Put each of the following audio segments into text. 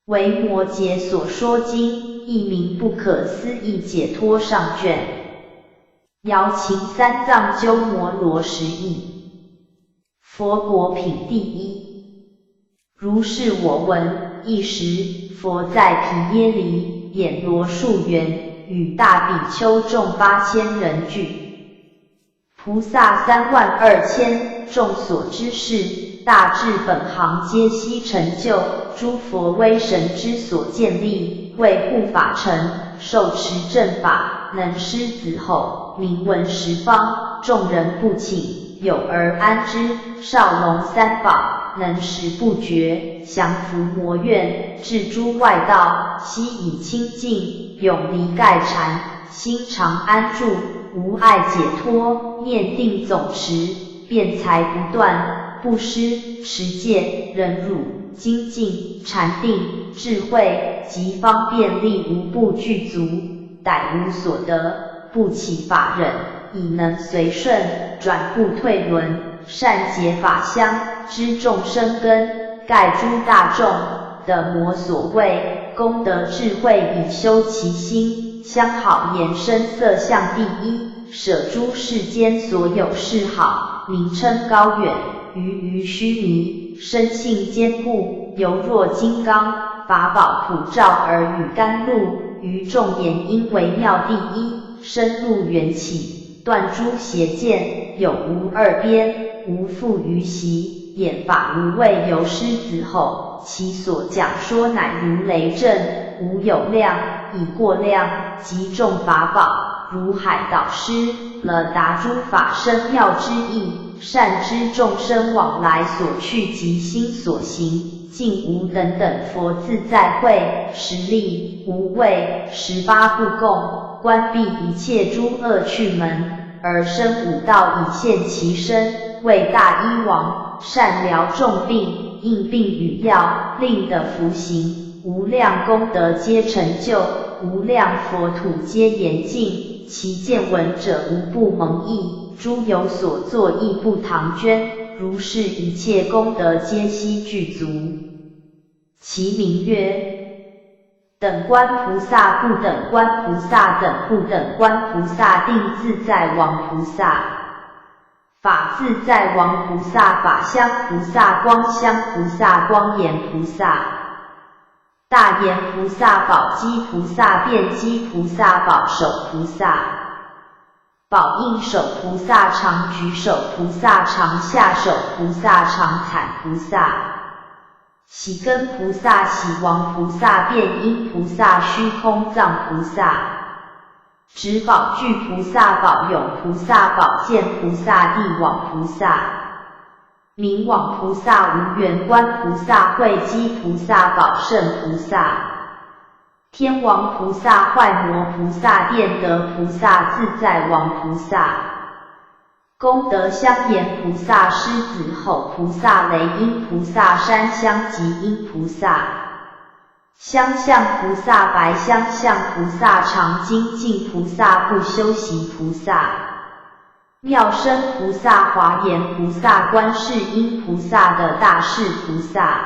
为摩诘所说经，一名不可思议解脱上卷。瑶琴三藏鸠摩罗什译。佛果品第一。如是我闻，一时，佛在毗耶离，演罗树园，与大比丘众8000人俱。菩萨32000，众所知事，大智本行皆悉成就，诸佛威神之所建立，为护法乘，受持正法，能施子后，名闻十方，众人不请，有而安之，少龙三宝，能食不绝，降伏魔怨，治诸外道，悉以清净，永离盖缠，心常安住，无碍解脱，念定总持，辩才不断，布施、持戒、忍辱、精进、禅定、智慧及方便力无不具足，逮无所得，不起法忍，以能随顺，转不退轮，善解法相，知众生根，盖诸大众的魔所谓，功德智慧以修其心，相好言声色相第一，舍诸世间所有事好，名称高远，于须弥，生性坚固，犹若金刚，法宝普照而与甘露，于众言因为妙第一，深入缘起，断诸邪见，有无二边，无复于习，演法无畏由师子后，其所讲说乃如雷震，无有量，以过量，及众法宝，如海导师，了达诸法深妙之意，善知众生往来所去及心所行，尽无等等佛自在慧，实力无畏，18不共，关闭一切诸恶趣门，而生五道以现其身，为大医王，善疗众病，应病与药，令得服行，无量功德皆成就，无量佛土皆严净，其见闻者无不蒙益，诸有所作亦不唐捐，如是一切功德皆悉具足。其名曰等观菩萨、不等观菩萨、等不等观菩萨、定自在王菩萨、法自在王菩萨、法相菩萨、光相菩萨、光严菩萨、大严菩萨、宝积菩萨、辩积菩萨、宝手菩萨、宝应手菩萨、常举手菩萨、常下手菩萨、常惨菩萨、喜根菩萨、喜王菩萨、辩音菩萨、虚空藏菩萨、执宝具菩萨、宝永菩萨、宝剑菩萨、地网菩萨、明网菩萨、无缘观菩萨、慧积菩萨、宝胜菩萨、天王菩萨、坏魔菩萨、电德菩萨、自在王菩萨、功德香严菩萨、狮子吼菩萨、雷音菩萨、山香及音菩萨、香象菩萨、白香象菩萨、常精进菩萨、不修习菩萨、妙身菩萨、华严菩萨、观世音菩萨的大士菩萨、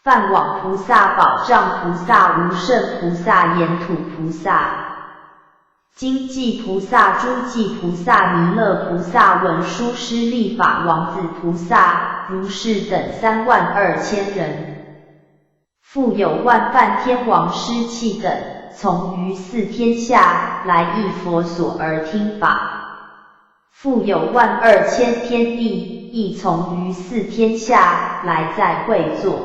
梵网菩萨、宝障菩萨、无胜菩萨、阎土菩萨、经济菩萨、诸济菩萨、弥勒菩萨、文殊师利法王子菩萨，如是等32000人。复有万梵天王师器等，从于四天下来诣佛所而听法。复有12000天地，亦从于四天下来在会坐，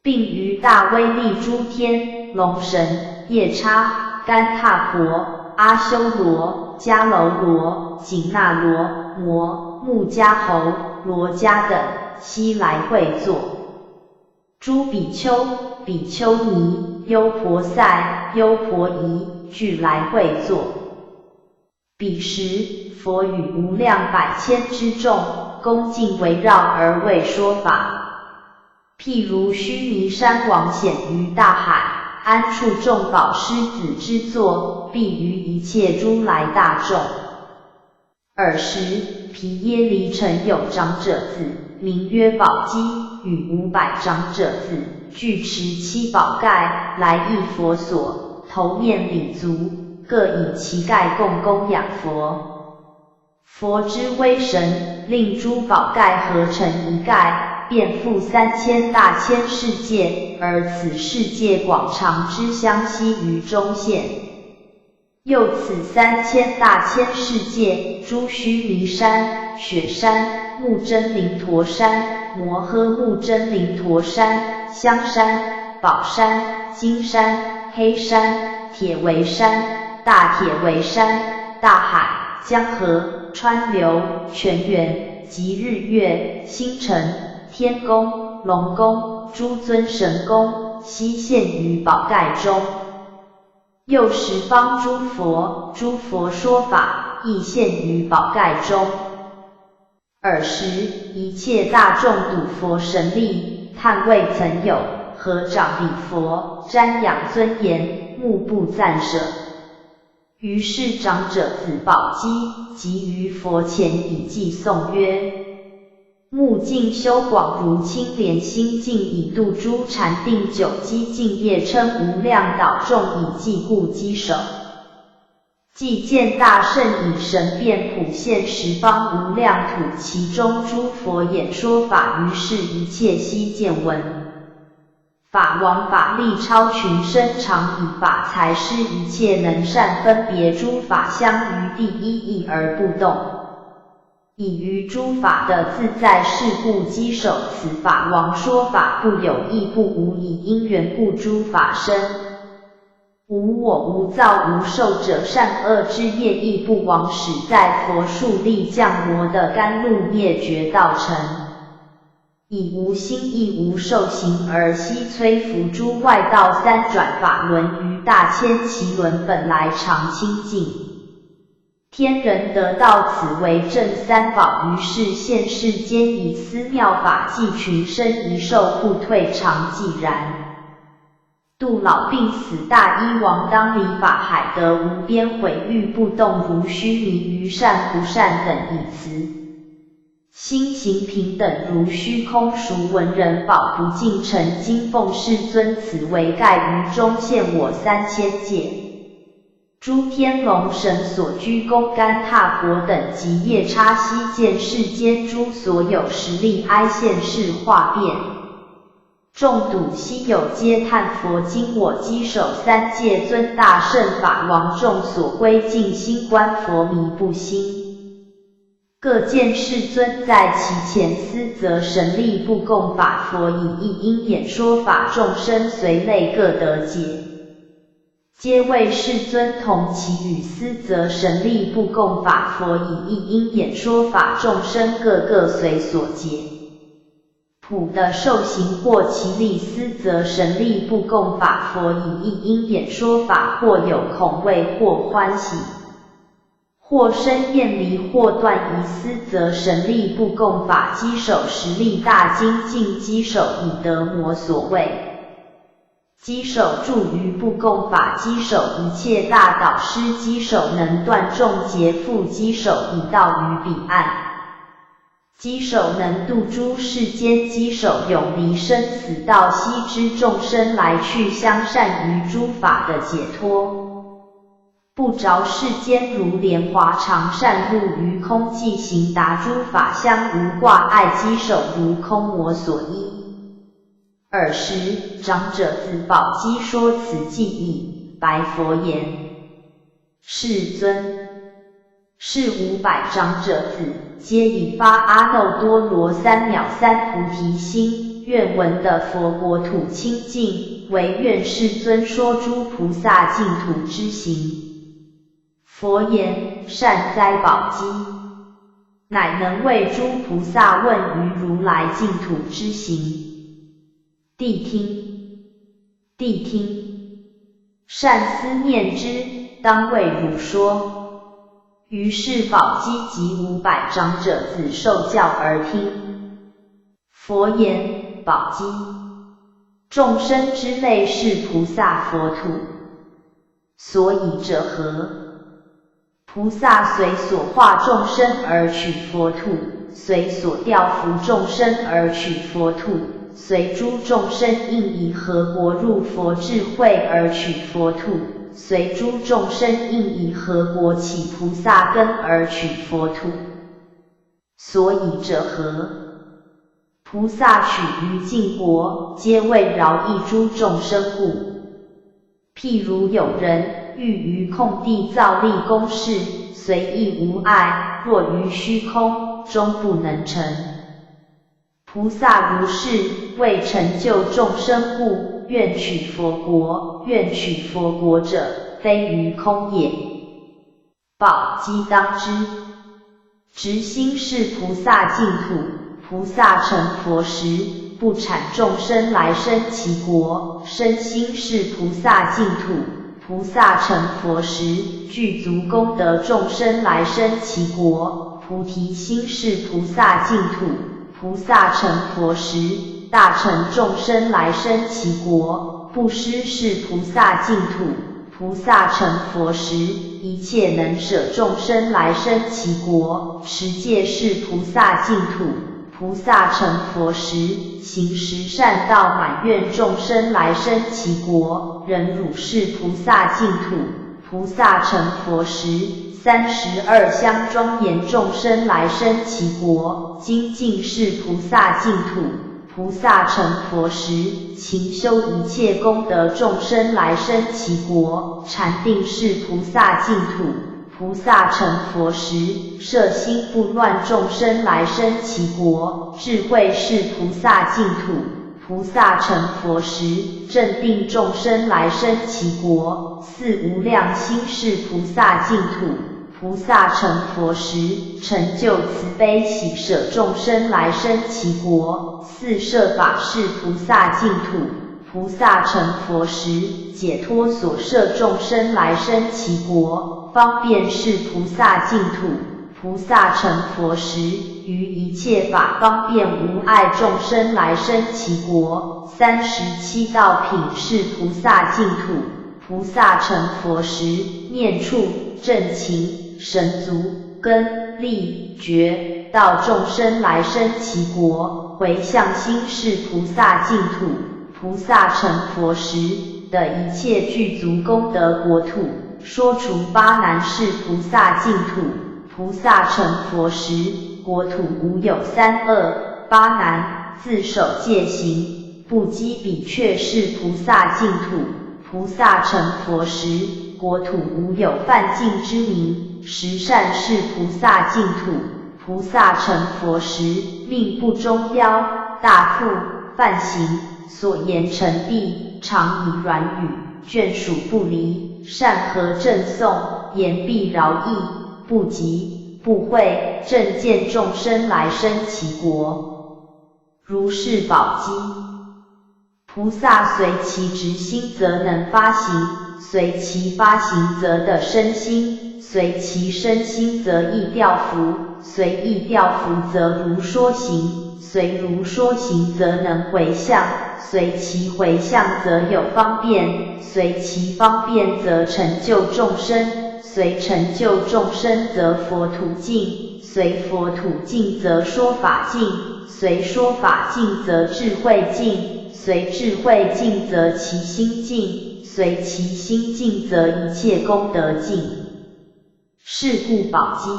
并于大威力诸天、龙神、夜叉、干闼婆、阿修罗、迦楼罗、紧那罗、摩、目迦侯、罗迦等，悉来会坐。诸比丘、比丘尼、优婆塞、优婆夷，俱来会坐。彼时，佛与无量百千之众，恭敬围绕而为说法。譬如须弥山王显于大海，安处众宝狮子之座，必于一切诸来大众。尔时，毗耶离城有长者子，名曰宝积，与500长者子具持七宝盖，来诣佛所，头面礼足，各以其盖供供养佛。佛之威神，令诸宝盖合成一盖，遍覆3000大千世界，而此世界广长之相悉于中现。又此3000大千世界，诸须弥山、雪山、目真林陀山、摩诃目真林陀山、香山、宝山、金山、黑山、铁围山、大铁围山、大海、江河、川流、泉源及日月、星辰、天宫、龙宫、诸尊神宫，悉现于宝盖中。又十方诸佛，诸佛说法，亦现于宝盖中。尔时，一切大众睹佛神力，叹未曾有，合掌礼佛，瞻仰尊严，目不暂舍。于是长者子宝积即于佛前以偈颂曰：目净修广如青莲心净，以度诸禅定久积净业，称无量导众以寂故稽首。既见大圣以神变普现十方无量土，其中诸佛演说法，于是一切悉见闻。法王法力超群深常，以法财施一切能善，分别诸法相于第一义而不动，以于诸法的自在是故稽首。此法王说法不有亦不无，以因缘故诸法生。无我无造无受者，善恶之业亦不亡，使在佛树立降魔的甘露灭绝道成。以无心亦无受行而悉摧伏诸外道，三转法轮于大千奇轮，本来常清净。天人得道，此为正三宝，于是现世间，以思妙法济群生，一受不退，常寂然。度老病死大医王，当离法海，得无边毁誉不动，如须弥于善不善等以辞。心行平等如虚空，孰闻人宝不尽，成金奉世尊，此为盖于中现我3000界。诸天龙神所居宫干闼婆等及夜叉悉见世间诸所有实力，哀现世化变。众睹悉有皆叹佛经，我稽首三界尊大圣法王，众所归尽心观佛迷不兴。各见世尊在其前，思则神力不共法，佛以一因演说法，众生随类各得解。皆谓世尊同其语，思则神力不共法，佛以一因演说法，众生各个随所解。普的受行或其力，思则神力不共法，佛以一因演说法，或有恐畏，或欢喜，或生厌离，或断疑，思则神力不共法，稽首实力大精进，稽首以得魔所畏。稽首住于不共法，稽首一切大导师，稽首能断众劫缚，稽首以道于彼岸，稽首能度诸世间，稽首永离生死道，悉知众生来去相善于诸法的解脱。不着世间如莲华常善入于空，即行达诸法相无挂碍，稽首如空魔所依。尔时长者子宝积说此偈已，白佛言：世尊，是500长者子，皆已发阿耨多罗三藐三菩提心，愿闻的佛国土清净，唯愿世尊说诸菩萨净土之行。佛言：善哉宝积，乃能为诸菩萨问于如来净土之行。谛听，谛听，善思念之，当为汝说。于是宝积及500长者子受教而听。佛言：宝积，众生之类是菩萨佛土，所以者何？菩萨随所化众生而取佛土，随所调伏众生而取佛土，随诸众生应以何国入佛智慧而取佛土，随诸众生应以何国起菩萨根而取佛土。所以者何？菩萨取于净国，皆为饶益诸众生故。譬如有人欲于空地造立宫室，随意无碍，若于虚空，终不能成。菩萨如是，为成就众生故，愿取佛国。愿取佛国者，非于空也。宝积当知，直心是菩萨净土。菩萨成佛时，不产众生来生其国。身心是菩萨净土。菩萨成佛时，具足功德众生来生其国。菩提心是菩萨净土。菩萨成佛时，大成众生来生其国。布施是菩萨净土。菩萨成佛时，一切能舍众生来生其国。持戒是菩萨净土。菩萨成佛时，行十善道，满愿众生来生其国。忍辱是菩萨净土。菩萨成佛时，32相庄严众生来生其国。精进是菩萨净土。菩萨成佛时，勤修一切功德众生来生其国。禅定是菩萨净土。菩萨成佛时，摄心不乱众生来生其国。智慧是菩萨净土。菩萨成佛时，正定众生来生其国。四无量心是菩萨净土。菩萨成佛时，成就慈悲喜舍众生来生其国。四摄法是菩萨净土。菩萨成佛时，解脱所摄众生来生其国。方便是菩萨净土。菩萨成佛时，于一切法方便无碍众生来生其国。37道品是菩萨净土。菩萨成佛时，念处、正勤、神足、根、力、觉，道众生来生其国。回向心是菩萨净土。菩萨成佛时的一切具足功德国土，说除八难是菩萨净土。菩萨成佛时，国土无有三恶八难，自守戒行，不积彼却是菩萨净土。菩萨成佛时，国土无有犯禁之名，十善是菩萨净土。菩萨成佛时，命不中标，大富梵行，所言成谛，常以软语，眷属不离，善和正诵，言必饶益，不急不会，正见众生来生其国。如是宝积。菩萨随其直心则能发行，随其发行则得身心，随其身心则易调伏，随易调伏则如说行，随如说行则能回向，随其回向则有方便，随其方便则成就众生，随成就众生则佛土净，随佛土净则说法净，随说法净则智慧净，随智慧净则其心净，随其心净则一切功德净。是故宝积。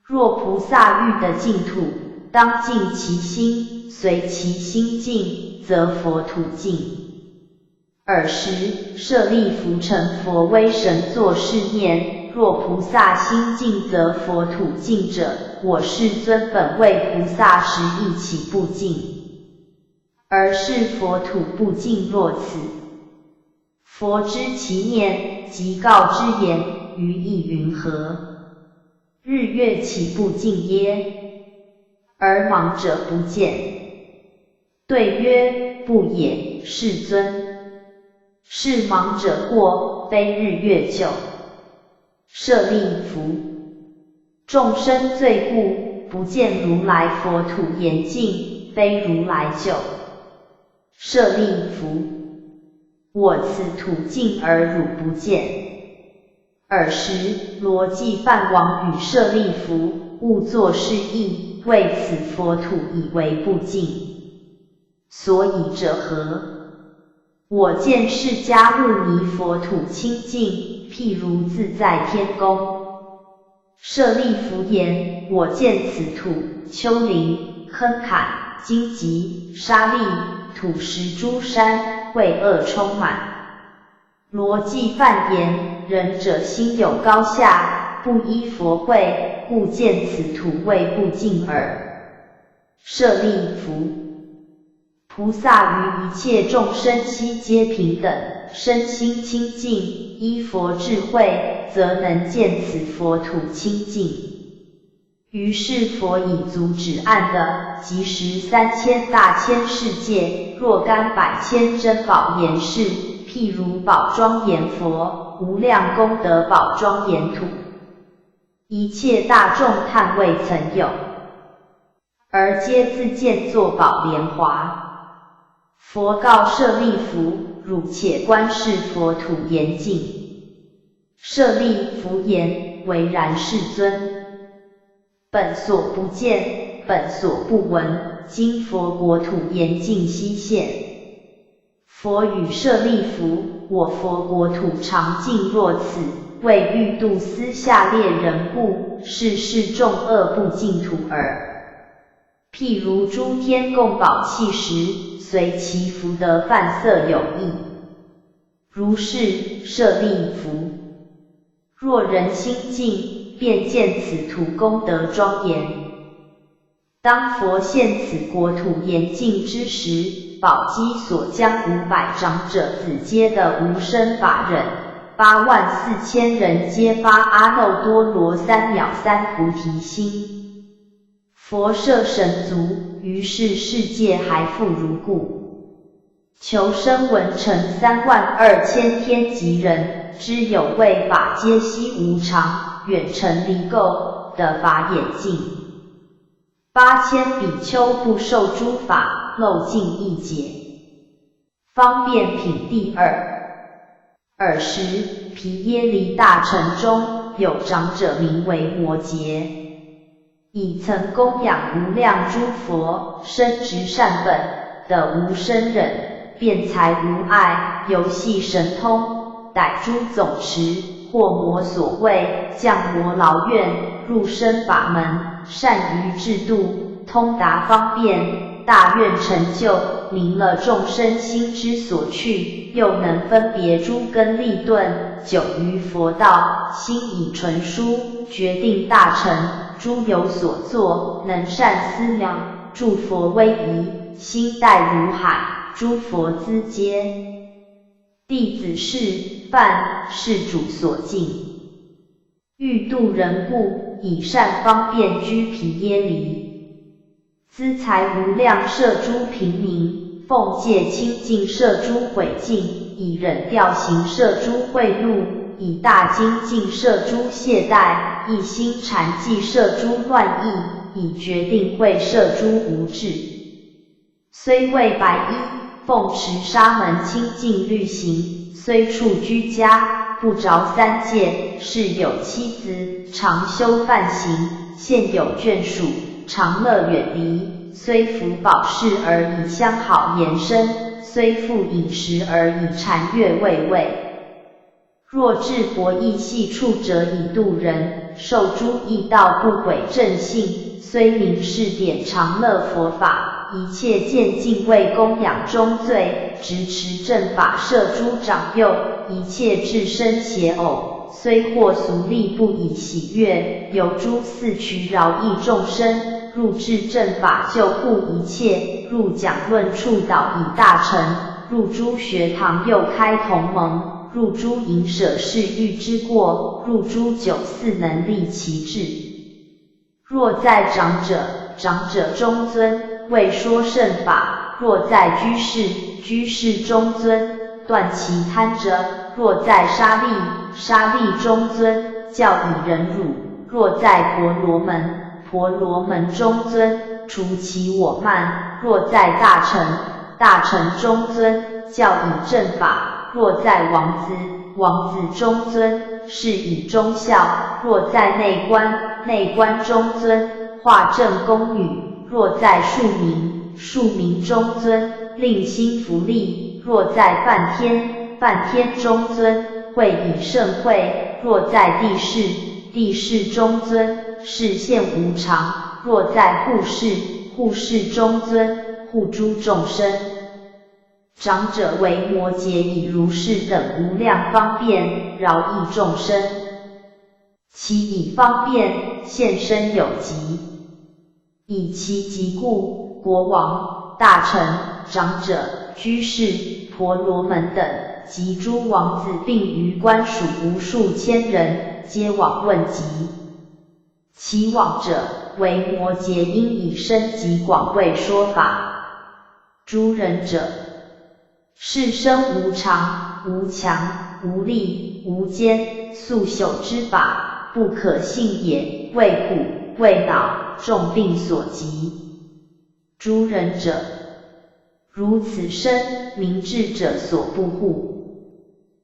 若菩萨欲得净土，当净其心，随其心净，则佛土净。尔时，舍利弗成佛威神作是念：若菩萨心净，则佛土净者，我世尊本为菩萨时亦岂不净？而是佛土不净若此。佛知其念，即告之言，于意云何？日月岂不净耶？而盲者不见。对曰：不也，世尊。是盲者过，非日月救。舍利弗，众生罪故，不见如来佛土严净，非如来救。舍利弗，我此土净而汝不见。尔时，罗辑梵王与舍利弗，勿作是意，为此佛土以为不净。所以者何？我见释迦牟尼佛土清净，譬如自在天宫。舍利弗言：我见此土，丘陵、坑坎、荆棘、沙砾、土石诸山，穢恶充满。罗辑梵言：仁者心有高下，不依佛慧，故见此土味不净耳。舍利弗，菩萨于一切众生悉皆平等，身心清净，依佛智慧，则能见此佛土清净。于是佛以足指暗的，即13,000大千世界，若干百千珍宝严饰，譬如宝庄严佛，无量功德宝庄严土。一切大众叹未曾有，而皆自见作宝莲华。佛告舍利弗：汝且观是佛土严净。舍利弗言：唯然，世尊。本所不见，本所不闻，今佛国土严净悉现。佛语舍利弗：我佛国土常净若此，为欲度斯下列人故，是世众恶不净土耳。譬如诸天供宝器时，随其福德范色有异。如是，舍利弗，若人心净，便见此土功德庄严。当佛现此国土严净之时，宝积所将500长者子阶的无生法忍，84000人皆发阿耨多罗三藐三菩提心。佛摄神足，于是世界还复如故。求生闻成32000天及人，知有为法皆悉无常，远尘离垢的法眼净。8000比丘不受诸法，漏尽一劫。方便品第二。尔时，毗耶离大城中有长者名为摩诘，已曾供养无量诸佛，深植善本的无生忍，辩才无碍，游戏神通，逮诸总持，获魔所畏，降魔劳怨，入生法门，善于制度，通达方便，大愿成就，明了众生心之所去，又能分别诸根利钝，久于佛道，心已纯殊，决定大成，诸有所作，能善思量，诸佛威仪，心待如海，诸佛资阶。弟子是犯是主所敬。欲度人故，以善方便居毗耶离。资财无量摄诸平民，奉戒清净摄诸毁净，以忍调行摄诸贿赂，以大精进摄诸懈怠，一心禅寂摄诸乱意，以决定慧摄诸无智。虽为白衣，奉持沙门清净律行，虽处居家，不着三戒，是有妻子，常修梵行，现有眷属，常乐远离，虽服宝饰而以相好延伸，虽复饮食而以禅悦慰慰。若智博弈系处者以度人，受诸异道不毁正性，虽明示典常乐佛法，一切渐进为供养中罪，执持正法摄诸长幼，一切至身邪偶，虽获俗利不以喜悦，由诸四渠饶益众生，入至正法救护一切，入讲论处导以大成，入诸学堂又开同盟，入诸营舍是欲之过，入诸酒肆能立其志。若在长者，长者中尊，为说圣法；若在居士，居士中尊，断其贪者；若在沙利，沙利中尊，教以忍辱；若在婆罗门，婆罗门中尊，除其我慢；若在大乘，大乘中尊，教以正法；若在王子，王子中尊，是以忠孝；若在内观，内观中尊，化正宫女；若在庶民，庶民中尊，令心福利；若在梵天，梵天中尊，会以盛会；若在地势，地势中尊，视现无常；若在护世，护世中尊，护诸众生。长者为摩诘以如是等无量方便，饶益众生。其以方便，现身有疾。以其疾故，国王、大臣、长者、居士、婆罗门等，及诸王子并于官属无数千人，皆往问疾。其往者，为摩诘因以深及广为说法。诸人者，是生无常、无强、无力、无坚，速朽之法，不可信也，为苦、为恼、重病所及。诸人者，如此身，明智者所不护。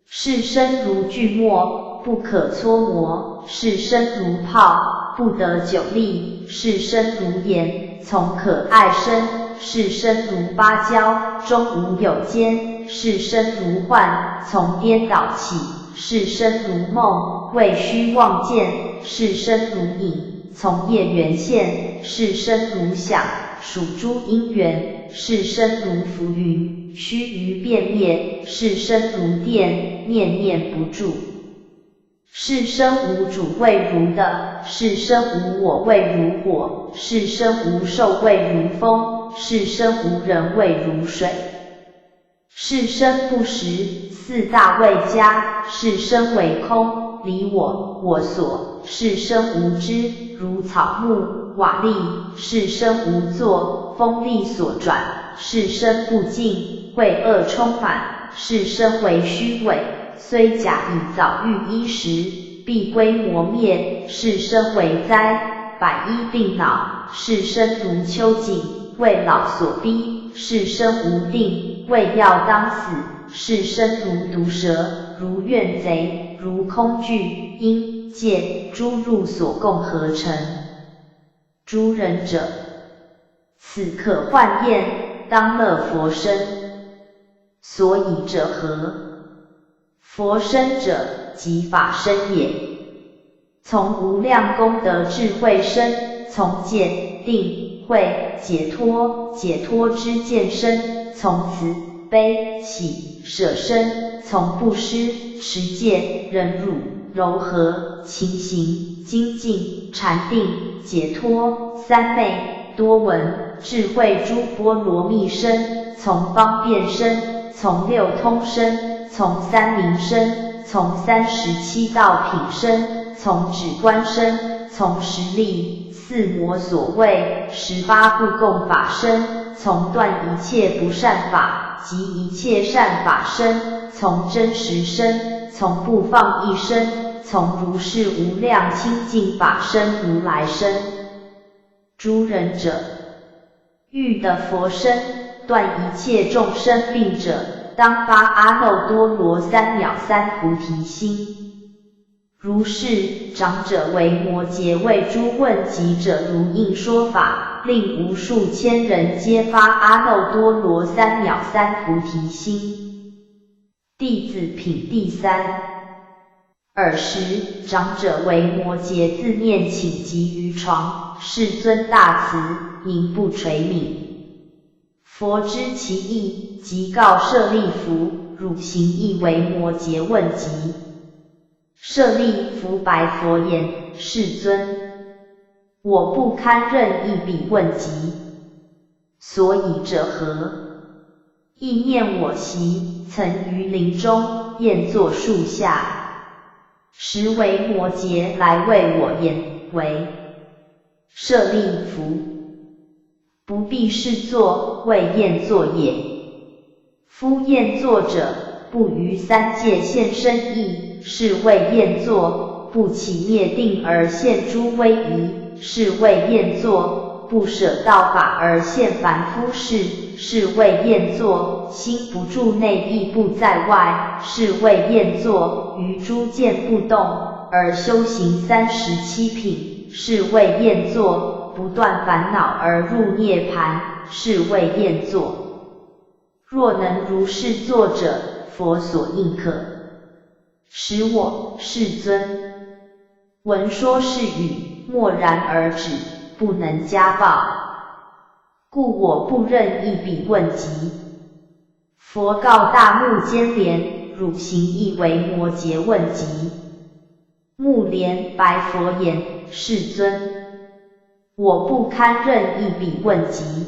是身如锯末，不可搓磨；是身如泡，不得久利；是身如盐，从可爱生；是身如芭蕉，终无有间；是身如幻，从颠倒起；是身如梦，为虚妄见；是身如影，从业缘现；是身如想，属诸因缘；是身如浮云，须臾便灭；是身如电，念念不住。是身无主谓如的，是身无我谓如火，是身无受谓如风，是身无人谓如水。是身不实，四大谓家；是身为空，离我、我所；是身无知，如草木、瓦砾；是身无作，风力所转；是身不净，秽恶充满；是身为虚伪，虽假以早遇衣时，必归磨灭；是身为灾，百医病恼；是身如秋景，为老所逼；是身无定，为要当死；是身如毒蛇，如怨贼，如空惧，因戒诸入所共合成。诸人者，此可幻验，当乐佛身。所以者何？佛身者，即法身也。从无量功德智慧身，从戒、定、慧、解脱之见身，从慈、悲、喜、舍身，从布施、持戒、忍辱、柔和、勤行、精进、禅定、解脱、三昧、多闻、智慧诸波罗蜜身，从方便身，从六通身，从三明身，从37道品身，从止观身，从十力、四魔所谓18不共法身，从断一切不善法及一切善法身，从真实身，从不放逸身，从如是无量清净法身如来身。诸人者，欲得佛身，断一切众生病者，当发阿耨多罗三藐三菩提心。如是，长者为摩诘为诸问疾者如应说法，令无数千人皆发阿耨多罗三藐三菩提心。弟子品第三。尔时，长者为摩诘自念请疾于床，世尊大慈，名不垂泯。佛知其意，即告舍利弗：汝行义为摩诘问疾。舍利弗白佛言：世尊，我不堪任一笔问疾。所以者何？意念我昔曾于林中宴坐树下，时为摩诘来为我言为：舍利弗，不必是坐，为宴坐也。夫宴坐者，不于三界现身意，是谓宴坐；不起灭定而现诸威仪，是谓宴坐；不舍道法而现凡夫事，是谓宴坐；心不住内，意不在外，是谓宴坐；于诸见不动，而修行37品，是谓宴坐；不断烦恼而入涅槃，是谓厌作。若能如是作者，佛所应可。使我世尊闻说是语，默然而止，不能加报，故我不任一笔问及。佛告大目犍连：汝行亦为摩诘问及。目连白佛言：世尊，我不堪任一笔问及，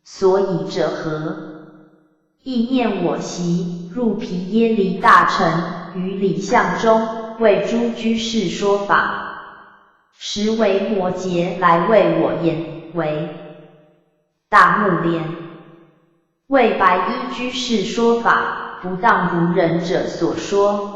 所以者何？意念我习入毗耶离大臣，于理象中为诸居士说法。时为摩诘来为我言：为大目连，为白衣居士说法，不当如人者所说。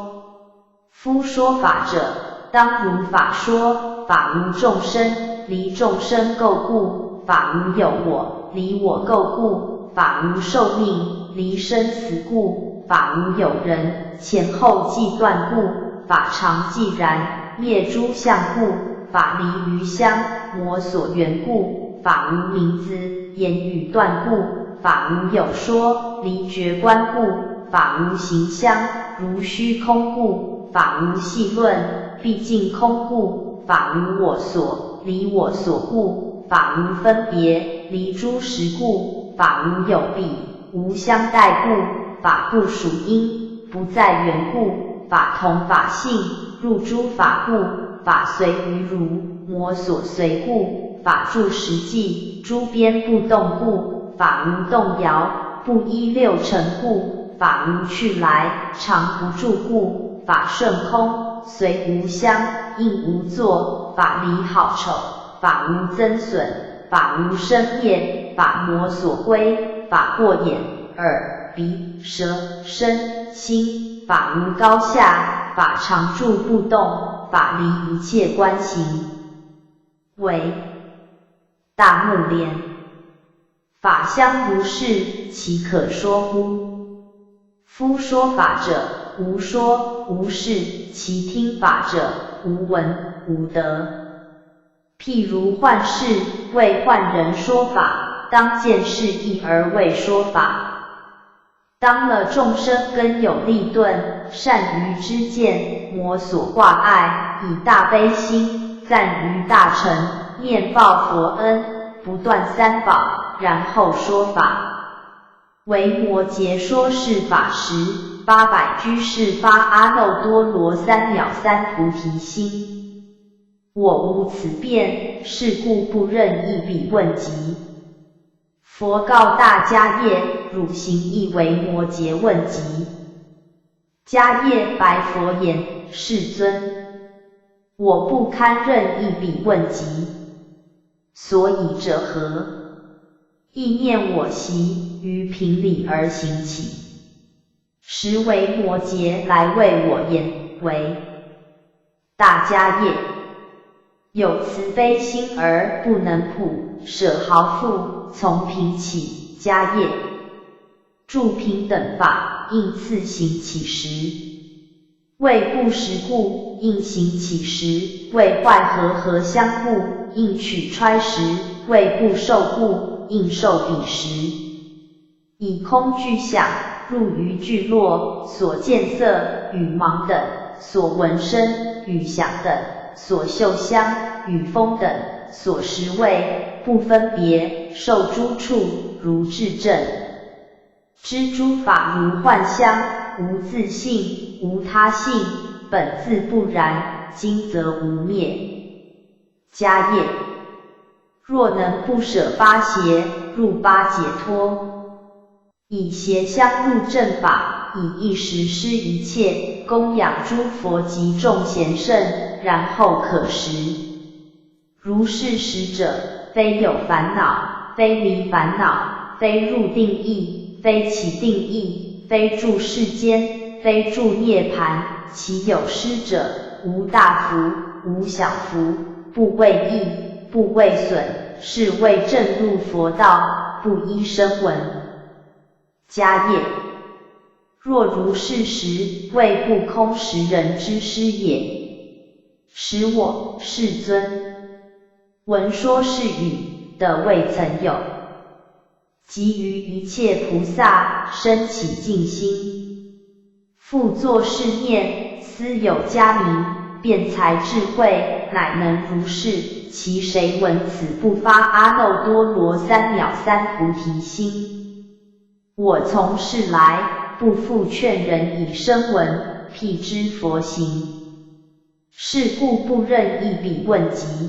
夫说法者，当如法说，法无众生，离众生垢故；法无有我，离我垢故；法无寿命，离生死故；法无有人，前后既断故；法常寂然，灭诸相故；法离于相，魔所缘故；法无名字，言语断故；法无有说，离觉观故；法无形相，如虚空故；法无细论，毕竟空故；法无我所，离我所故；法无分别，离诸实故；法无有彼，无相待故；法不属因，不在缘故；法同法性，入诸法故；法随于如，魔所随故；法住实际，诸边不动故；法无动摇，不依六尘故；法无去来，常不住故；法顺空，随无相，应无作；法离好丑，法无增损，法无生灭，法魔所归；法过眼、耳、鼻、舌、身、心，法无高下，法常住不动，法离一切观行。为大目连，法相如是，岂可说乎？夫说法者，无说无事，其听法者，无闻无得。譬如幻视，为幻人说法，当见是义而为说法。当了众生根有利钝，善于知见，魔所挂碍，以大悲心，赞于大乘，念报佛恩，不断三宝，然后说法。为摩诘说是法时，800居士发阿耨多罗三藐三菩提心。我无此辩，是故不任一笔问及。佛告大迦叶：汝行亦为摩诘问及。迦叶白佛言：世尊，我不堪任一笔问及，所以者何？意念我习于平理而行起。时为摩诘来为我言：为大迦叶，有慈悲心而不能普，舍毫腹，从平起。迦叶，住平等法，应次行起时。为不实故，应行起时；为坏和相故，应取揣时；为不受故，应受彼时。以空具想，入于聚落，所见色与盲等，所闻声与响等，所嗅香与风等，所食味不分别，受诸处如智正。知诸法如幻相，无自性，无他性，本自不然，今则无灭。迦叶，若能不舍八邪，入八解脱，以邪相入正法，以一时施一切，供养诸佛及众贤圣，然后可食。如是食者，非有烦恼，非离烦恼，非入定意，非起定意，非住世间，非住涅槃，其有失者，无大福，无小福，不为益，不为损，是谓正入佛道，不依声闻。迦叶，若如是时，谓不空时人之师也。使我世尊，闻说是语的未曾有，即于一切菩萨生起净心，复作是念，思有佳名，辩才智慧，乃能如是。其谁闻此不发阿耨多罗三藐三菩提心？我从是来，不复劝人以声闻辟支佛行，是故不任一笔问及。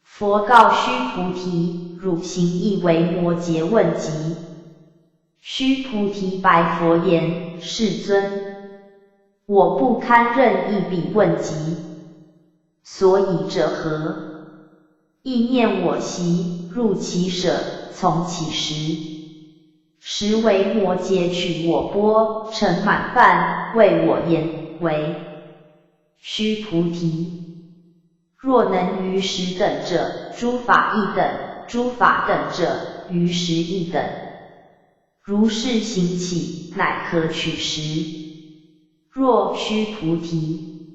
佛告须菩提，汝行亦为摩诘问及。须菩提白佛言：世尊，我不堪任一笔问及，所以者何？意念我习，入其舍，从其食。时为摩诘取我钵，盛满饭，谓我言为：须菩提，若能于时等者，诸法亦等；诸法等者，于时亦等。如是行起，乃可取食。若须菩提，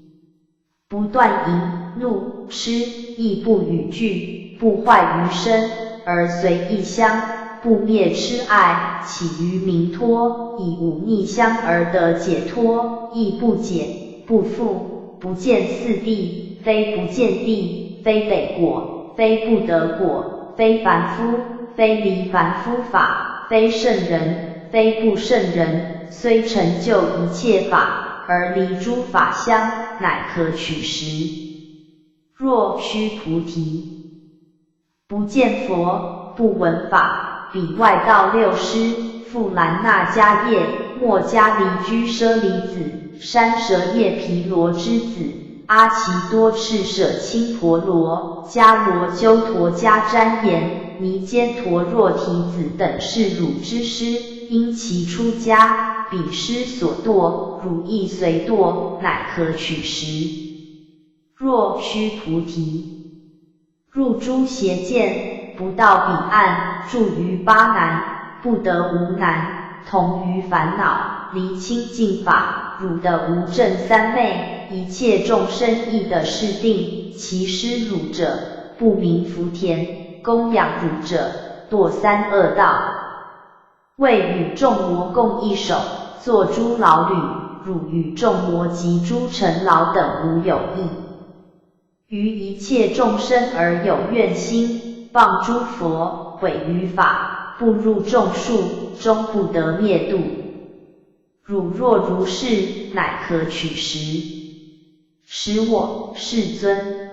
不断淫、怒、痴，亦不语句，不坏于身，而随意香，不灭痴爱，起于明脱，以无逆香而得解脱，亦不解，不复，不见四谛，非不见地，非得果，非不得果，非凡夫，非离凡夫法，非圣人，非不圣人，虽成就一切法，而离诸法相，乃可取食。若须菩提，不见佛，不闻法，彼外道六师，富兰那迦叶、莫迦离居舍利子、山蛇叶毗罗之子、阿耆多赤舍亲婆罗、迦罗鸠陀迦旃延、尼坚陀若提子等是汝之师，因其出家，彼师所堕，汝亦随堕，乃可取食。若须菩提，入诸邪见，不到彼岸，住于巴南，不得无难，同于烦恼，离清净法，汝的无正三昧，一切众生亦得是定，其师汝者，不明福田，供养汝者，堕三恶道。为与众魔共一手，作诸牢侣，汝与众魔及诸尘劳等无有异。于一切众生而有愿心，谤诸佛，毁于法，不入众数，终不得灭度。汝若如是，乃可取食。使我世尊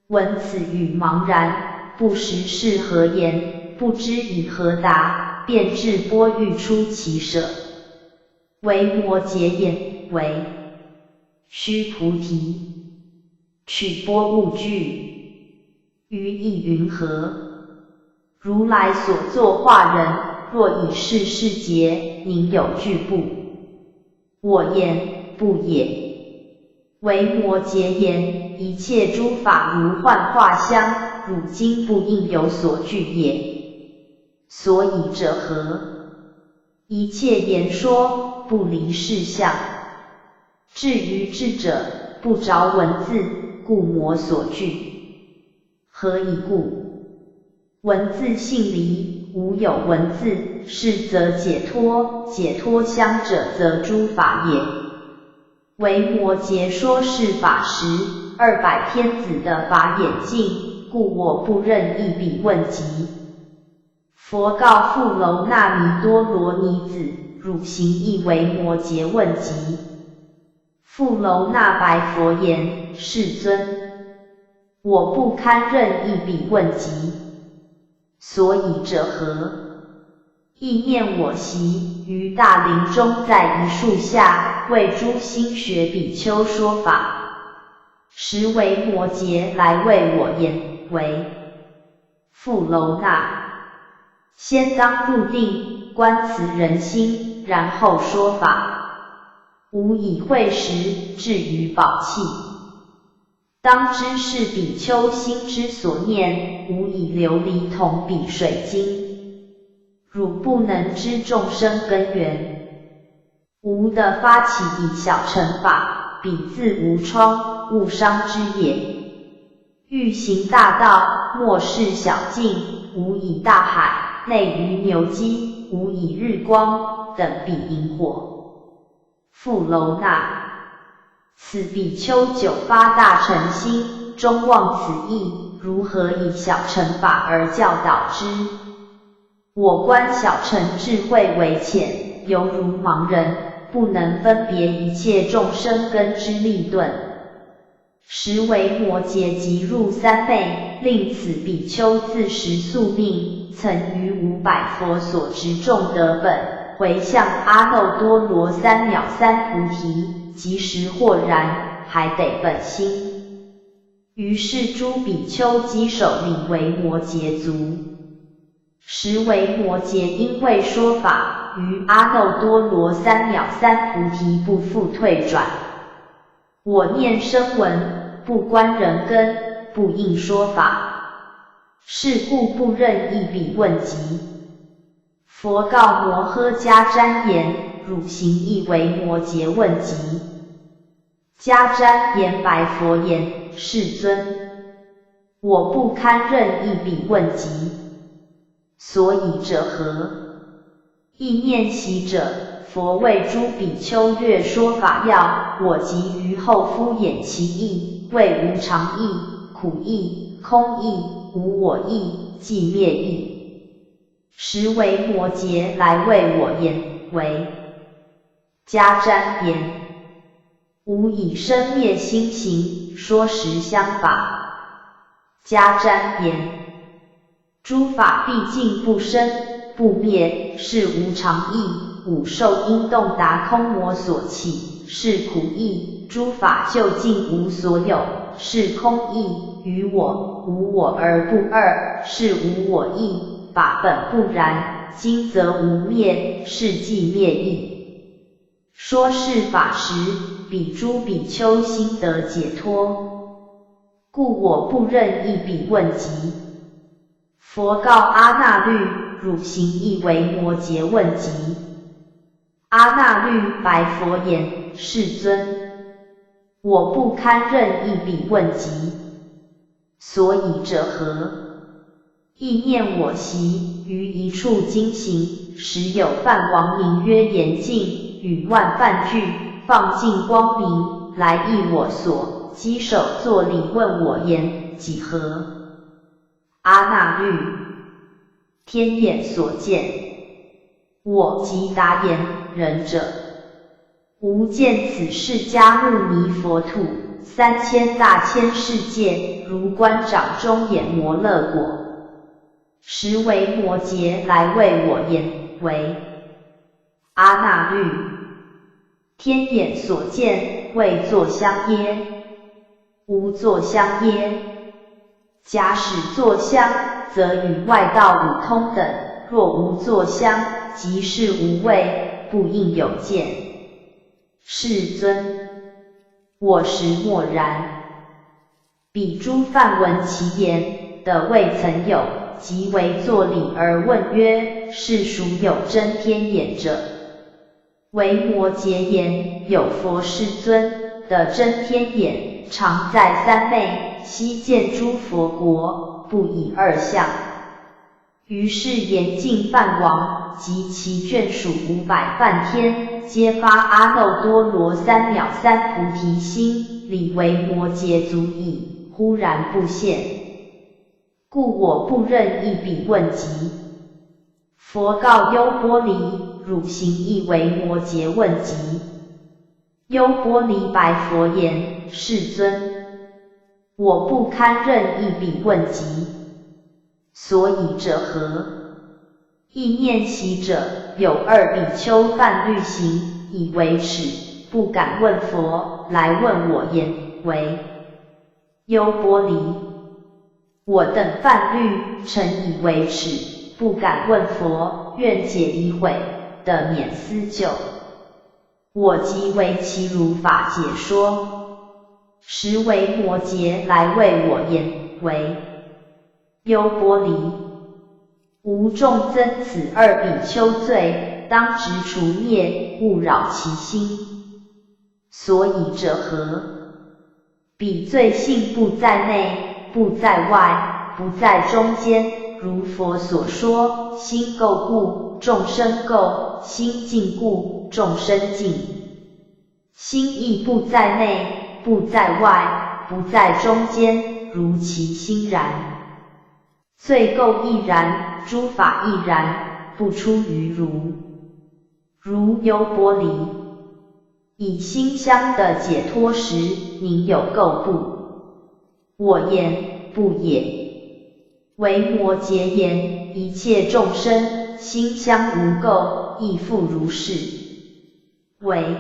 闻此语茫然，不识是何言，不知以何答，便至钵欲出其舍。为摩诘言为：须菩提，取钵勿惧，于意云何？如来所作化人，若以是世劫，宁有惧怖？我言不也。为摩诘言：一切诸法如幻化相，汝今不应有所惧也。所以者何？一切言说，不离事相。至于智者，不着文字，故魔所惧。何以故？文字性离，无有文字，是则解脱，解脱相者则诸法也。为摩诘说是法时，200天子的法眼净，故我不任一笔问及。佛告富楼那弥多罗尼子：汝行亦为摩诘问及。富楼那白佛言：世尊，我不堪任一笔问及。所以者何？意念我习，于大林中在一树下，为诸新学比丘说法。时为摩诘来谓我言为：富楼那，先当入定，观此人心，然后说法。吾以慧识，至于宝器。当知是比丘心之所念，无以琉璃铜比水晶。汝不能知众生根源，吾得发起以小乘法，彼自无窗，勿伤之也。欲行大道，莫视小径，无以大海，内于牛鸡，无以日光，等彼萤火。富楼那。此比丘久发大乘心，终忘此意，如何以小乘法而教导之？我观小乘智慧为浅，犹如盲人，不能分别一切众生根之利钝。时为摩诘即入三昧，令此比丘自食宿命，曾于500佛所执众得本，回向阿耨多罗三藐三菩提，即时豁然，还得本心。于是诸比丘稽首领为摩诘族。时为摩诘因为说法，于阿耨多罗三藐三菩提不复退转。我念声闻，不观人根，不应说法，是故不任一笔问及。佛告摩诃迦旃延：汝行亦为摩诘问及。迦旃延白佛言：世尊，我不堪任一笔问及。所以者何？意念习者，佛为诸比丘略说法要，我即于后敷衍其意，谓无常义、苦义、空义、无我义、寂灭义。时为摩诘来谓我言：为迦旃延，吾以生灭心行，说实相法。迦旃延：诸法毕竟不生不灭，是无常义，五受因动达空魔所起，是苦义，诸法究竟无所有，是空义，于我无我而不二，是无我义，法本不然，今则无灭，是寂灭义。说是法时，彼诸比丘心得解脱，故我不任一笔问及。佛告阿那律：汝行亦为摩诘问及。阿那律白佛言：世尊，我不堪任一笔问及。所以者何？意念我习于一处经行，时有梵王名曰严净，与万梵俱，放尽光明，来诣我所，稽首作礼问我言：几何？阿那律：天眼所见。我即答言：仁者，吾见此释迦牟尼佛土3000大千世界，如观掌中眼摩勒果。时为摩诘来谓我言：为阿那律，天眼所见，未作相耶？无作相耶？假使作相，则与外道五通等；若无作相，即是无畏，不应有见。世尊，我实默然。彼诸梵闻其言，得未曾有，即为作礼而问曰：是属有真天眼者？为摩诘言：有佛世尊，得真天眼，常在三昧，悉见诸佛国，不以二相。于是严净梵王及其眷属500梵天，皆发阿耨多罗三藐三菩提心，礼为摩诘足矣，忽然不现。故我不任一笔问及。佛告优波离：汝行亦为摩诘问及。优波离白佛言：世尊，我不堪任一笔问及。所以者何？意念习者，有2比丘犯律行，以为耻，不敢问佛，来问我言：为优波离，我等犯律，诚以为耻，不敢问佛，愿解已悔，得免思究。我即为其如法解说。时为摩诘来谓我言：为优波离，吾众增此2比丘罪，当执除灭，勿扰其心。所以者何？彼罪性不在内，不在外，不在中间。如佛所说，心垢故，众生垢；心净故，众生净。心亦不在内，不在外，不在中间，如其心然。罪垢亦然，诸法亦然，不出于如。如优波离，以心相的解脱时，宁有垢不？我言不也。为摩诘言，一切众生心相无垢，亦复如是。为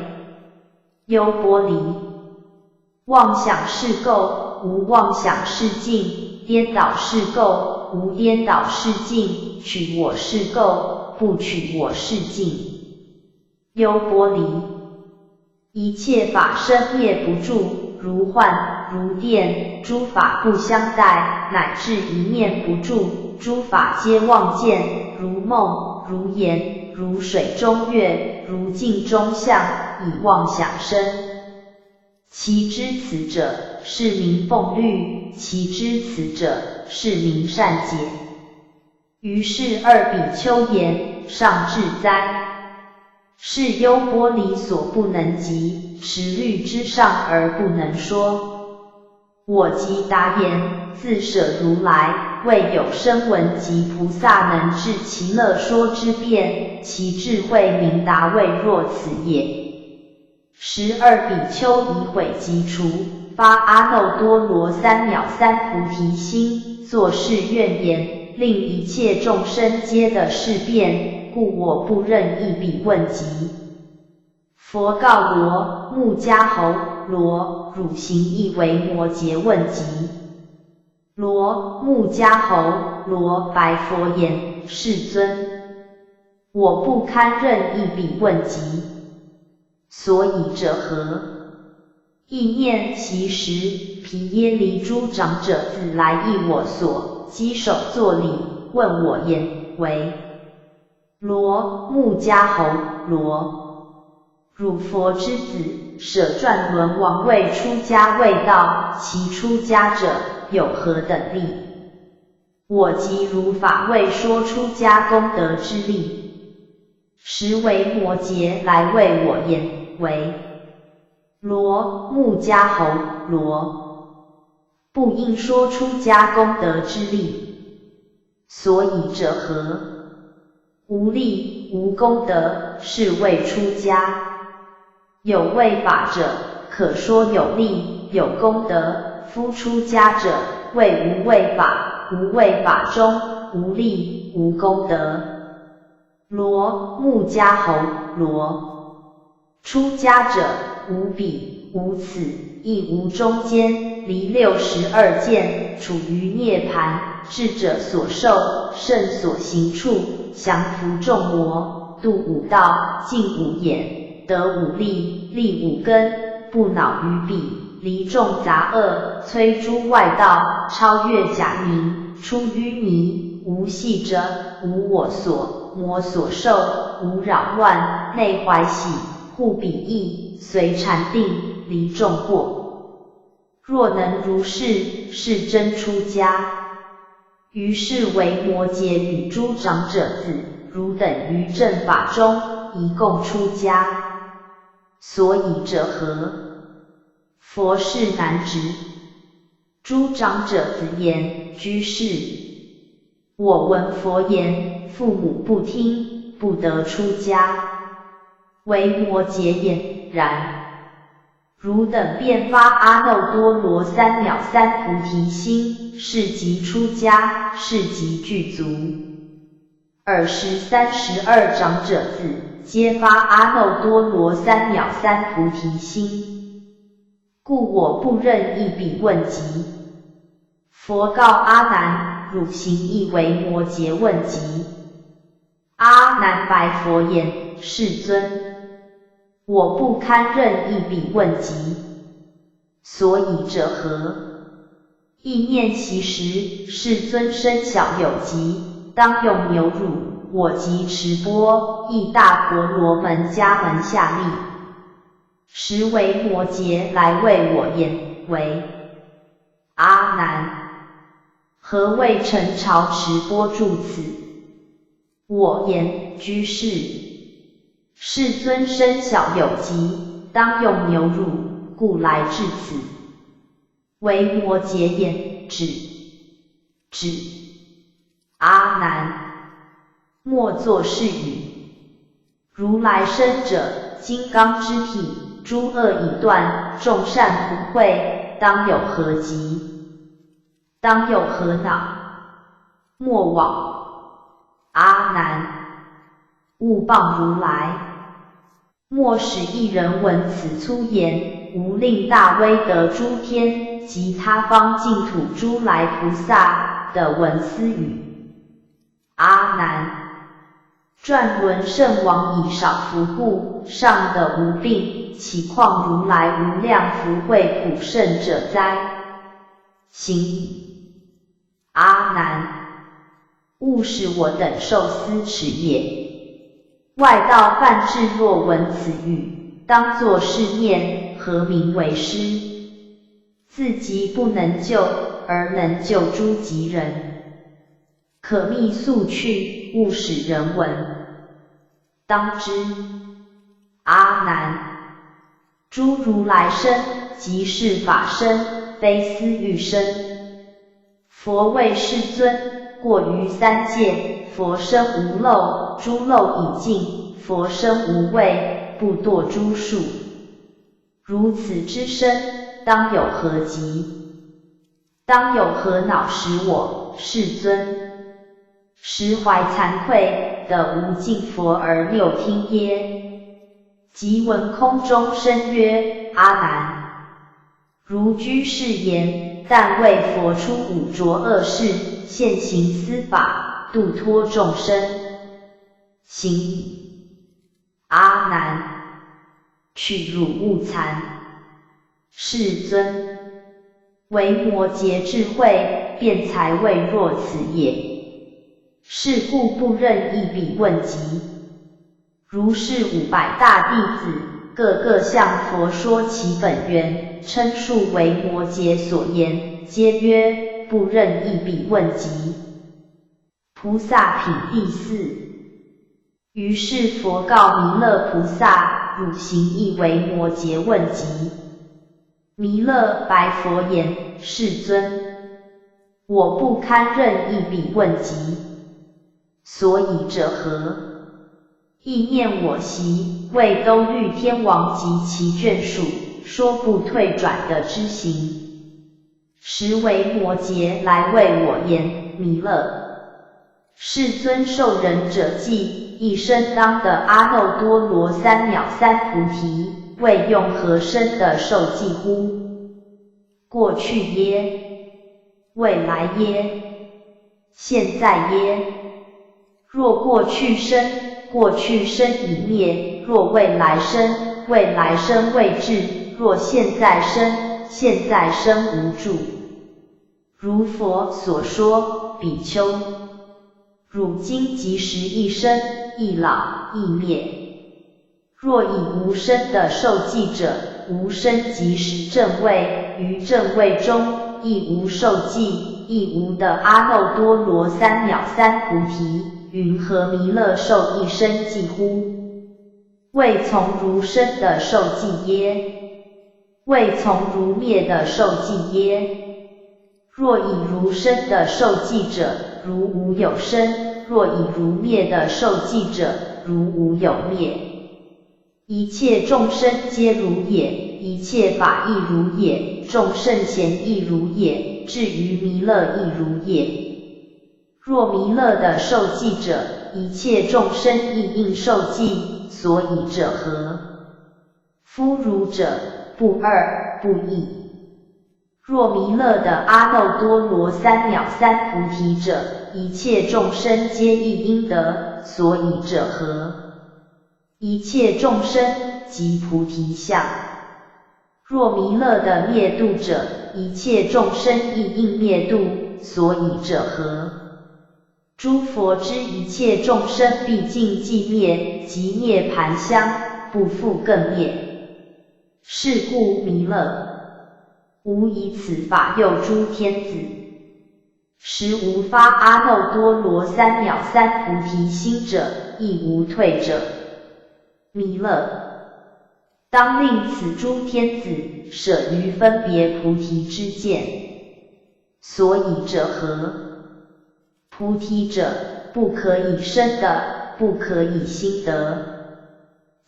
优波离，妄想是垢，无妄想是净；颠倒是垢，无颠倒是净；取我是垢，不取我是净。优波离，一切法生灭不住，如幻如电，诸法不相待，乃至一念不住，诸法皆妄见，如梦，如言，如水中月，如镜中像，以妄想生。其知此者，是名凤律；其知此者，是名善解。于是二比丘言：上至哉！是优波离所不能及，持律之上而不能说。我即答言：自舍如来，未有声闻及菩萨能至其乐说之辩，其智慧明达未若此也。12比丘以悔即除，发阿耨多罗三藐三菩提心，作是愿言：令一切众生皆得是辩，故我不任意彼问及。佛告罗穆迦侯：罗，汝行亦为摩诘问及。罗穆迦侯罗白佛言：世尊，我不堪任意彼问及。所以者何？意念其时，毗耶离诸长者自来诣我所，稽首作礼，问我言：为罗穆迦侯罗，汝佛之子，舍转轮王位出家未到，其出家者有何等利？我即如法未说出家功德之利。时为摩诘来谓我言：为罗穆迦侯罗，不应说出家功德之利。所以者何？无利无功德，是谓出家。有为法者，可说有利有功德；夫出家者，谓无为法，无为法中无利无功德。罗穆迦侯罗，出家者无彼无此，亦无中间，离62见，处于涅槃。智者所受，圣所行处，降伏众魔，度五道，净五眼，得五力，立五根，不恼于彼，离众杂恶，摧诸外道，超越假名，出淤泥，无系者，无我所，魔所受，无扰乱，内怀喜，护彼意，随禅定，离众过。若能如是，是真出家。于是为摩诘与诸长者子，汝等于正法中，一共出家。所以者何？佛是难执。诸长者子言：居士，我闻佛言，父母不听，不得出家。为摩诘言：然。汝等遍发阿耨多罗三藐三菩提心，是即出家，是即具足。尔时32长者子，皆发阿耨多罗三藐三菩提心。故我不任意彼问及。佛告阿难：汝行亦为摩诘问及。阿难白佛言：世尊，我不堪任意彼问及。所以者何？意念其时，世尊身小有疾，当用牛乳，我即持钵，诣大婆罗门迦门下立。时为摩诘来谓我言：为阿难，何谓陈朝持钵住此？我言：居士，世尊身小有疾，当用牛乳，故来至此。维摩诘言：止。阿难，莫作是语。如来生者，金刚之体，诸恶已断，众善普惠，当有何疾？当有何恼？莫往。阿难，勿谤如来。莫使一人闻此粗言，无令大威德诸天及他方净土诸来菩萨的闻思语。阿难，转轮圣王以少福故，上得无病，岂况如来无量福慧普胜者哉？行矣。阿难，勿使我等受思持也。外道犯智若闻此语，当作是念，何名为师？自己不能救，而能救诸疾人，可密速去，勿使人闻。当知，阿难，诸如来身，即是法身，非思欲身。佛谓世尊，过于三界，佛身无漏，诸漏已尽，佛身无畏，不堕诸数。如此之身，当有何疾？当有何恼使我，世尊，实怀惭愧，得无尽佛而谬听耶？即闻空中声曰：阿难，如居士言，但为佛出五浊恶世，现行司法，度脱众生。行矣。阿难，去汝勿惭。世尊，维摩诘智慧，辩才未若此也。是故不任一笔问及。如是500大弟子，个个向佛说其本源，称述维摩诘所言，皆曰：不任一笔问及。菩萨品第4。于是佛告弥勒菩萨：汝行一维摩诘问及。弥勒白佛言：世尊，我不堪任一笔问及。所以者何？意念我习，为兜率天王及其眷属，说不退转的知行。时维摩诘来谓我言：弥勒，世尊受人者记，一生当得阿耨多罗三藐三菩提，为用何身的受记乎？过去耶？未来耶？现在耶？若过去生，过去生已灭；若未来生，未来生未至；若现在生，现在生无住。如佛所说，比丘，汝今即时一生，一老，一灭。若以无生的受记者，无生即时正位，于正位中，亦无受记，亦无的阿耨多罗三藐三菩提，云何弥勒受一生记乎？未从如生的受记耶？未从如灭的受记耶？若以如生的受记者，如无有生；若以如灭的受记者，如无有灭。一切众生皆如也，一切法亦如也，众圣贤亦如也，至于弥勒亦如也。若弥勒的受记者，一切众生亦应受记，所以者何？夫汝者，不二不异。若弥勒的阿耨多罗三藐三菩提者，一切众生皆亦应得，所以者何？一切众生即菩提相。若弥勒的灭度者，一切众生亦应灭度，所以者何？诸佛知一切众生毕竟寂灭，即涅盘相，不复更灭。是故弥勒无以此法诱诸天子。时无发阿耨多罗三藐三菩提心者，亦无退者。弥勒，当令此诸天子舍于分别菩提之见。所以者何？菩提者，不可以生的，不可以心得。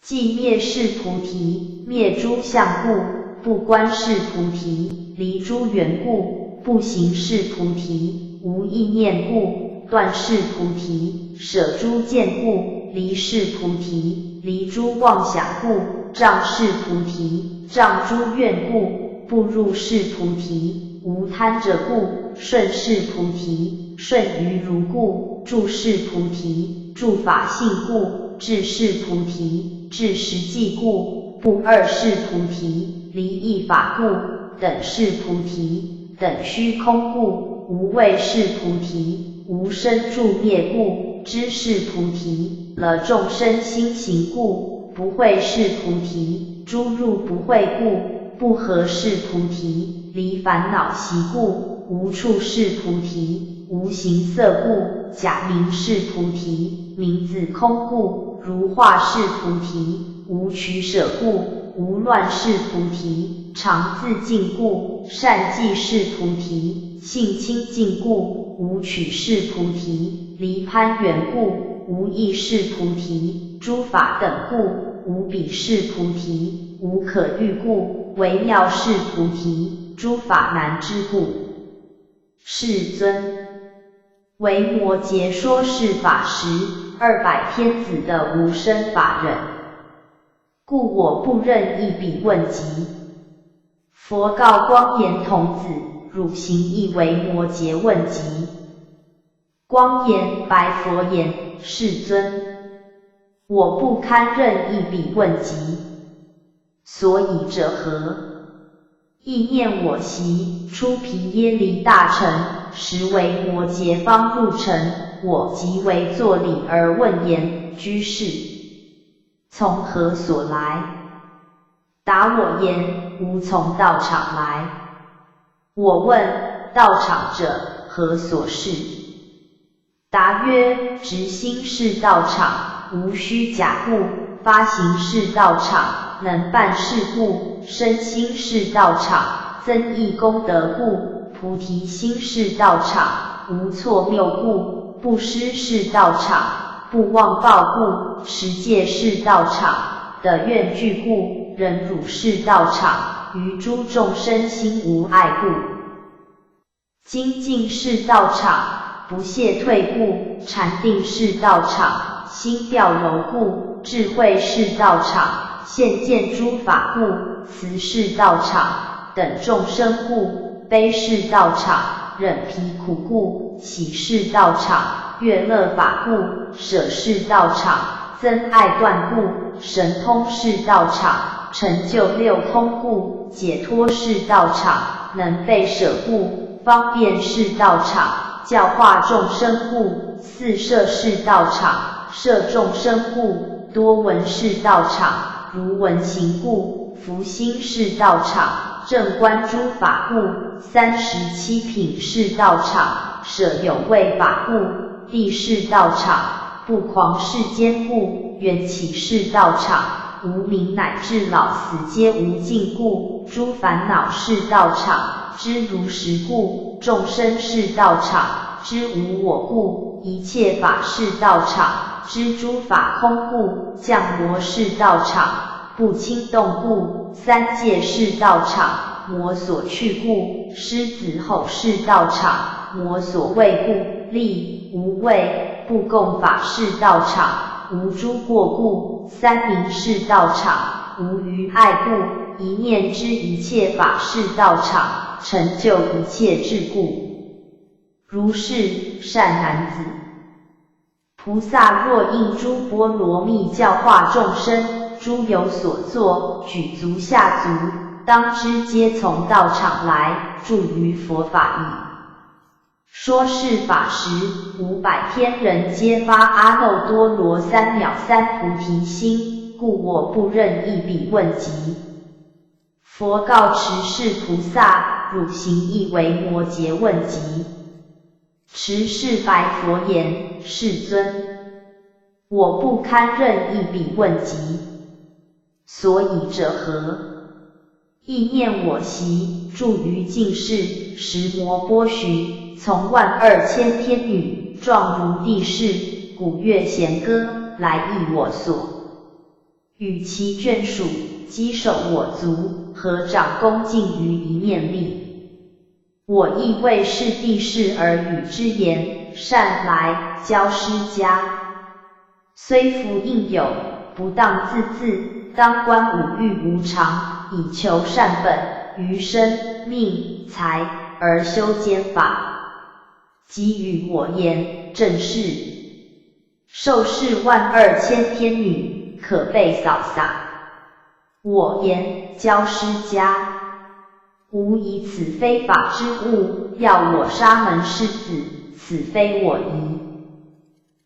即灭世菩提，灭诸相故，不观世菩提，离诸缘故，不行世菩提，无意念故，断世菩提，舍诸见故，离世菩提，离诸妄想故，障世菩提，障诸愿故，不入世菩提，无贪者故，顺世菩提，顺于如故，住世菩提，住法性故，至世菩提，至实际故，不二世菩提，离异法故，等世菩提，等虚空故，无畏世菩提，无生住灭故，知世菩提，了众生心行故，不会世菩提，诸入不会故，不合世菩提，离烦恼习故，无处世菩提，无形色故，假名世菩提，名字空故，如化世菩提，无取舍故，无乱世菩提，常自净故，善济世菩提，性清净故，无取世菩提，离攀缘故，无异世菩提，诸法等故，无比世菩提，无可欲故，为妙世菩提，诸法难知故。世尊，维摩诘说是法时，200天子的无生法忍，故我不任一笔问及。佛告光颜童子，汝行亦维摩诘问及。光颜白佛言：世尊，我不堪任一笔问及。所以者何？意念我昔出毗耶离大城，时维摩诘方入城，我即为作礼而问言：居士，从何所来？答我言：吾从道场来。我问：道场者，何所事？答曰：直心是道场，无虚假故；发行是道场，能办事故；身心是道场，增益功德故；菩提心是道场，无错谬故；布施是道场，不妄报故；持戒是道场，的愿具故；忍辱是道场，于诸众生心无爱故；精进是道场，不懈退故；禅定是道场，心调柔故；智慧是道场，现见诸法故；慈是道场，等众生故；悲是道场，忍疲苦故；喜是道场，悦乐法故；舍是道场，增爱断故；神通是道场，成就六通故；解脱是道场，能被舍故；方便是道场，教化众生故；四摄是道场，摄众生故；多闻是道场，如闻行故；福心是道场，正观诸法故；37品是道场，舍有为法故；地是道场，不狂世间故；缘起是道场，无明乃至老死皆无尽故；诸烦恼是道场，知如实故；众生是道场，知无我故；一切法是道场，知诸法空故；降魔是道场，不轻动故；三界是道场，魔所去故；狮子吼是道场，魔所畏故；力无畏不共法是道场，无诸过故；三明是道场，无余爱故；一念知一切法是道场，成就一切智故。如是，善男子，菩萨若应诸波罗蜜教化众生，诸有所作，举足下足，当知皆从道场来，住于佛法已。说是法时，500天人皆发阿耨多罗三藐三菩提心，故我不任一笔问及。佛告持世菩萨：汝行亦维摩诘问及。持世白佛言：世尊，我不堪任一笔问及，所以者何？意念我习住于净室，时摩波旬，从12000天女，状如地势，鼓乐弦歌，来诣我所。与其眷属，稽首我足，合掌恭敬于一面立。我亦为是地势而与之言：善来，教师家。虽福应有，不当自当观五欲无常，以求善本，于生命财而修兼法。即与我言，正是受是12000天女，可被扫洒。我言：教师家，吾以此非法之物，要我杀门世子，此非我宜。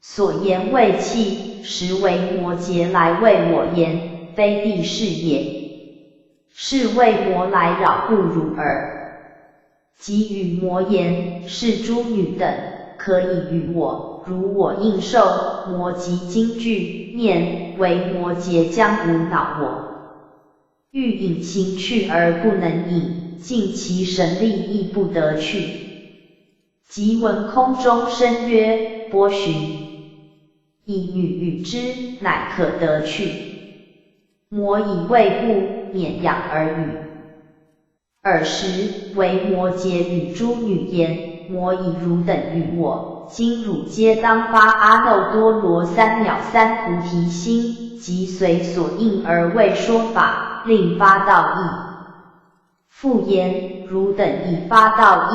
所言未弃，实为摩诘来为我言，非地势也。是为魔来扰故汝耳。即与魔言：是诸女等，可以与我，如我应受。魔即惊惧，念为摩诘将无恼我。欲引行去而不能引，尽其神力亦不得去。即闻空中声曰：波旬。以女与之，乃可得去。魔以未故，免养而语。尔时，为摩诘与诸女言：魔以汝等与我，今汝皆当发阿耨多罗三藐三菩提心，即随所应而为说法，令发道义。复言：汝等已发道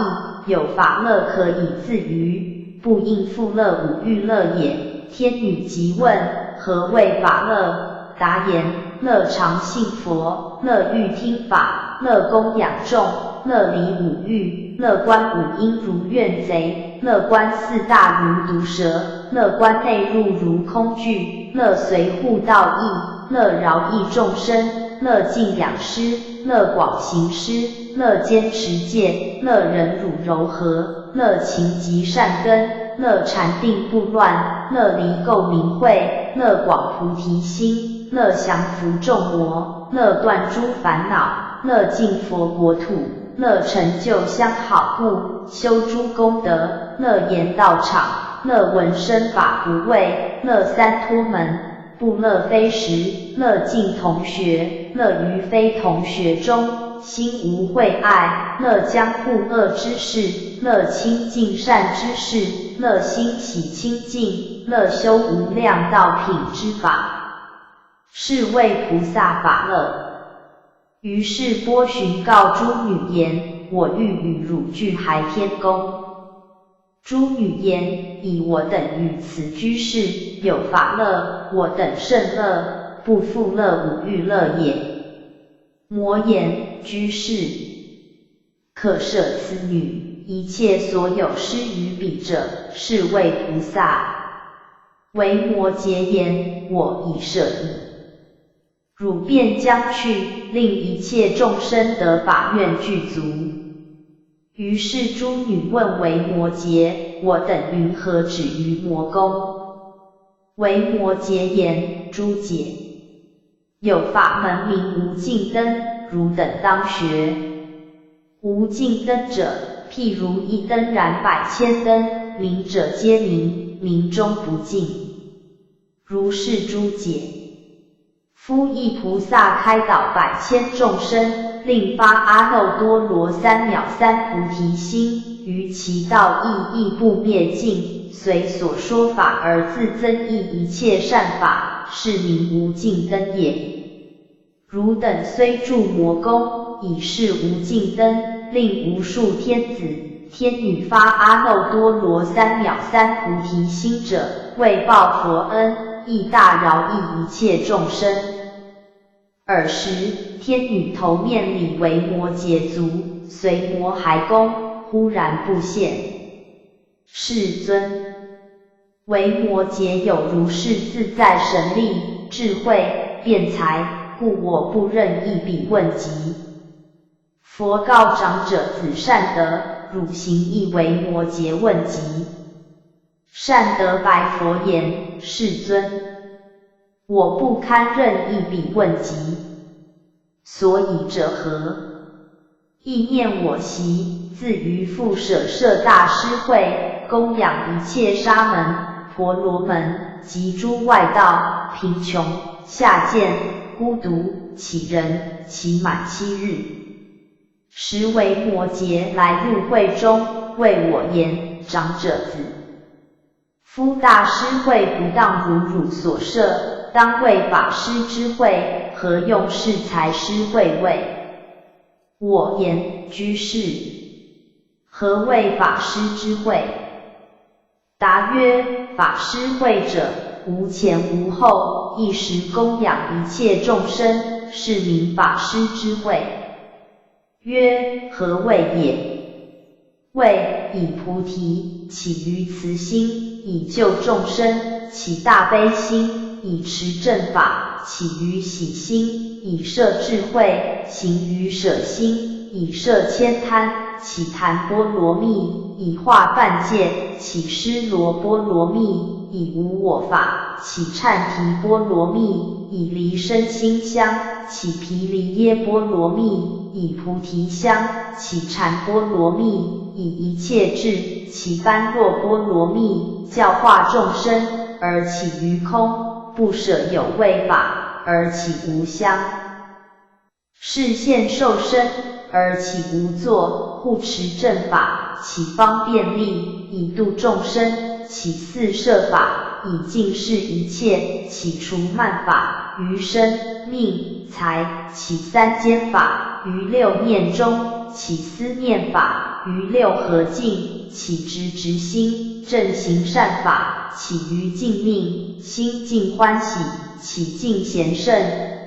义，有法乐可以自娱，不应复乐五欲乐也。天女即问：何谓法乐？答言：乐常信佛，乐欲听法，乐供养众，乐离五欲，乐观五阴如怨贼，乐观四大如毒蛇，乐观内入如空惧，乐随护道义，乐饶益众生，乐敬仰师，乐广行施，乐坚持戒，乐忍辱柔和，乐勤集善根，乐禅定不乱，乐离垢明慧，乐广菩提心，乐降伏众魔，乐断诸烦恼，乐尽佛国土，乐成就相好故，修诸功德，乐言道场，乐闻声法不畏，乐三托门，不乐非时，乐尽同学，乐于非同学中，心无秽爱，乐将护恶之事，乐清净善之事，乐心喜清净，乐修无量道品之法，是谓菩萨法乐。于是波旬告诸女言：我欲与汝俱孩天宫。诸女言：以我等于此居士有法乐，我等甚乐，不复乐五欲乐也。魔言：居士，可舍此女，一切所有施于彼者，是谓菩萨。为摩诘言：我已舍矣。汝便将去，令一切众生得法愿具足。于是诸女问为摩诘：我等云何止于魔宫？为摩诘言：诸姐，有法门名无尽灯，汝等当学。无尽灯者，譬如一灯燃100,000灯，明者皆明，明中不尽。如是诸姐。夫亦菩萨开导100,000众生，令发阿耨多罗三藐三菩提心，于其道义亦不灭尽，随所说法而自增益一切善法，是名无尽灯也。汝等虽住魔宫，以是无尽灯，令无数天子、天女发阿耨多罗三藐三菩提心者，为报佛恩，亦大饶益一切众生。尔时，天女头面礼为摩诘足，随摩骸宫，忽然不现。世尊，为摩诘有如是自在神力、智慧、辩才，故我不任一笔问及。佛告长者子善德：汝行亦为摩诘问疾。善得白佛言：世尊，我不堪任一笔问疾，所以者何？意念我习，自于复舍舍大师会，供养一切沙门、婆罗门及诸外道，贫穷、下贱、孤独、乞人，期满7日。时为摩诘来入会中，谓我言：长者子，夫大师会不当如汝所设，当为法师之会，何用是才师会位？我言：居士，何谓法师之会？答曰：法师会者，无前无后，一时供养一切众生，是名法师之会。曰：何谓也？谓以菩提，起于慈心，以救众生，起大悲心，以持正法，起于喜心，以摄智慧，行于舍心，以摄慳贪，起檀波罗蜜，以化犯戒，起尸罗波罗蜜，以无我法，起忏提波罗蜜，以离身心香，起毗梨耶波罗蜜，以菩提香，起禅波罗蜜，以一切智，起般若波罗蜜，教化众生，而起于空，不舍有为法，而起无相。示现受身，而起无作，护持正法，起方便力，以度众生，起四摄法，以尽释一切，起除慢法，于身、命、财，起三坚法，于六念中，起思念法，于六合境，起直心，正行善法，起于净命，心净欢喜，起净贤圣，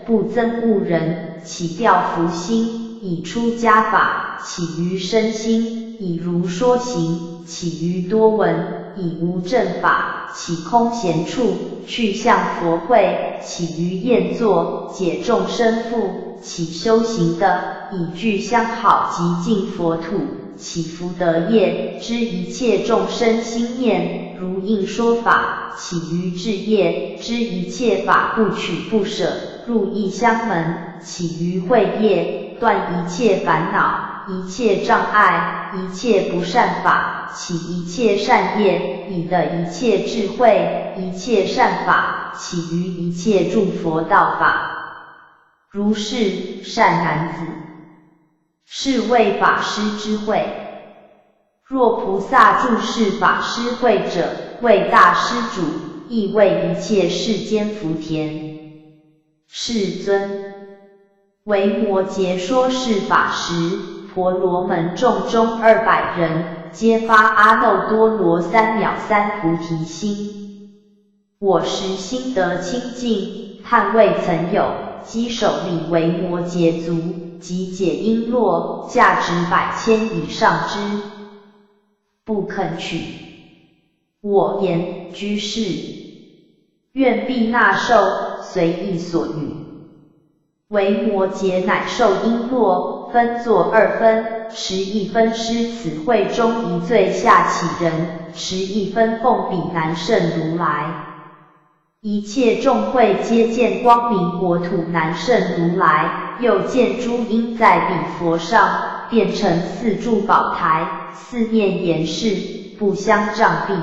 不憎恶人，起调伏心，以出家法，起于身心，以如说行，起于多闻，以无正法，起空闲处，去向佛会，起于宴坐，解众生缚，起修行的，以具相好极净佛土，起福德业，知一切众生心念，如应说法，起于智业，知一切法不取不舍，入异香门，起于慧业，断一切烦恼，一切障碍，一切不善法，起一切善业，以得一切智慧，一切善法，起于一切诸佛道法。如是，善男子，是谓法师之会。若菩萨住世法师会者，为大施主，亦为一切世间福田。世尊，为摩诘说是法时，婆罗门众中200人，皆发阿耨多罗三藐三菩提心。我时心得清净，叹未曾有，稽首礼为摩诘足，即解璎珞，价值100千以上之，不肯取。我言：居士，愿必纳受，随意所欲。为摩诘乃受璎珞，分作2分，持1分施此会中一最下乞人，持1分奉彼南胜如来。一切众会皆见光明国土南胜如来，又见诸因在彼佛上，变成4柱宝台，4面严饰，不相障蔽。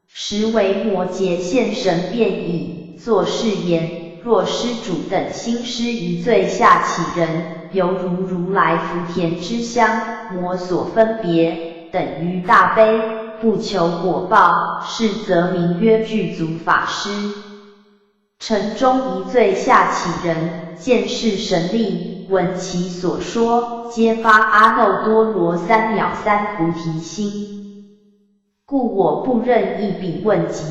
时为摩诘现神变矣，作是言：若施主等心施一最下乞人，犹如如来福田之香，摩所分别，等于大悲，不求果报，是则名曰具足法师。城中一最下乞人，见是神力，闻其所说，皆发阿耨多罗三藐三菩提心。故我不任一笔问疾。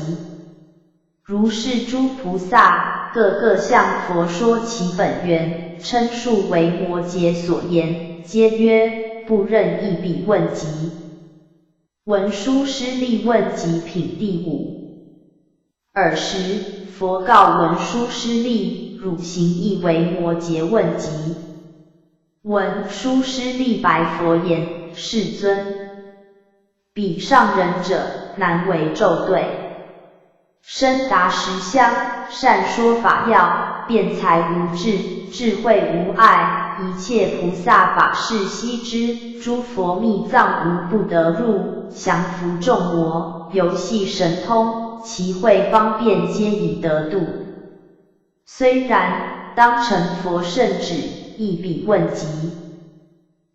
如是诸菩萨，个个向佛说其本源，称述为摩诘所言，皆曰：不任一笔问疾。文殊师利问疾品第5。尔时，佛告文殊师利：汝行亦为摩诘问疾。文殊师利白佛言：世尊，彼上人者，难为骤对。深达实相，善说法要，辩才无智，智慧无碍，一切菩萨法事悉知，诸佛密藏无不得入，降伏众魔，游戏神通，其慧方便皆以得度。虽然，当成佛圣旨，亦彼问及。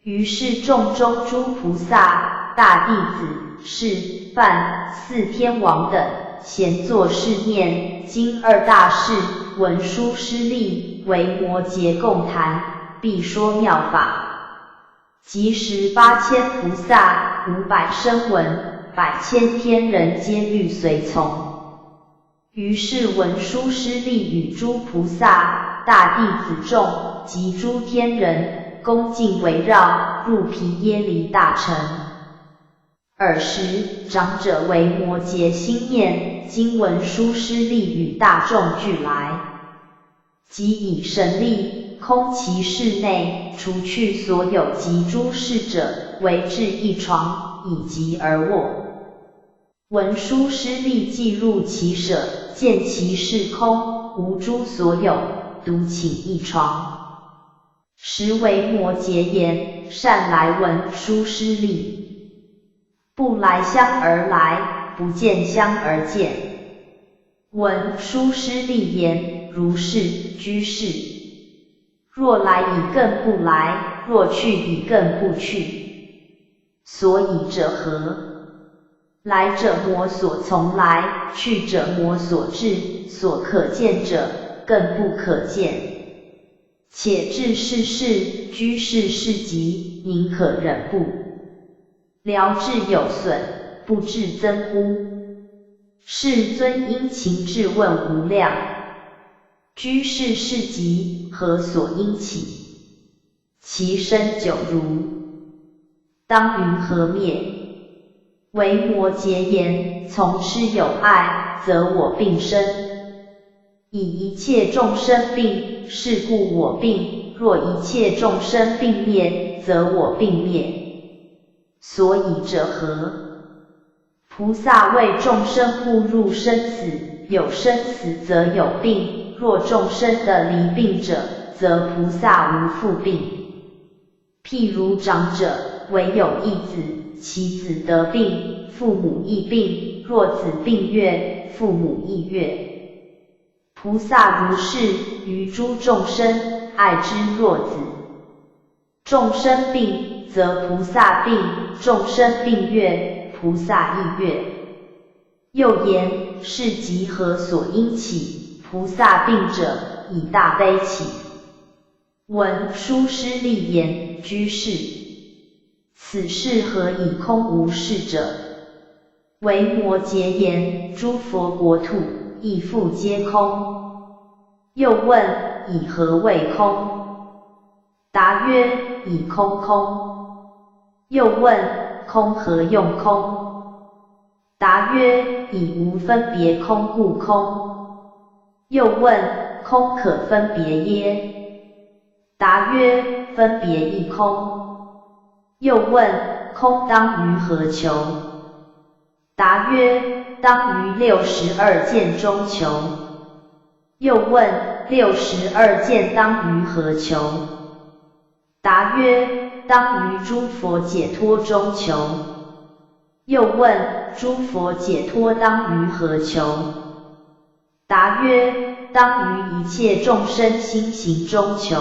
于是众中诸菩萨、大弟子、释、梵、四天王等，闲坐是念，经二大士、文殊师利、维摩诘共谈，必说妙法。即时8000菩萨、500声闻、100千天人皆欲随从。于是文殊师利与诸菩萨、大弟子众及诸天人，恭敬围绕，入毗耶离大城。尔时，长者维摩诘心念，经文殊师利与大众俱来，即以神力空其室内，除去所有及诸事者，围置一床，以及而卧。文殊师利既入其舍，见其室空，无诸所有，独请一床。时维摩诘言：善来文殊师利，不来相而来，不见相而见。文殊师利言：如是，居士。若来已更不来，若去已更不去。所以者何？来者魔所从来，去者魔所至，所可见者更不可见。且至世事，居士事极，宁可忍不？疗治有损，不至增乎？世尊因情质问无量，居士事极，何所因起？其身久如，当云何灭？维摩诘言：从师有爱，则我病生。以一切众生病，是故我病；若一切众生病灭，则我病灭。所以者何？菩萨为众生误入生死，有生死则有病；若众生的离病者，则菩萨无复病。譬如长者，唯有一子，其子得病，父母亦病；若子病越，父母亦越。菩萨如是，于诸众生，爱之若子。众生病，则菩萨病；众生病越，菩萨亦越。又言：是即何所因起？菩萨病者，以大悲起。文殊师利言：居士，此事何以空无事者？维摩诘言：诸佛国土，亦复皆空。又问：以何谓空？答曰：以空空。又问：空何用空？答曰：以无分别空故空。又问：空可分别耶？答曰：分别亦空。又问：空当于何求？答曰：当于62见中求。又问：62见当于何求？答曰：当于诸佛解脱中求。又问：诸佛解脱当于何求？答曰：当于一切众生心行中求。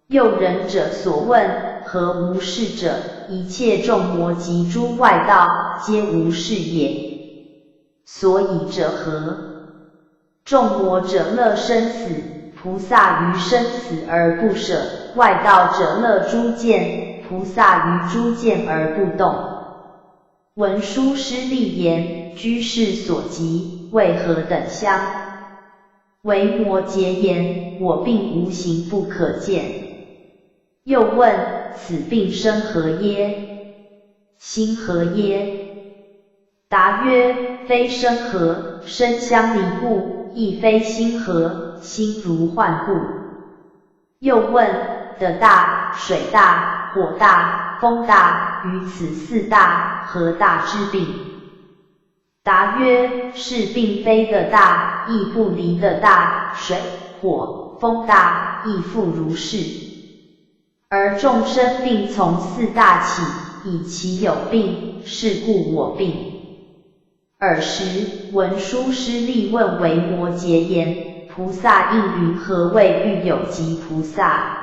又仁者所问：何无事者？一切众魔及诸外道，皆无事也。所以者何？众魔者乐生死，菩萨于生死而不舍；外道者乐诸见，菩萨于诸见而不动。文殊师利言：居士所及，为何等相？维摩诘言：我病无形不可见。又问：此病生何耶？心何耶？答曰：非生何，身相离故，亦非心何，心如幻故。又问：得大、水大、火大、风大，于此四大，何大之病？答曰：是并非的大，亦不离的大，水、火、风大，亦复如是。而众生病从四大起，以其有病，是故我病。尔时，文殊师利问维摩诘言：菩萨应云何谓欲有疾菩萨？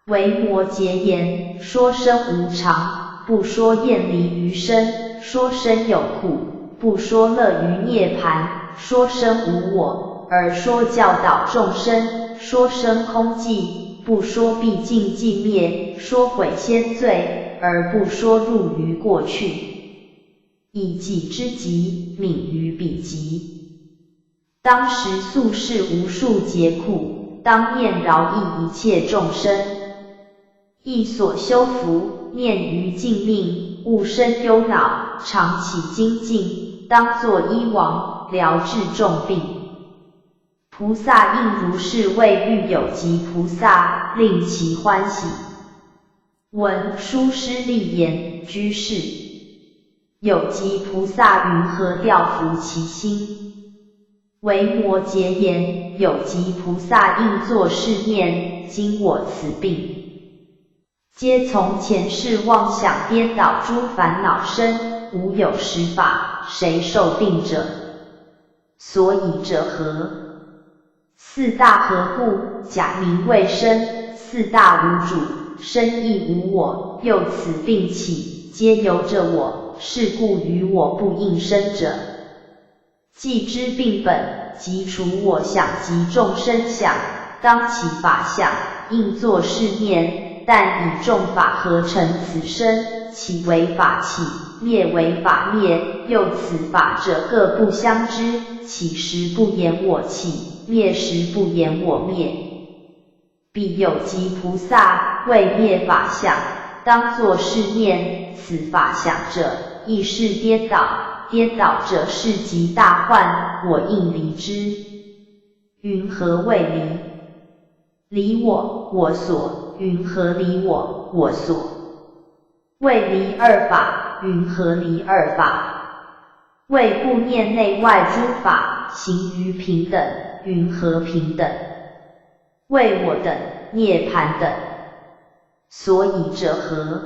维摩诘言：说生无常，不说厌离于身；说生有苦，不说乐于涅槃；说生无我，而说教导众生；说生空寂，不说毕竟寂灭；说毁先罪，而不说入于过去。以己之急，悯于彼疾。当时宿世无数劫苦，当念饶益一切众生。亦所修福，念于尽命，勿生忧恼，常起精进，当作医王，疗治众病。菩萨应如是谓欲有疾菩萨，令其欢喜。文殊师利言：居士，有疾菩萨云何调伏其心？维摩诘言：有疾菩萨应作是念：今我此病，皆从前世妄想颠倒诸烦恼生，无有实法，谁受病者？所以者何？四大合故，假名为身；四大无主，身亦无我，又此病起，皆由着我，是故于我不应生者。既知病本，即除我想及众生想，当起法想，应作是念：但以众法合成此身，起为法起，灭为法灭，又此法者各不相知，起时不言我起，灭时不言我灭。彼有疾菩萨，为灭法想，当作是念：此法想者，亦是颠倒，颠倒者是极大患，我应离之。云何谓离？离我，我所。云何离我，我所？谓离二法。云何离二法？谓不念内外诸法，行于平等。云何平等？谓我等，涅槃等。所以者何？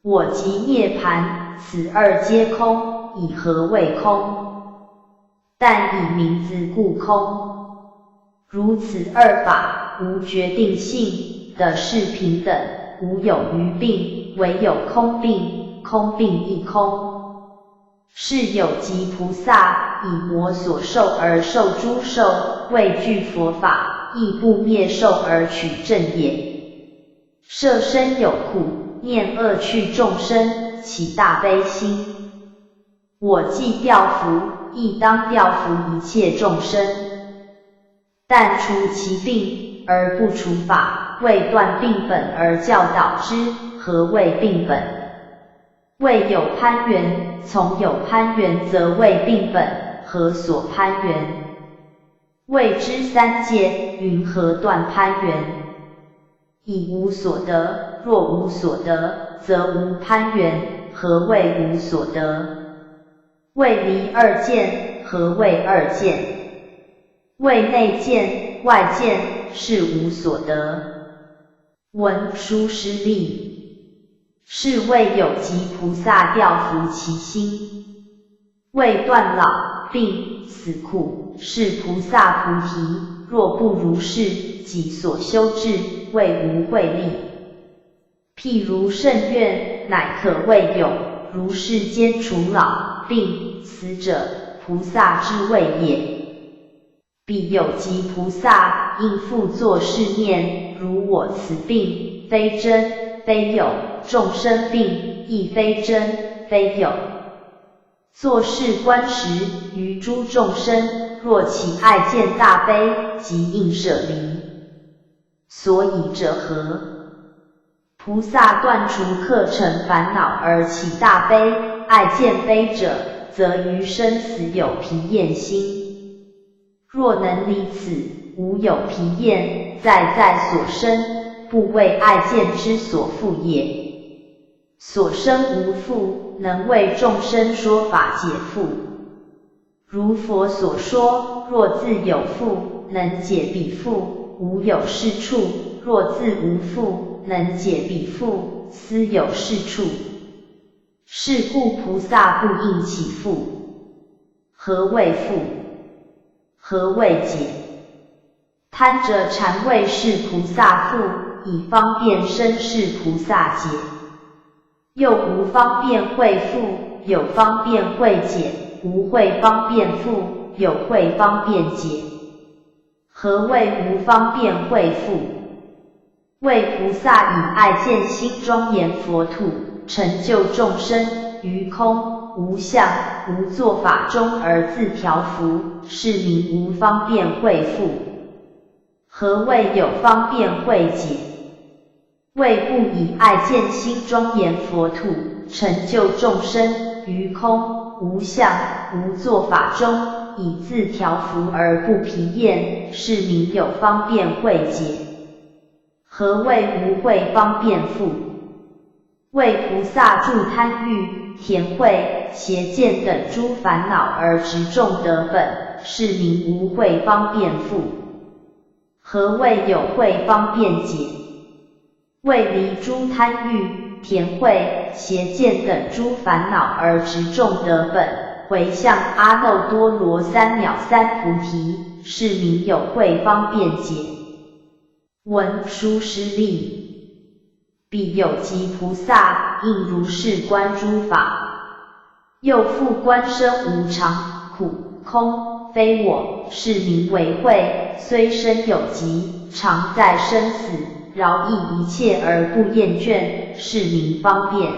我即涅槃，此二皆空，以何谓空？但以名字故空。如此二法，无决定性的是平等，无有余病，唯有空病，空病亦空。是有疾菩萨，以魔所受而受诸受，畏惧佛法，亦不灭受而取正也。设身有苦，念恶趣众生，起大悲心。我既调伏，亦当调伏一切众生。但除其病，而不除法，未断病本而教导之。何谓病本？谓有攀缘，从有攀缘则谓病本。何所攀缘？谓之三界。云何断攀缘？以无所得，若无所得，则无攀缘。何谓无所得？谓离二见。何谓二见？谓内见，外见，是无所得。文殊师利，是谓有疾菩萨调伏其心，为断老病死苦，是菩萨菩提。若不如是，己所修智，谓无慧力。譬如圣愿，乃可谓有，如世间除老病死者，菩萨之谓也。彼有疾菩萨，应复作是念：如我此病，非真非有；众生病，亦非真非有。作是观时，于诸众生，若起爱见大悲，即应舍离。所以者何？菩萨断除客尘烦恼而起大悲、爱见悲者，则于生死有疲厌心。若能离此，无有疲厌，在所生，不为爱见之所缚也。所生无父，能为众生说法解父。如佛所说，若自有父，能解彼父，无有是处；若自无父，能解彼父，斯有是处。是故菩萨不应其父。何谓父？何谓解？贪着禅谓是菩萨父，以方便身是菩萨解。又无方便会父，有方便会解；无会方便父，有会方便解。何谓无方便会父？为菩萨以爱见心庄严佛土，成就众生于空无相无作法中而自调伏，是名无方便会父。何谓有方便会解？为不以爱见心庄严佛土，成就众生于空无相无作法中，以自调伏而不疲厌，是名有方便会解。何谓无会方便父？为菩萨助贪欲、田慧、邪见等诸烦恼而执众得本，是名无会方便父。何谓有会方便解？为离诸贪欲、田慧、邪见等诸烦恼而执众得本，回向阿耨多罗三藐三菩提，是名有会方便解。文殊师利，彼有极菩萨，应如是观诸法。又复观身无常、苦、空、非我，是名为慧。虽身有极，常在生死，饶益一切而不厌倦，是名方便。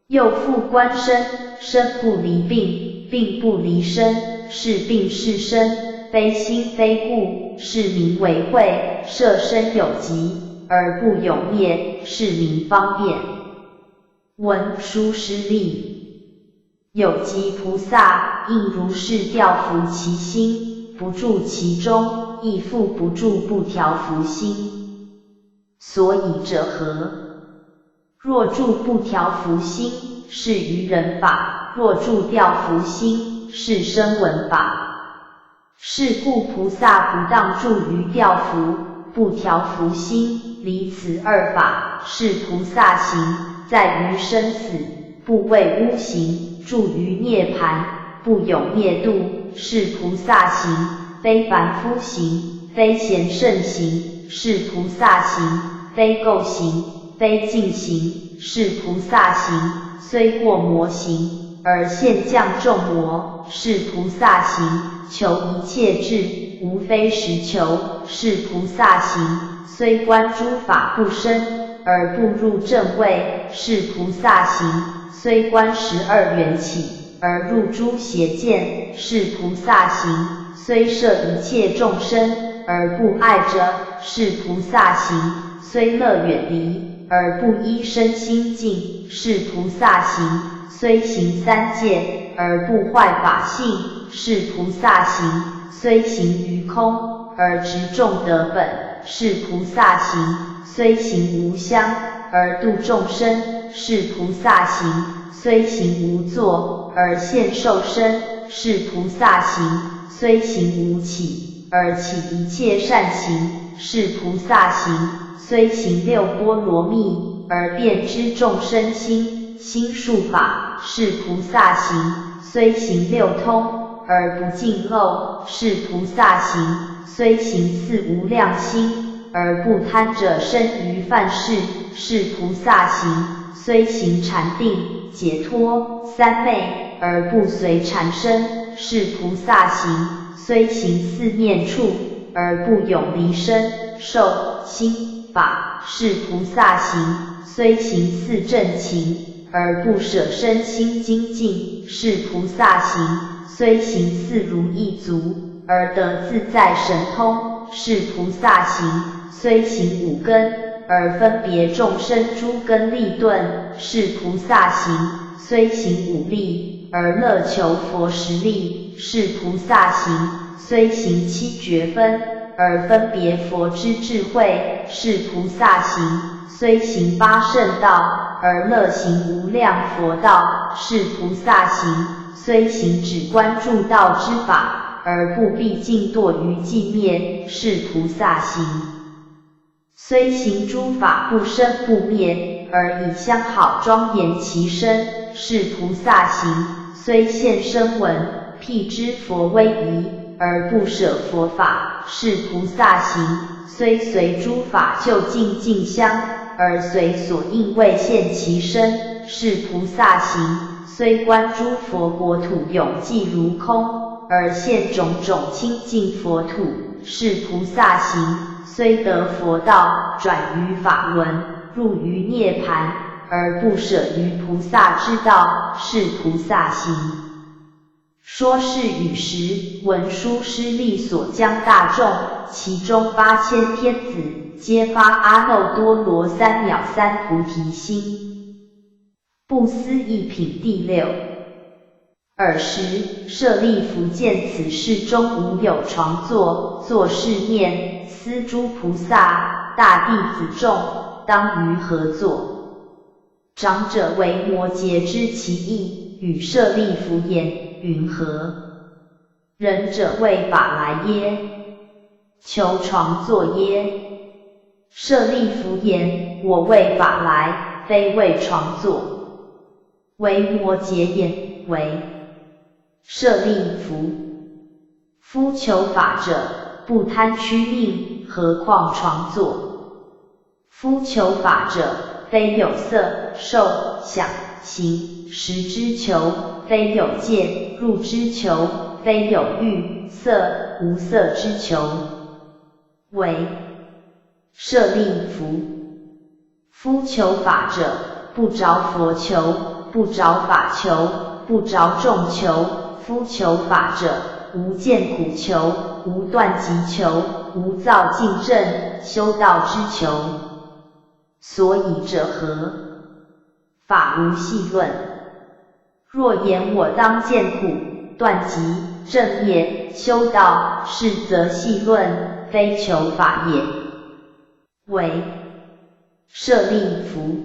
又复观身，身不离病，病不离身，是病是身，非心非故，是名为慧。摄身有极而不永灭，是名方便。文殊师利，有极菩萨，应如是调伏其心，不住其中，亦复不住不调伏心。所以者何？若住不调伏心，是愚人法；若住调伏心，是声闻法。是故菩萨不当住于调伏、不调伏心，离此二法，是菩萨行，在于生死，不为污行；住于涅槃，不永灭度，是菩萨行，非凡夫行，非贤圣行，是菩萨行，非垢行，非净行，是菩萨行，虽过魔行，而现降众魔，是菩萨行，求一切智，无非实求，是菩萨行，虽观诸法不生，而不入正位，是菩萨行，虽观12缘起，而入诸邪见，是菩萨行，虽摄一切众生，而不爱着，是菩萨行，虽乐远离，而不依身心境，是菩萨行，虽行三界，而不坏法性，是菩萨行，虽行于空，而执众得本，是菩萨行，虽行无相，而度众生，是菩萨行，虽行无作，而现受身，是菩萨行，虽行无起，而起一切善行，是菩萨行，虽行六波罗蜜，而遍知众生心，心术法，是菩萨行，虽行六通，而不尽漏，是菩萨行，虽行四无量心，而不贪着生于犯事，是菩萨行，虽行禅定、解脱、三昧，而不随禅生，是菩萨行，虽行四念处，而不永离身、受、心、法，是菩萨行，虽行四正勤，而不舍身心精进，是菩萨行，虽行四如意足，而得自在神通，是菩萨行，虽行五根，而分别众生诸根利钝，是菩萨行，虽行五力，而乐求佛实力，是菩萨行，虽行七觉分，而分别佛之智慧，是菩萨行，虽行八圣道，而乐行无量佛道，是菩萨行。虽行只关注道之法，而不必尽堕于寂灭，是菩萨行。虽行诸法不生不灭，而以相好庄严其身，是菩萨行。虽现声闻，辟支佛威仪，而不舍佛法，是菩萨行。虽随诸法就近净香，而随所应未现其身，是菩萨行。虽观诸佛国土永寂如空，而现种种清净佛土，是菩萨行。虽得佛道，转于法轮，入于涅盘，而不舍于菩萨之道，是菩萨行。说是语时，文殊师利所将大众，其中8000天子，皆发阿耨多罗三藐三菩提心。不思议品第6。尔时，舍利弗见此世中无有床座，作是念：思诸菩萨，大弟子众，当于何座？长者为摩诘知其意，与舍利弗言：云何？仁者谓法来耶？求床座耶？舍利弗言：我谓法来，非谓床座。为摩诘言：为。舍利弗，夫求法者，不贪趋命，何况床座？夫求法者，非有色、受、想、行、识之求，非有见、入之求，非有欲、色、无色之求。为。舍利弗，夫求法者，不着佛求，不着法求，不着众求。夫求法者，无见苦求，无断集求，无造尽正，修道之求。所以者何？法无细论。若言我当见苦，断集，正业，修道，是则细论，非求法也。为。舍利弗，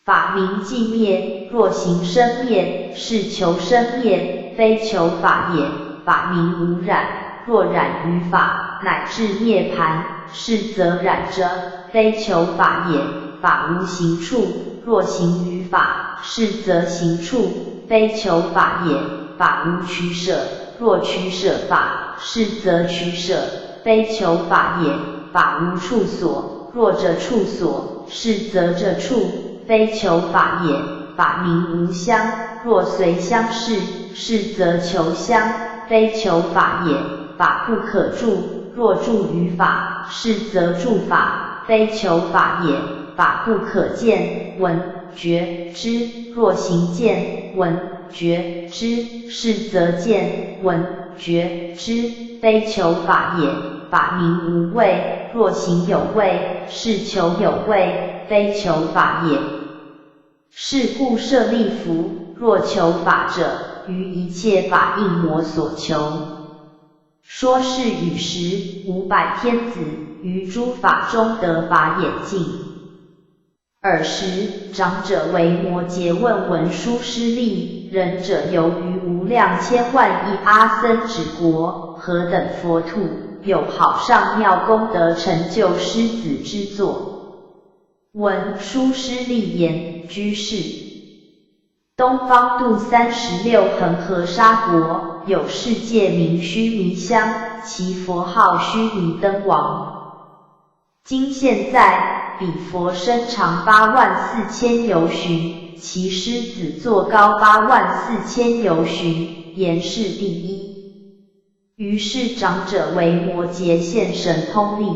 法明寂灭，若行生灭，是求生灭，非求法也。法明无染，若染于法，乃至涅槃，是则染者，非求法也。法无行处，若行于法，是则行处，非求法也。法无取舍，若取舍法，是则取舍，非求法也。法无处所，若者处所，是则者处，非求法也。法明无相，若随相事，是则求相，非求法也。法不可住，若住于法，是则住法，非求法也。法不可见、闻、觉、知，若行见、闻、觉、知，是则见、闻、觉、知，非求法也。法明无畏，若行有畏，是求有畏，非求法也。是故舍利弗，若求法者，于一切法应我所求。说是语时，500天子，于诸法中得法眼净。尔时，长者为摩诘问文殊师利：仁者游于无量千万亿阿僧祇国，何等佛土，有好上妙功德成就狮子之作？文殊师利言：居士，东方度36恒河沙国，有世界名须弥香，其佛号须弥灯王。今现在，彼佛身长84000由旬，其狮子座高84000由旬，言是第一。于是长者为摩诘现神通力。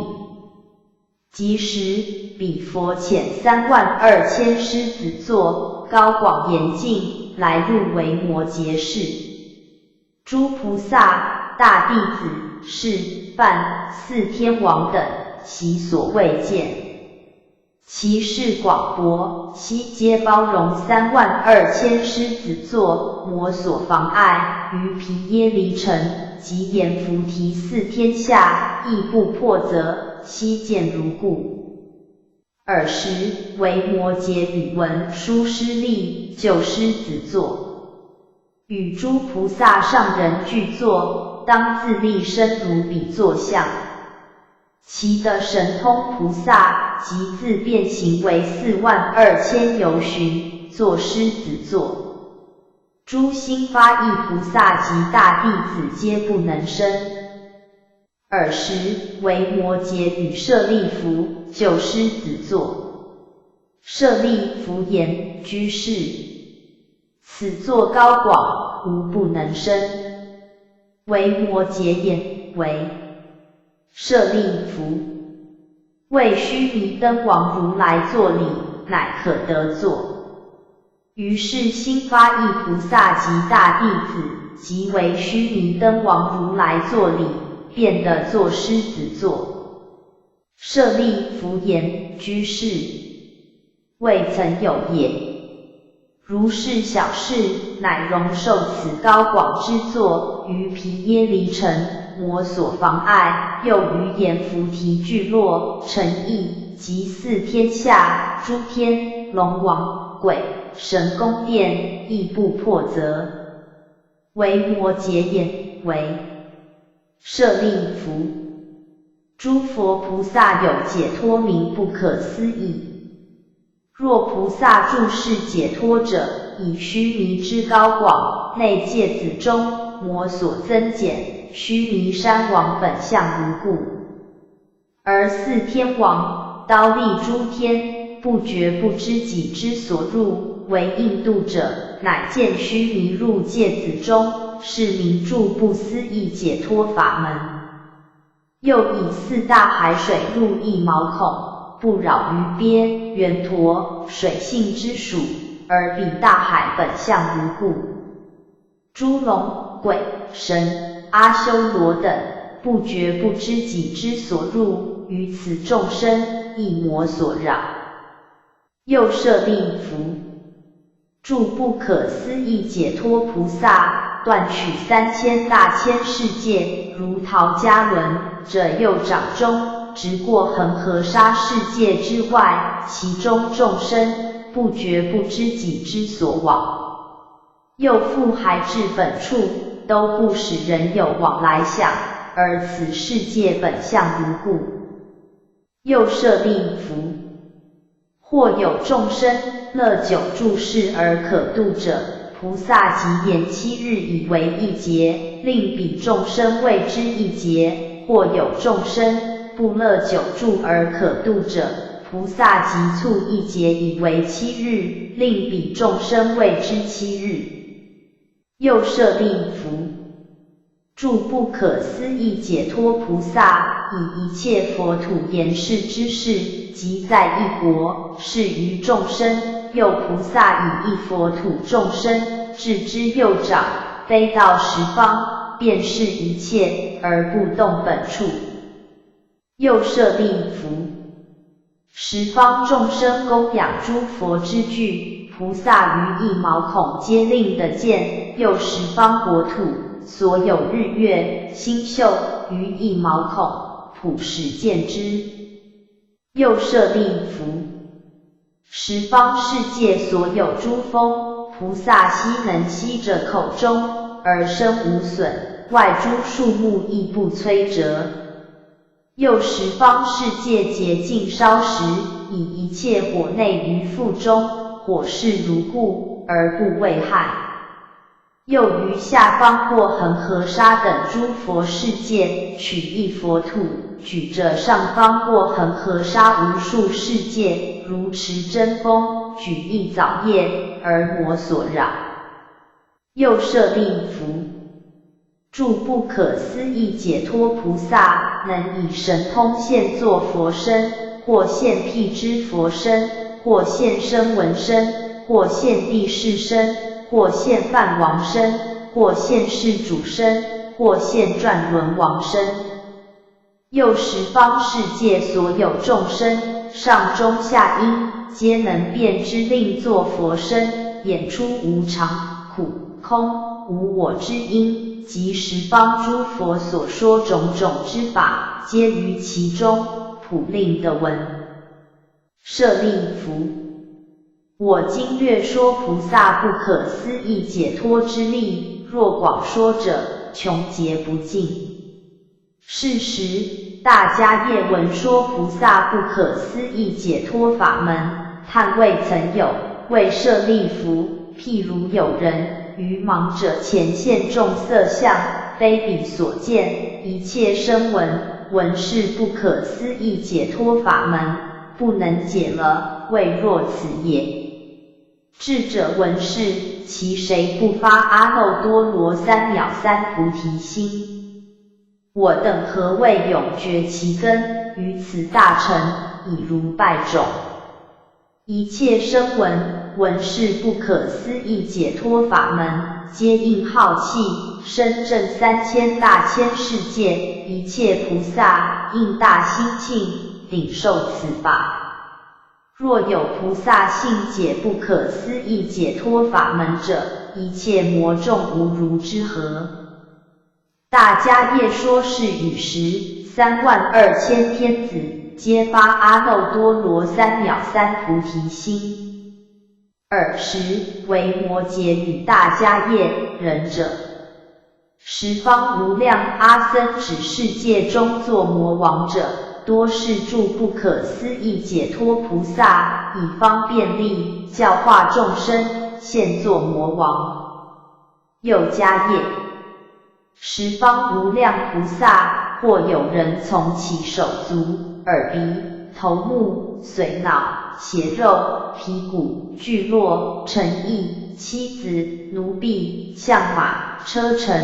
即时，彼佛遣32000狮子座，高广严净，来入为摩诘室。诸菩萨、大弟子、释、梵、4天王等，其所未见。其事广博，悉皆包容32000狮子座，摩所妨碍，于毗耶离城，及阎浮提4天下，亦不破则，悉见如故。尔时为摩诘语文书师力，就狮子座，与诸菩萨上人俱坐，当自立身如彼坐相。其的神通菩萨即自变形为42000由旬，作狮子座。诸心发意菩萨及大弟子皆不能生。尔时为摩诘与舍利弗，就狮子座。舍利弗言：居士，此座高广，无不能生。为摩诘言：为舍利弗，为须弥灯王如来坐礼，乃可得坐。于是心发意菩萨及大弟子，即为须弥灯王如来坐礼，便得作狮子座。舍利弗言：居士，未曾有也。如是小事，乃容受此高广之座，于毗耶离城，魔所妨碍，又于阎浮提聚落，诚意，即4天下，诸天、龙王、鬼、神宫殿，亦不破则。为摩诘言：为舍利弗，诸佛菩萨有解脱名不可思议。若菩萨住世解脱者，以须弥之高广，内界子中，魔所增减，须弥山王本相无故。而4天王，刀立诸天，不觉不知己之所入，为应度者，乃见须弥入界子中，是名住不思议解脱法门。又以4大海水入一毛孔，不扰于鳖、圆陀、水性之属，而彼大海本相无故。诸龙、鬼、神、阿修罗等，不觉不知己之所入，于此众生，亦魔所扰。又舍利弗，住不可思议解脱菩萨，断取3000大千世界，如陶迦轮，者右掌中，直过恒河沙世界之外，其中众生，不觉不知己之所往。又复还至本处，都不使人有往来想，而此世界本相无故。又舍利弗，或有众生乐久住世而可度者，菩萨即言7日以为一劫，令彼众生谓之一劫；或有众生不乐久住而可度者，菩萨即促一劫以为7日，令彼众生谓之7日。又舍利弗，住不可思议解脱菩萨，以一切佛土言示之事，即在一国，示于众生。又菩萨以一佛土众生，置之右掌，飞到10方，遍示一切，而不动本处。又舍利弗，十方众生供养诸佛之具，菩萨于一毛孔皆令得见，又十方国土所有日月星宿于一毛孔，普使见之。又舍利弗，十方世界所有诸风，菩萨悉能吸者口中，而身无损，外诸树木亦不摧折。又十方世界洁净烧时，以一切火内于腹中，火势如故，而不危害。又于下方或恒河沙等诸佛世界，取一佛土，举着上方或恒河沙无数世界，如持真风，举一枣叶，而魔所扰。又舍利弗，住不可思议解脱菩萨，能以神通现作佛身，或现辟支佛身，或现声闻身，或现地势身，或现梵王身，或现世主身，或现转轮王身。又十方世界所有众生，上中下阴，皆能辨之令作佛身，演出无常、苦、空、无我之因，及十方诸佛所说种种之法，皆于其中，普令得闻。舍利弗，我今略说菩萨不可思议解脱之力，若广说者，穷劫不尽。是时，大迦叶闻说菩萨不可思议解脱法门，叹未曾有。谓舍利弗，譬如有人于盲者前现众色相，非彼所见，一切声闻，闻是不可思议解脱法门，不能解了，谓若此也。智者闻是，其谁不发阿耨多罗三藐三菩提心？我等何谓永绝其根？于此大乘，已如败种。一切声闻，闻是不可思议解脱法门，皆应好气，深证3000大千世界，一切菩萨应大心庆，顶受此法。若有菩萨信解不可思议解脱法门者，一切魔众无如之何。大迦叶说是语时，32000天子皆发阿耨多罗三藐三菩提心。尔时，为摩诘与大迦叶仁者，十方无量阿僧祇世界中作魔王者，多是诸不可思议解脱菩萨，以方便力教化众生，现作魔王。又迦叶，十方无量菩萨，或有人从其手足、耳鼻、头目、髓脑、血肉、皮骨、聚落、城邑、妻子、奴婢、象马、车乘、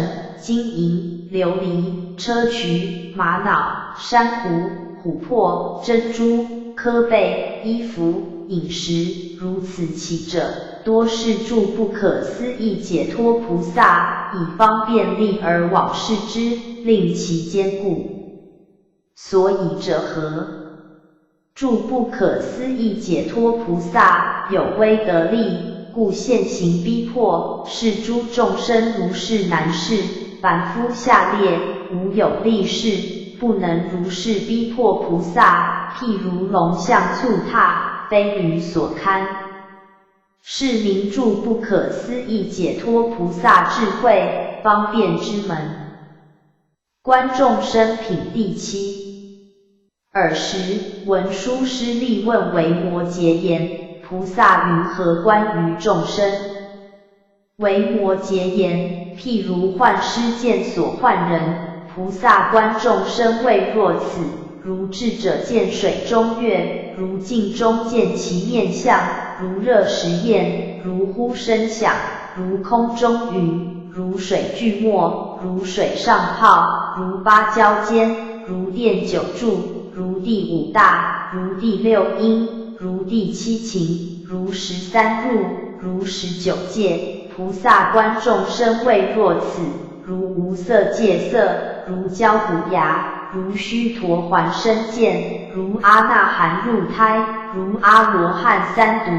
金银、琉璃、砗磲、玛瑙、珊瑚、琥珀、珍珠、科贝、衣服、饮食，如此其者，多是诸不可思议解脱菩萨，以方便力而往视之，令其坚固。所以者何？诸不可思议解脱菩萨有威德力，故现行逼迫，是诸众生如是难事，凡夫下列，无有力士，不能如是逼迫菩萨，譬如龙象蹴踏，非驴所堪。是名诸不可思议解脱菩萨智慧方便之门。观众生品第7。尔时，文殊师利问维摩诘言：菩萨云何观于众生？维摩诘言：譬如幻师见所幻人，菩萨观众生谓若此。如智者见水中月，如镜中见其面相，如热食焰，如呼声响，如空中云，如水聚沫，如水上泡，如芭蕉间，如电九柱，如第5大，如第6因，如第7情，如13入，如19界。菩萨观众生谓若此。如无色界色，如焦骨牙，如须陀洹身见，如阿那含入胎，如阿罗汉三毒，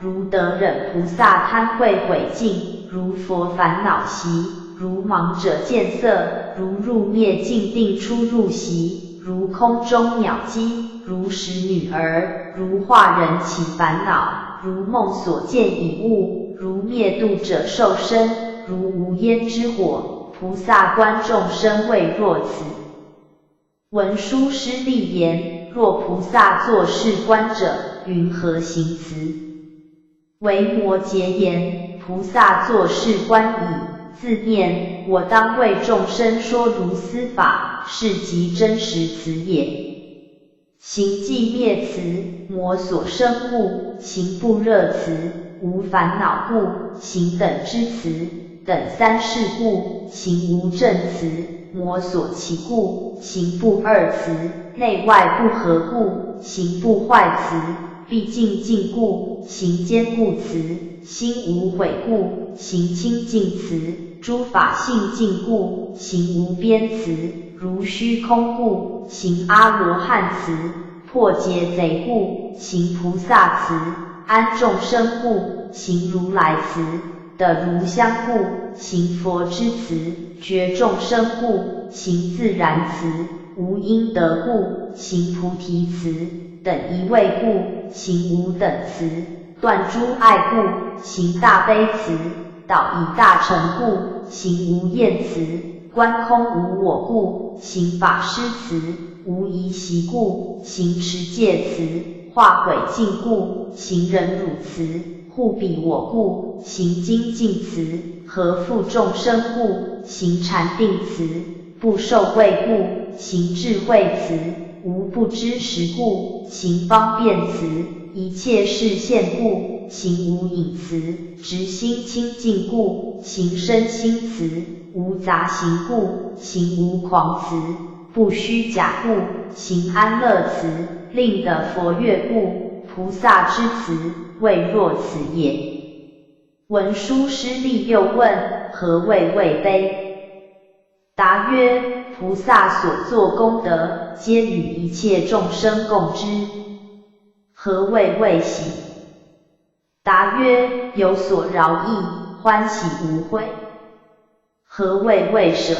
如得忍菩萨贪恚毁尽，如佛烦恼习，如盲者见色，如入灭尽定出入习，如空中鸟击，如使女儿，如化人起烦恼，如梦所见以物，如灭度者受身，如无烟之火。菩萨观众生谓若此。文殊师利言：若菩萨作是观者，云何行辞？维摩诘言：菩萨作是观已，自念：我当为众生说如斯法，是即真实词也。行寂灭词，魔所生故；行不热词，无烦恼故；行等之词，等三世故；行无正词，魔所起故；行不二词，内外不合故；行不坏词，毕竟尽故；行坚固词，心无悔故；行清净词，诸法性净故；行无边词，如虚空故；行阿罗汉词，破劫贼故；行菩萨词，安众生故；行如来词，得如香故；行佛之词，觉众生故；行自然词，无因得故，行菩提词，等一位故，行无等词，断诸爱故，行大悲词，导以大乘故，行无厌词，观空无我故，行法施词，无疑习故，行持戒词，化鬼境故，行忍辱词，护彼我故，行精进词，合复众生故，行禅定词，不受畏故，行智慧词，无不知时故，行方便词，一切示现故，行无影词，直心清净故，行身心词，无杂行故，行无狂词，不虚假故，行安乐词，令得佛悦故，菩萨之词，谓若此也。文殊师利又问：何谓位悲？答曰：菩萨所作功德，皆与一切众生共知。何谓位喜？答曰：有所饶益，欢喜无悔。何谓位舍？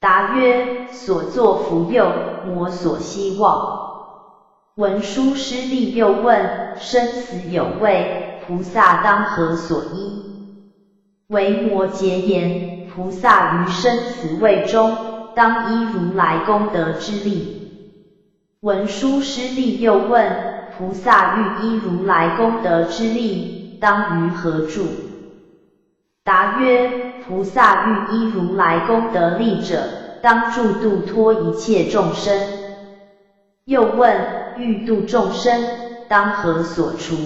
答曰：所作福佑，魔所希望。文殊师利又问：生死有位，菩萨当何所依？维摩诘言：菩萨于生死位中，当依如来功德之力。文殊师利又问：菩萨欲依如来功德之力，当于何住？答曰：菩萨欲依如来功德力者，当住度脱一切众生。又问：欲度众生，当何所除？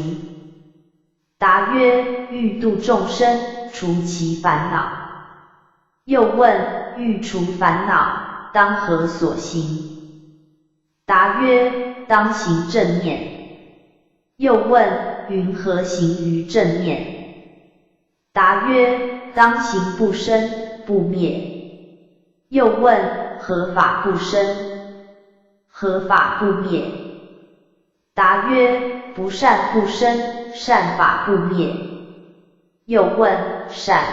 答曰：欲度众生，除其烦恼。又问：欲除烦恼，当何所行？答曰：当行正念。又问：云何行于正念？答曰：当行不生不灭。又问：何法不生？何法不灭？答曰：不善不生，善法不灭。又问：善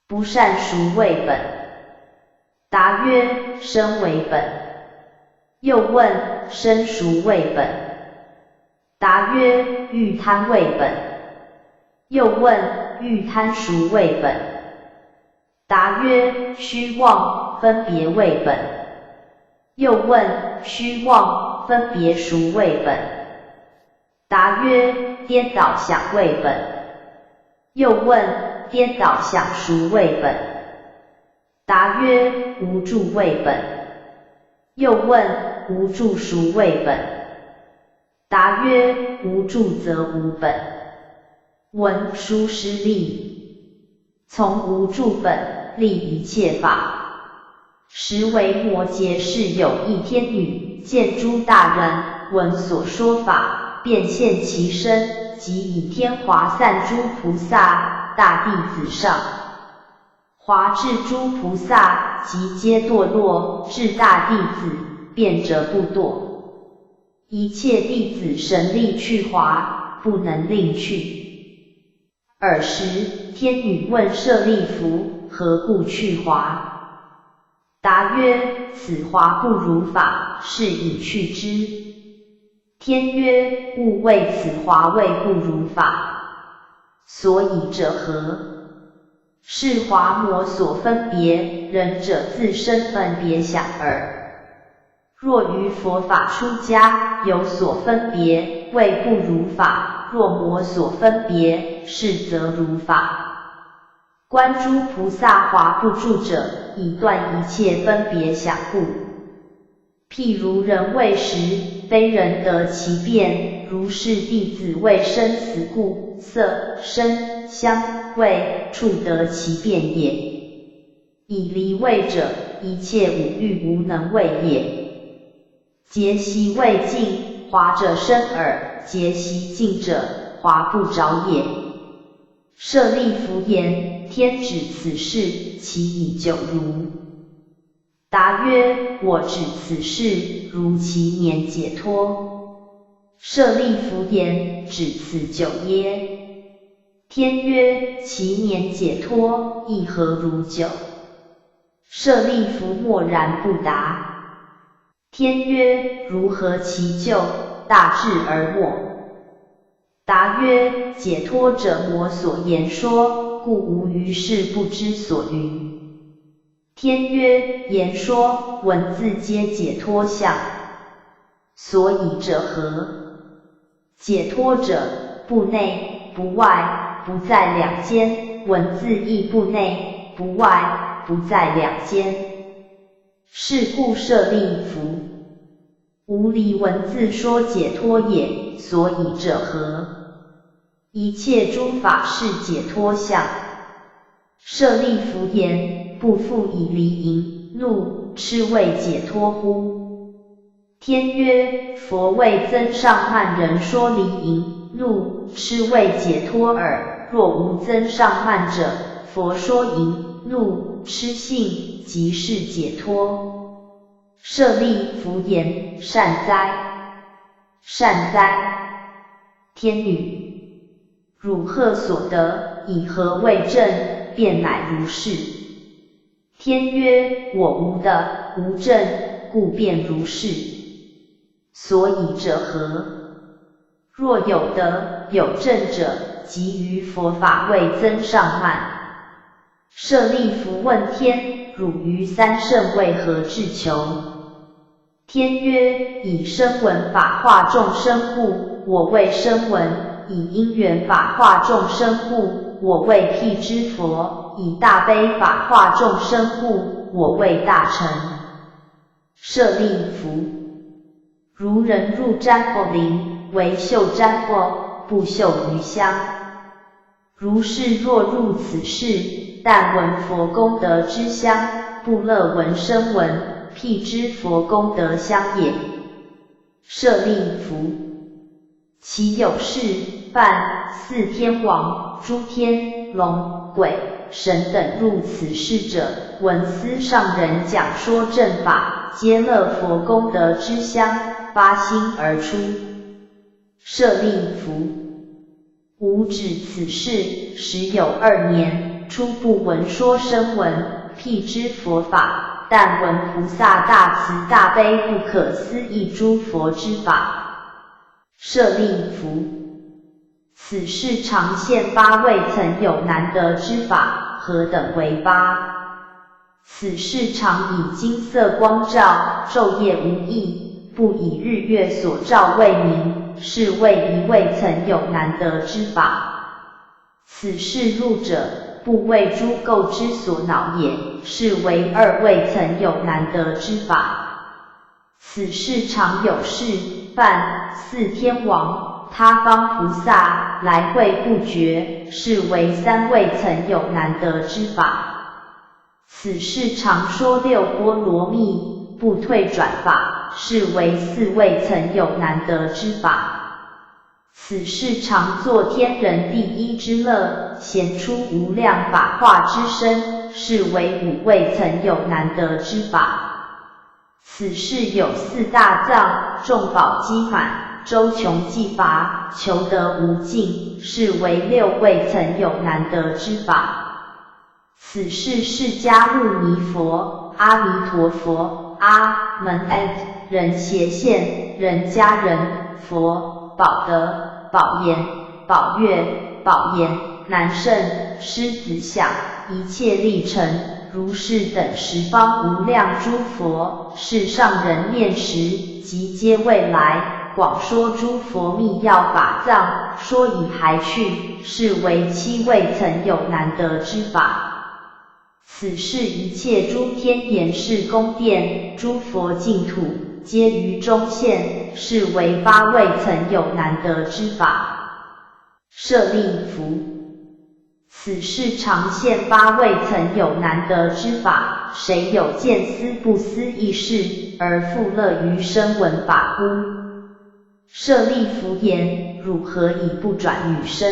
不善孰为本？答曰：生为本。又问：生孰为本？答曰：欲贪为本。又问：欲贪孰为本？答曰：虚妄分别为本。又问：虚妄分别孰为本？答曰：颠倒想为本。又问：颠倒想孰为本？答曰：无住为本。又问：无住孰为本？答曰：无住则无本。文殊师利，从无住本立一切法。时维摩诘氏有一天女，见诸大人闻所说法，便现其身，即以天华散诸菩萨、大弟子上，华至诸菩萨，即皆堕落，至大弟子，便则不堕。一切弟子神力去华，不能令去。尔时，天女问舍利弗：何故去华？答曰：此华不如法，是以去之。天曰：勿谓此华为不如法，所以者何？是华魔所分别，人者自身分别想耳。若于佛法出家，有所分别，谓不如法；若魔所分别，是则如法。观诸菩萨华不住者，以断一切分别想故。譬如人为食，非人得其便，如是弟子为生死故，色、声、香、味、触得其便也。以离味者，一切五欲无能为也。结习未尽，华者生耳；结习尽者，华不着也。舍利弗言：天指此事，其以久如？答曰：我指此事，如其年解脱。舍利弗言：指此久耶？天曰：其年解脱，亦何如久？舍利弗默然不答。天曰：如何其咎？大智而默。答曰：解脱者魔所言说，故无于是不知所云。天曰：言说文字皆解脱相，所以者何？解脱者，不内不外，不在两间，文字亦不内不外，不在两间。是故舍利弗，无离文字说解脱也，所以者何？一切诸法是解脱相。舍利弗言：不复以离淫、怒、痴为解脱乎？天曰：佛为增上慢人说离淫、怒、痴为解脱耳。若无增上慢者，佛说淫、怒、痴性即是解脱。舍利弗言：善哉，善哉！天女，汝何所得？以何为证？便乃如是。天曰：我无的，无证，故便如是。所以者何？若有德有证者，即于佛法为增上慢。舍利弗问天：汝于三圣为何至求？天曰：以声闻法化众生故，我为声闻；以因缘法化众生故，我为辟支佛；以大悲法化众生故，我为大乘。舍利弗，如人入占卜林，为嗅占卜，不嗅余香。如是若入此室，但闻佛功德之香，不乐闻声闻，辟支佛功德香也。舍利弗，其有事犯四天王、诸天、龙、鬼、神等入此室者，闻思上人讲说正法，皆乐佛功德之香，发心而出。舍利弗，吾指此事时有2年，初不闻说声闻，辟支佛法，但闻菩萨大慈大悲不可思议诸佛之法。舍利弗，此事常现8未曾有难得之法，何等为8？此事常以金色光照，昼夜无异，不以日月所照为明，是为一未曾有难得之法。此事入者，不为诸垢之所恼也，是为2未曾有难得之法。此事常有事犯4天王、他方菩萨来会不绝，是为3未曾有难得之法。此事常说6波罗蜜，不退转法，是为4未曾有难得之法。此事常作天人第一之乐，显出无量法化之身，是为5未曾有难得之法。此事有4大藏，众宝积满，周穷济乏，求得无尽，是为6未曾有难得之法。此事释迦牟尼佛、阿弥陀佛、阿门人胁现、人家人、佛、宝德、宝严、宝月、宝严、南胜、狮子响，一切力成，如是等十方无量诸佛，是上人面时，即皆未来，广说诸佛密要法藏，说以还去，是为7未曾有难得之法。此事一切诸天阎氏宫殿，诸佛净土，皆于中现，是为8未曾有难得之法。舍利弗，此事常现8未曾有难得之法，谁有见思不思议事，而复乐于声闻法乎？舍利弗言：汝何以不转语声？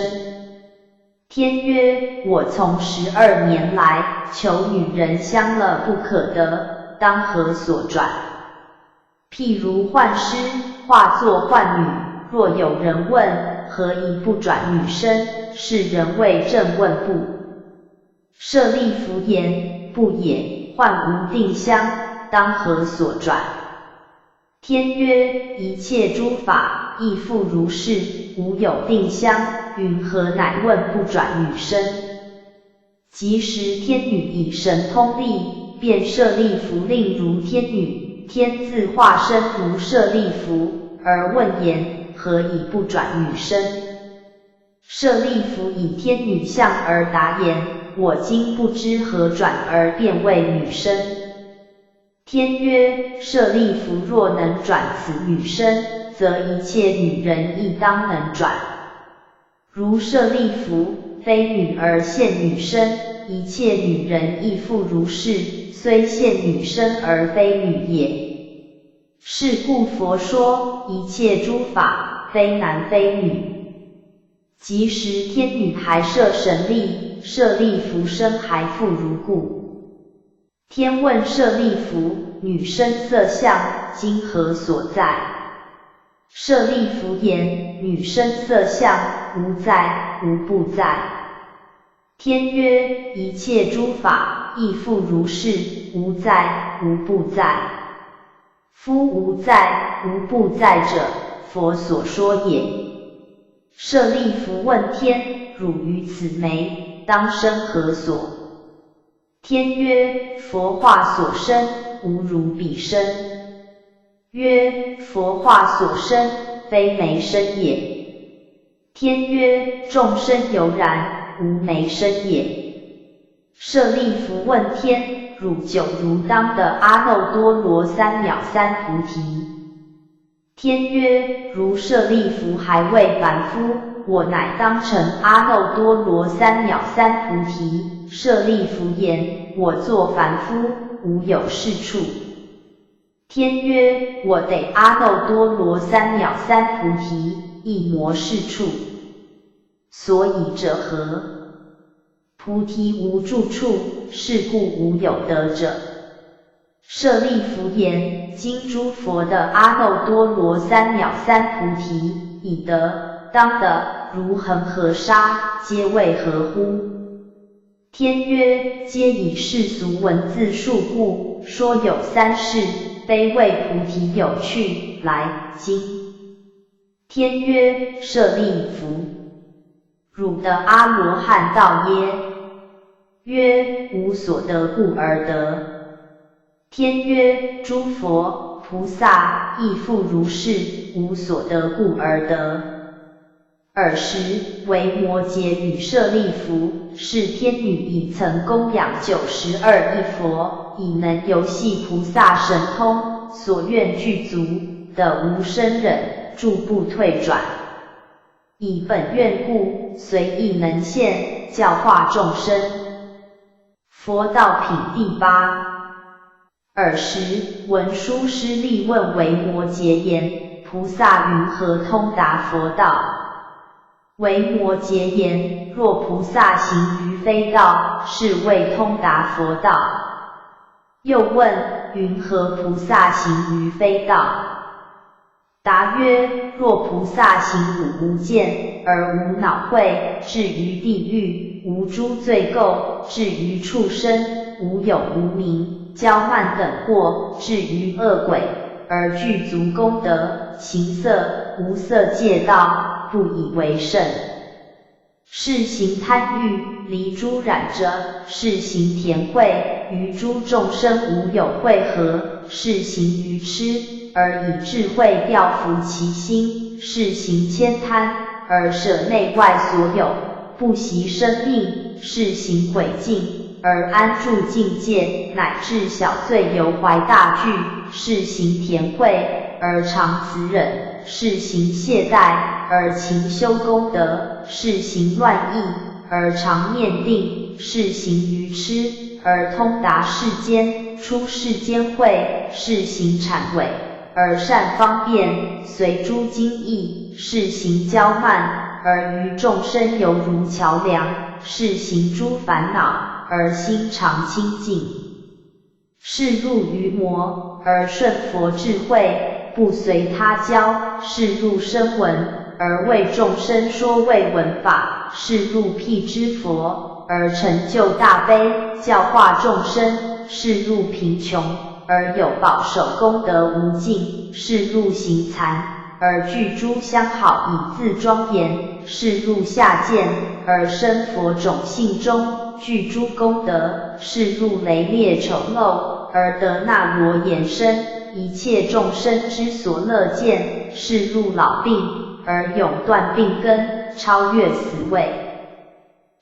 天曰：我从12年来，求与人相乐不可得，当何所转？譬如幻师化作幻女，若有人问，何以不转语声？是人谓正问不。舍利弗言：不也，幻无定相，当何所转？天曰：一切诸法亦复如是，无有定相，云何乃问不转女身？即时天女以神通力，便舍利弗令如天女，天自化身如舍利弗，而问言：何以不转女身？舍利弗以天女相而答言：我今不知何转而变为女身。天曰：舍利弗若能转此女身，则一切女人亦当能转。如舍利弗非女而现女身，一切女人亦复如是，虽现女身而非女也。是故佛说一切诸法非男非女。即时天女还摄神力，舍利弗身还复如故。天问舍利弗：女身色相，今何所在？舍利弗言：女身色相，无在，无不在。天曰：一切诸法亦复如是，无在，无不在。夫无在，无不在者，佛所说也。舍利弗问天：汝于此眉，当生何所？天曰：佛化所生，无如彼身。曰：佛化所生，非眉身也。天曰：众生犹然，无眉身也。舍利弗问天：汝久如当得阿耨多罗三藐三菩提？天曰：如舍利弗还未凡夫，我乃当成阿耨多罗三藐三菩提。舍利弗言：我作凡夫，无有是处。天曰：我得阿耨多罗三藐三菩提，亦魔是处。所以者何？菩提无住处，是故无有得者。舍利弗言：今诸佛的阿耨多罗三藐三菩提已得，当得，如恒河沙，皆为何乎？天曰：皆以世俗文字述故，说有三世，非为菩提有趣。来经。天曰：舍利弗，汝得阿罗汉道耶？曰：无所得故而得。天曰：诸佛菩萨亦复如是，无所得故而得。尔时维摩诘与舍利弗，是天女已曾供养92亿佛，以能游戏菩萨神通，所愿具足，得无生忍，住不退转。以本愿故，随意能现，教化众生。佛道品第8。尔时文殊师利问维摩诘言：菩萨云何通达佛道？维摩诘言：若菩萨行于非道，是谓通达佛道。又问：云何菩萨行于非道？答曰：若菩萨行五无间，而无恼恚，至于地狱，无诸罪垢，至于畜生，无有无明，骄慢等过，至于恶鬼，而具足功德，行色无色界道，不以为胜。是行贪欲，离诸染者；是行甜慧，于诸众生无有慧合；是行愚痴，而以智慧调伏其心；是行悭贪，而舍内外所有，不惜生命；是行毁尽，而安住境界，乃至小罪犹怀大惧；是行甜慧，而常慈忍；是行懈怠，而勤修功德；是行乱意，而常念定；是行愚痴，而通达世间，出世间慧；是行谄伪，而善方便，随诸经义；是行骄慢，而于众生犹如桥梁；是行诸烦恼，而心常清净；是入于魔，而顺佛智慧，不随他教；是入声闻，而为众生说谓闻法；是入辟支佛，而成就大悲，教化众生，是入贫穷，而有保守功德无尽，是入行残，而具诸相好以自庄严，是入下贱，而生佛种性中，具诸功德，是入羸劣丑陋，而得那罗延身，一切众生之所乐见，是入老病，而永断病根，超越死位。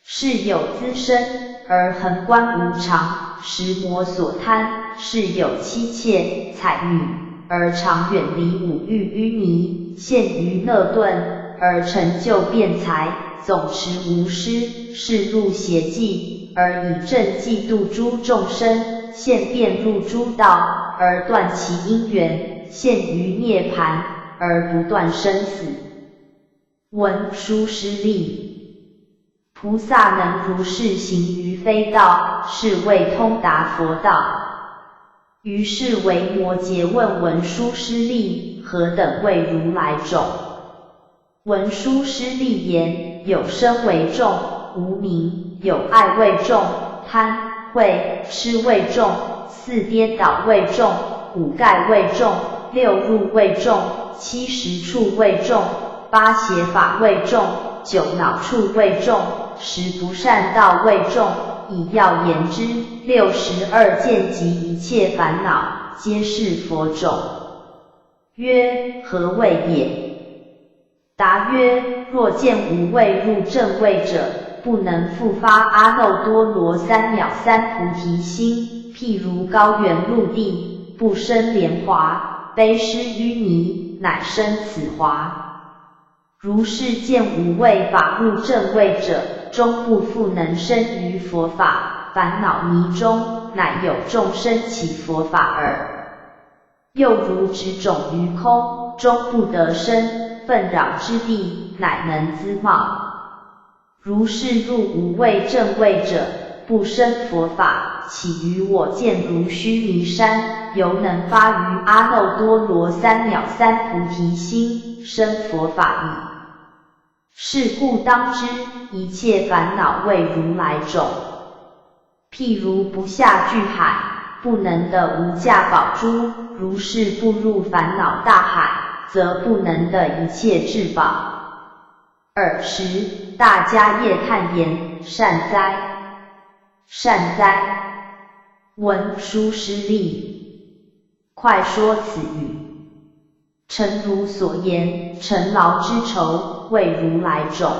是有资身，而恒观无常，食魔所贪，是有妻妾、彩女，而常远离五欲淤泥，陷于乐顿，而成就辩才，总持无失，是入邪计，而以正嫉妒诸众生，现变入诸道，而断其因缘，陷于涅槃，而不断生死。文殊师利。菩萨能如是行于非道，是谓通达佛道。于是维摩诘问文殊师利，何等为如来种？文殊师利言：有身为众，无明；有爱为众，贪、恚、痴为众，四颠倒为众，五盖为众，六入为众，七识处为众，八邪法为众，九恼处为众，十不善道为众。以要言之，62见及一切烦恼，皆是佛种。曰：何谓也？答曰：若见无畏入正位者，不能复发阿耨多罗三藐三菩提心，譬如高原陆地，不生莲华，悲施淤泥，乃生此华。如是见无畏法入正位者，终不复能生于佛法，烦恼泥中，乃有众生起佛法耳。又如植种于空，终不得生，愤攘之地，乃能滋茂。如是入无畏正位者，不生佛法，起于我见如须弥山，犹能发于阿耨多罗三藐三菩提心，生佛法矣。是故当知，一切烦恼为如来种。譬如不下巨海，不能得无价宝珠，如是不入烦恼大海，则不能得一切至宝。尔时，大迦叶叹言：善哉，善哉！文殊师利，快说此语。诚如所言，尘劳之愁，为如来种。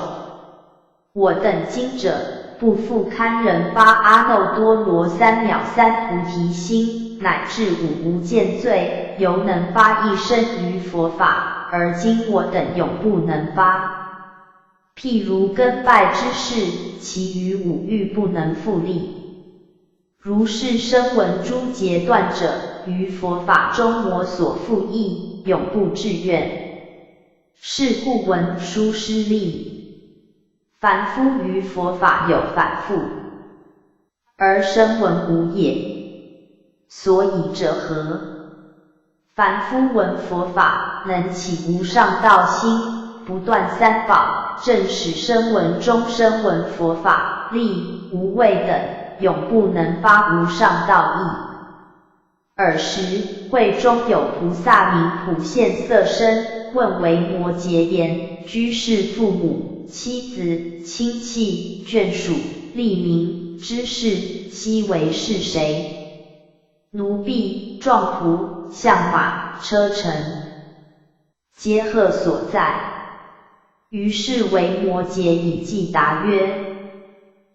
我等今者，不复堪人发阿耨多罗三藐三菩提心，乃至五无间罪，犹能发一生于佛法，而今我等永不能发。譬如根败之事，其余五欲不能复立。如是声闻诸劫断者，于佛法中我所复益，永不至愿。是故文殊师利，凡夫于佛法有反复，而声闻无也。所以者何？凡夫闻佛法，能起无上道心，不断三宝，正使声闻中声闻佛法，力、无畏等，永不能发无上道义。尔时，会中有菩萨名普现色身，问维摩诘言：居士父母、妻子、亲戚、眷属、利民、知士，悉为是谁？奴婢、壮仆、象马、车乘，皆何所在？于是维摩诘以记答曰：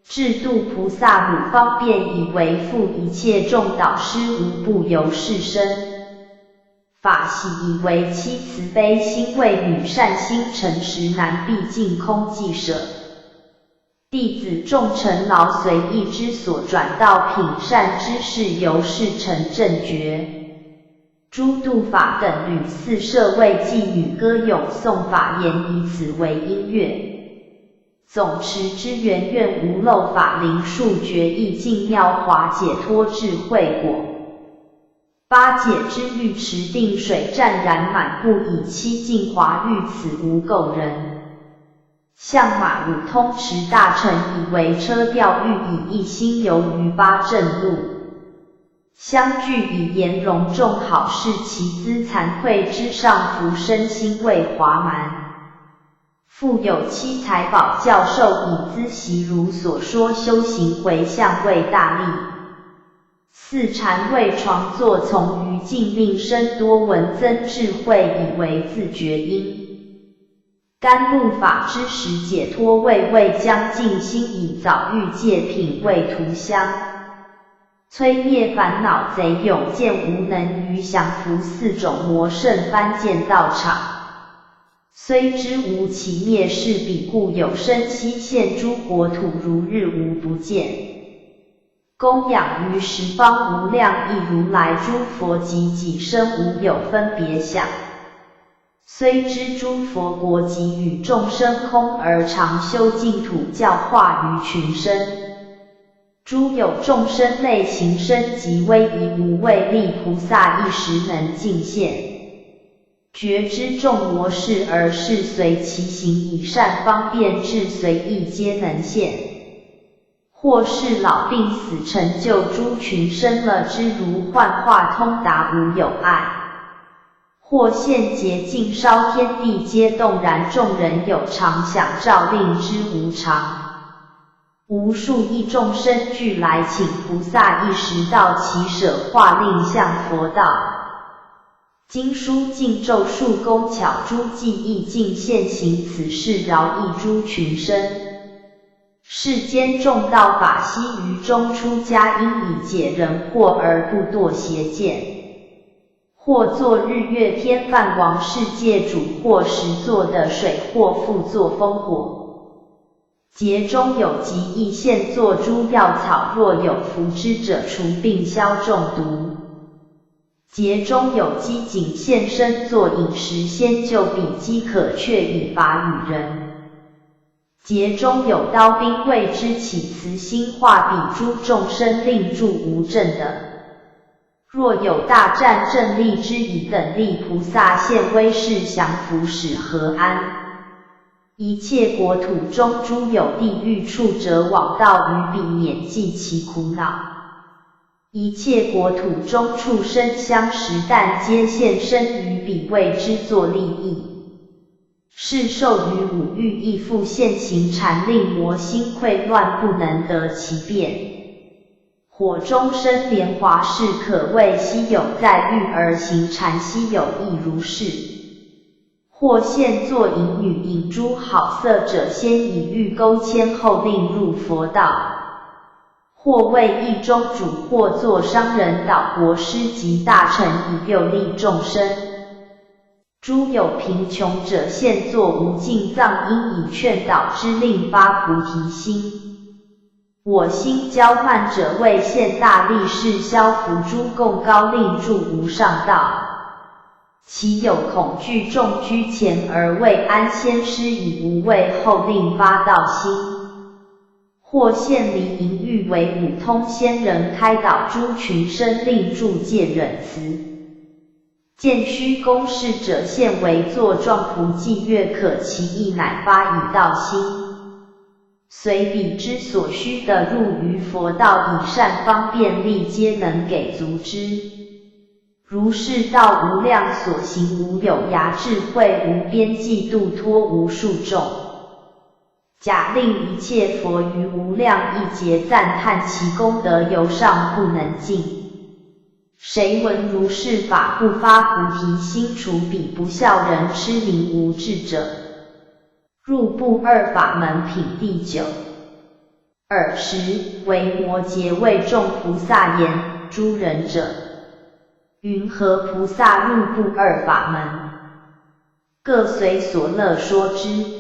智度菩萨母方便以为复一切众导师无不由是身。法喜以为妻慈悲心为女善心诚实难毕竟空寂舍。弟子众尘劳随意之所转道品善之事由是成正觉。诸度法等屡次设为妓女歌咏诵法言，以此为音乐。总持之圆愿无漏法灵数决意净妙华解脱智慧果。八解之玉池定水湛然满布以七净华玉此无垢人。象马五通持大乘以为车调御以一心游于八正路。相聚以言隆重好事，其资惭愧之上浮，身心未华蛮。复有七财宝教授以资习如所说修行回向为大利。四禅位床坐从于静令身多闻增智慧以为自觉因。甘露法之时解脱位未将尽心以早欲戒品味图香。摧灭烦恼贼勇健无能于降伏四种魔圣般见道场。虽知无其灭世彼故有生悉现诸国土如日无不见。供养于十方无量亦如来诸佛及己身无有分别想。虽知诸佛国及与众生空而常修净土教化于群生。诸有众生类行深极威仪无畏力菩萨一时能尽现。觉知众魔事而是随其行以善方便智随意皆能现。或是老病死成就诸群生了知如幻化通达无有碍。或现洁净烧天地皆动然众人有常想照令知无常。无数亿众生俱来请菩萨一时到其舍化令向佛道。经书尽咒术工巧诸技艺尽现行此事饶益诸群生。世间众道法悉于中出家应以解人惑而不堕邪见。或作日月天梵王世界主，或实作的水，或复作风火。节中有极易现作诸药草，若有服之者除病消中毒。节中有机警现身作饮食，先救彼饥渴，却以法与人。节中有刀兵为之起慈心，化彼诸众生，令住无症的。若有大战阵力之以等力菩萨现威势，降伏使和安。一切国土中诸有地狱处者，往道于彼免济其苦恼。一切国土中畜生相食，但皆现身于彼，为之作利益。是受于五欲亦复现行禅，令魔心溃乱，不能得其便。火中生莲华是可谓稀有，在欲而行禅稀有亦如是。或现作淫女引诸好色者，先以欲勾牵，后令入佛道。或为义中主，或作商人导国师及大臣，以诱利众生。诸有贫穷者，现作无尽藏，因以劝导之，令发菩提心。我心骄慢者，为现大力士，消伏诸共高，令住无上道。其有恐惧众居前而未安，先施以无畏，后令发道心。或现离淫欲为五通仙人，开导诸群生，令住戒忍慈。见虚公事者，现为作状菩伎乐，可其意乃发以道心。随彼之所需得入于佛道，以善方便力，皆能给足之。如是道无量所行，无有涯，智慧无边际，度脱无数众。假令一切佛于无量亿劫赞叹其功德，由上不能尽。谁闻如是法，不发菩提心，除彼不孝人痴迷无智者。入不二法门品第9。尔时为摩诘为众菩萨言：诸仁者，云何菩萨入不二法门？各随所乐说之。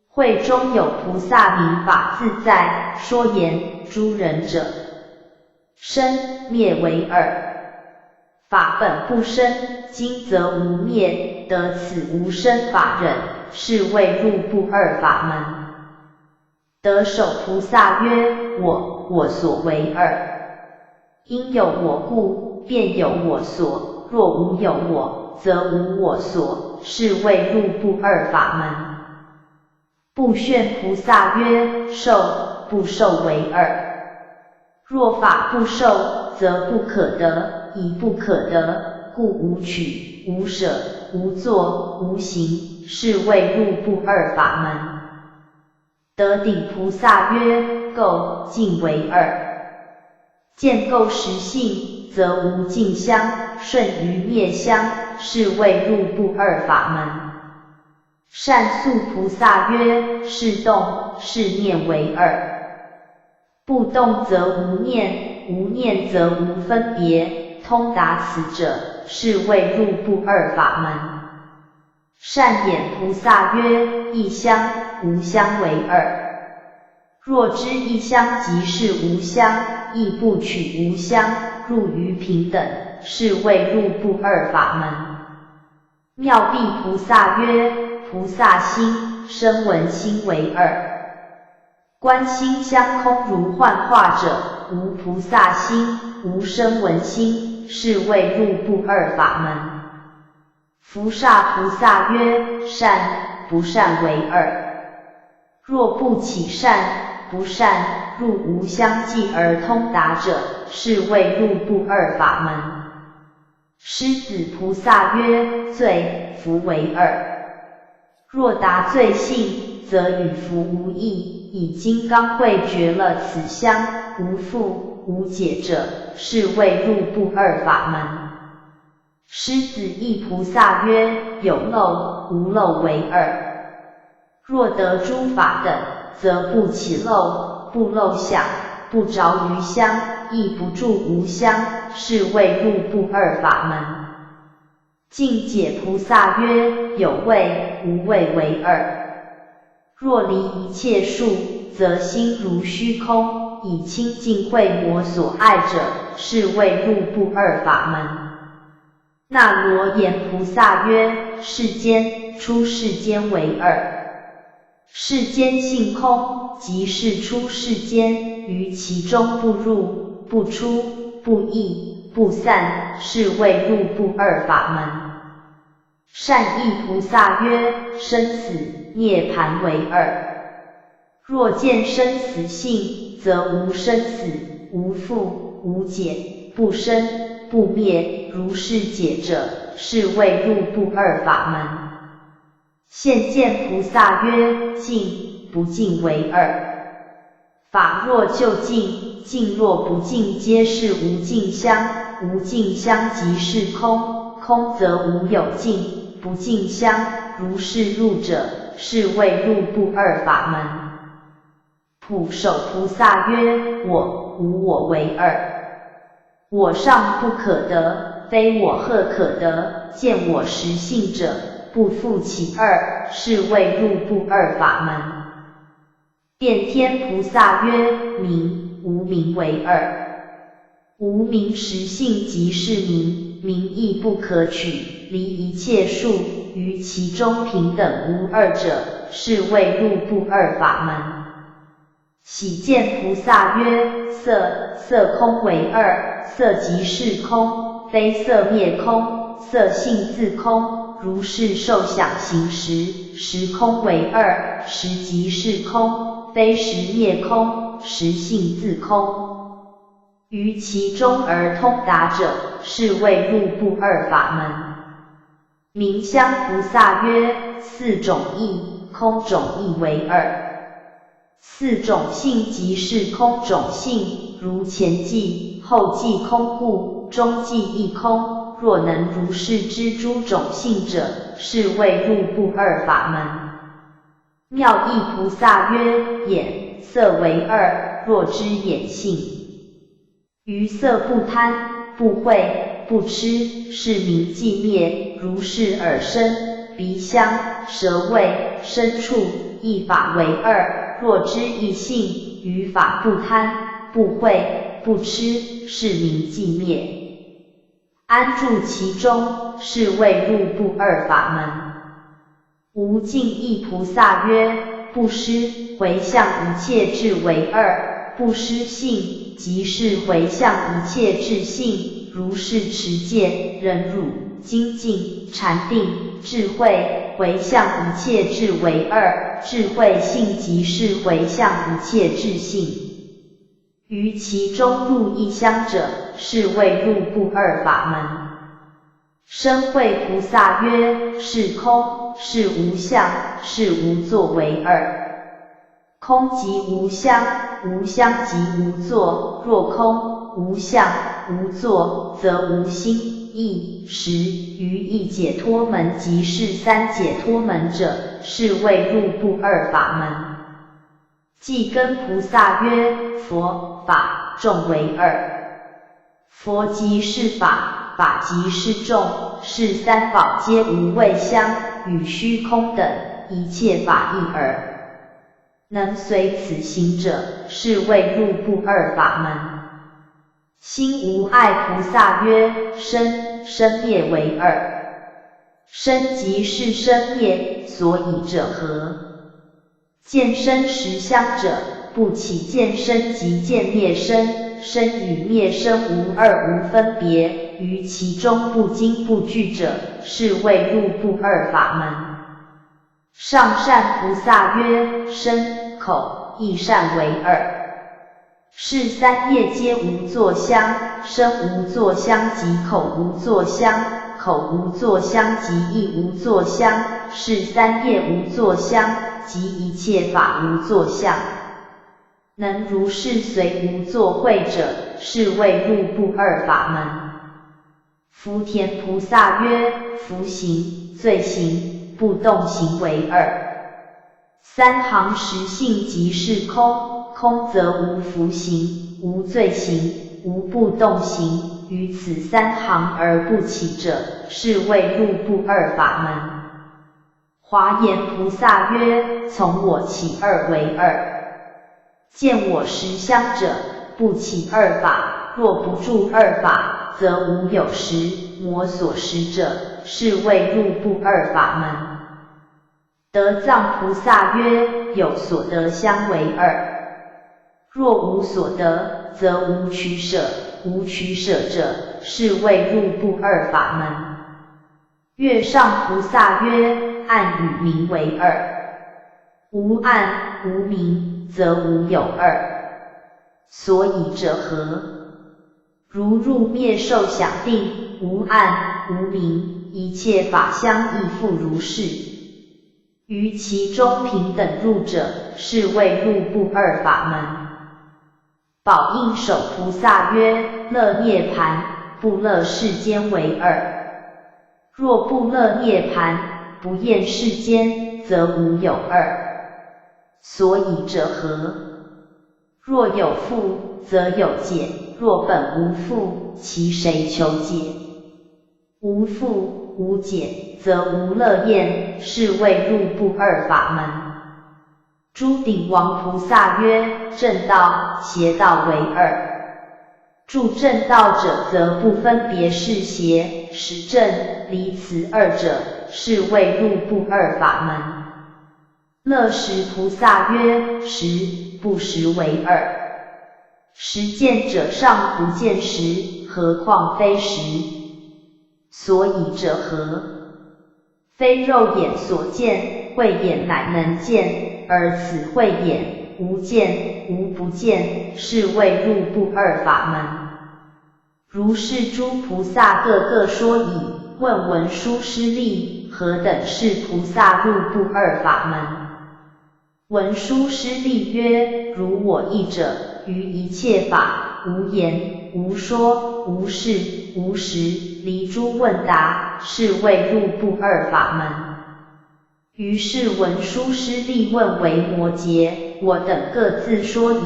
会中有菩萨名法自在，说言：诸仁者，生灭为二，法本不生，今则无灭，得此无生法忍，是谓入不二法门。得首菩萨曰：我所为二，因有我故，便有我所，若无有我，则无我所，是谓入不二法门。不炫菩萨曰：受不受为二。若法不受，则不可得，以不可得，故无取、无舍、无作、无行，是谓入不二法门。得顶菩萨曰：垢净为二，见垢实性，则无净相，顺于灭相，是谓入不二法门。善宿菩萨曰：是动是念为二，不动则无念，无念则无分别，通达此者，是谓入不二法门。善眼菩萨曰：一相无相为二，若知一相即是无相，亦不取无相，入于平等，是谓入不二法门。妙壁菩萨曰：菩萨心、声闻心为二，观心相空如幻化者，无菩萨心，无声闻心，是谓入不二法门。伏煞菩萨曰：善、不善为二，若不起善、不善，入无相继而通达者，是谓入不二法门。狮子菩萨曰：罪、福为二，若达罪性，则与福无异，以金刚慧绝了此相，无复无解者，是谓入不二法门。狮子意菩萨曰：有漏、无漏为二，若得诸法等，则不起漏，不漏想，不着于相，亦不住无相，是谓入不二法门。净解菩萨曰：有味、无味为二，若离一切数，则心如虚空，以清净慧魔所爱者，是谓入不二法门。那罗延菩萨曰：世间、出世间为二，世间性空，即是出世间，于其中不入、不出、不异、不散，是谓入不二法门。善意菩萨曰：生死、涅槃为二，若见生死性，则无生死、无复、无解、不生、不灭，如是解者，是谓入不二法门。现见菩萨曰：净、不净为二，法若就净，净若不净，皆是无净相，无净相即是空，空则无有净，不净相，如是入者，是谓入不二法门。普首菩萨曰：我、无我为二，我上不可得，非我赫可得，见我实性者，不复其二，是谓入不二法门。遍天菩萨曰：名、无名为二，无名实性即是名，名亦不可取，离一切数，于其中平等无二者，是谓入不二法门。喜见菩萨曰：色、色空为二，色即是空，非色灭空，色性自空，如是受想行识，识空为二，识即是空，非识灭空，识性自空，于其中而通达者，是谓入不二法门。明香菩萨曰：四种义，空种义为二，四种性即是空种性，如前即、后即空故，中即亦空，若能如是知诸种性者，是谓入不二法门。妙义菩萨曰：眼、色为二，若知眼性，于色不贪、不恚、不痴，是名寂灭，如是耳身、鼻香、舌味、身触，一法为二，若知一性，于法不贪、不恚、不痴，是名寂灭。安住其中，是谓入不二法门。无尽意菩萨曰：不施回向一切智为二，不施性即是回向一切智性，如是持戒、忍辱、精进、禅定、智慧，回向一切智为二，智慧性即是回向一切智性，于其中入一相者，是谓入不二法门。身慧菩萨曰：是空，是无相，是无作为二。空即无相，无相即无作。若空无相无作，则无心意识。于一解脱门即是三解脱门者，是谓入不二法门。即跟菩萨曰：佛法众为二。佛即是法，法即是众，是三宝皆无味相，与虚空等，一切法一耳。能随此行者，是谓入不二法门。心无碍菩萨曰：生，生灭为二。生即是生灭，所以者何？见生实相者，不起见生即见灭生，生与灭生无二无分别，于其中不惊不惧者，是谓入不二法门。上善菩萨曰：身、口、意善为二。是三业皆无作相，身无作相即口无作相，口无作相即意无作相，是三业无作相，即一切法无作相。能如是随无作会者，是谓入不二法门。福田菩萨曰：福行、罪行、不动行为二。三行实性即是空，空则无福行，无罪行，无不动行，于此三行而不起者，是谓入不二法门。华严菩萨曰：从我起二为二。见我实相者，不起二法，若不住二法，则无有实，我所实者，是谓入不二法门。得藏菩萨曰：有所得相为二。若无所得，则无取舍，无取舍者，是谓入不二法门。月上菩萨曰：暗与明为二。无暗无明，则无有二。所以者何？如入灭受想定，无暗无明，一切法相亦复如是。于其中平等入者，是谓入不二法门。宝应手菩萨曰：乐涅槃，不乐世间为二。若不乐涅槃，不厌世间，则无有二。所以者何？若有父，则有解；若本无父，其谁求解？无父无解，则无乐厌，是谓入不二法门。诸顶王菩萨曰：正道、邪道为二。住正道者，则不分别是邪，实正离此二者，是谓入不二法门。乐实菩萨曰：实不实为二。实见者尚不见实，何况非实？所以者何？非肉眼所见，慧眼乃能见，而此慧眼无见无不见，是谓入不二法门。如是诸菩萨个个说已，问文殊师利，何等是菩萨入不二法门？文殊师利曰：如我意者，于一切法，无言无说无事无实，离诸问答，是谓入不二法门。于是文殊师利问为摩诘：我等各自说已，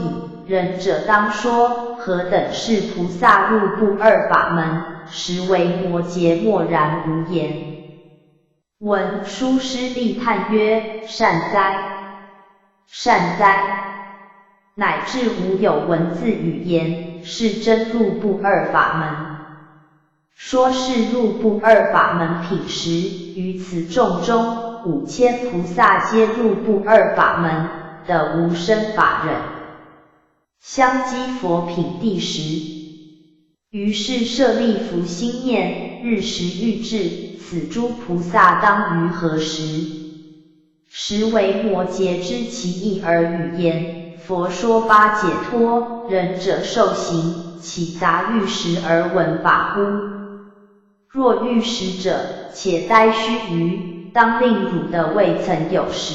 仁者当说，何等是菩萨入不二法门？实为摩诘默然无言。文殊师利叹曰：善哉！善哉！乃至无有文字语言，是真入不二法门。说是入不二法门品时，于此众中5000菩萨皆入不二法门的无生法忍。香积佛品第10。于是舍利弗心念，日时欲至，此诸菩萨当于何时？实为摩诘知其意而语言。佛说八解脱，仁者受行，岂杂欲食而闻法乎？若欲食者，且待须臾，当令汝的未曾有时。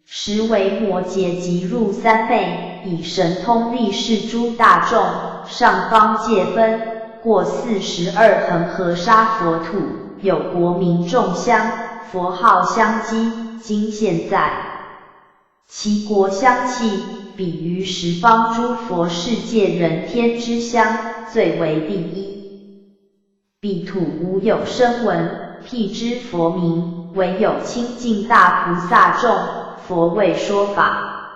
时为摩诘即入三昧，以神通力示诸大众，上方界分，过42恒河沙佛土，有国民众香，佛号香积，今现在。其国香气，比于十方诸佛世界人天之香，最为第一。彼土无有声闻，辟支佛名，唯有清净大菩萨众，佛为说法。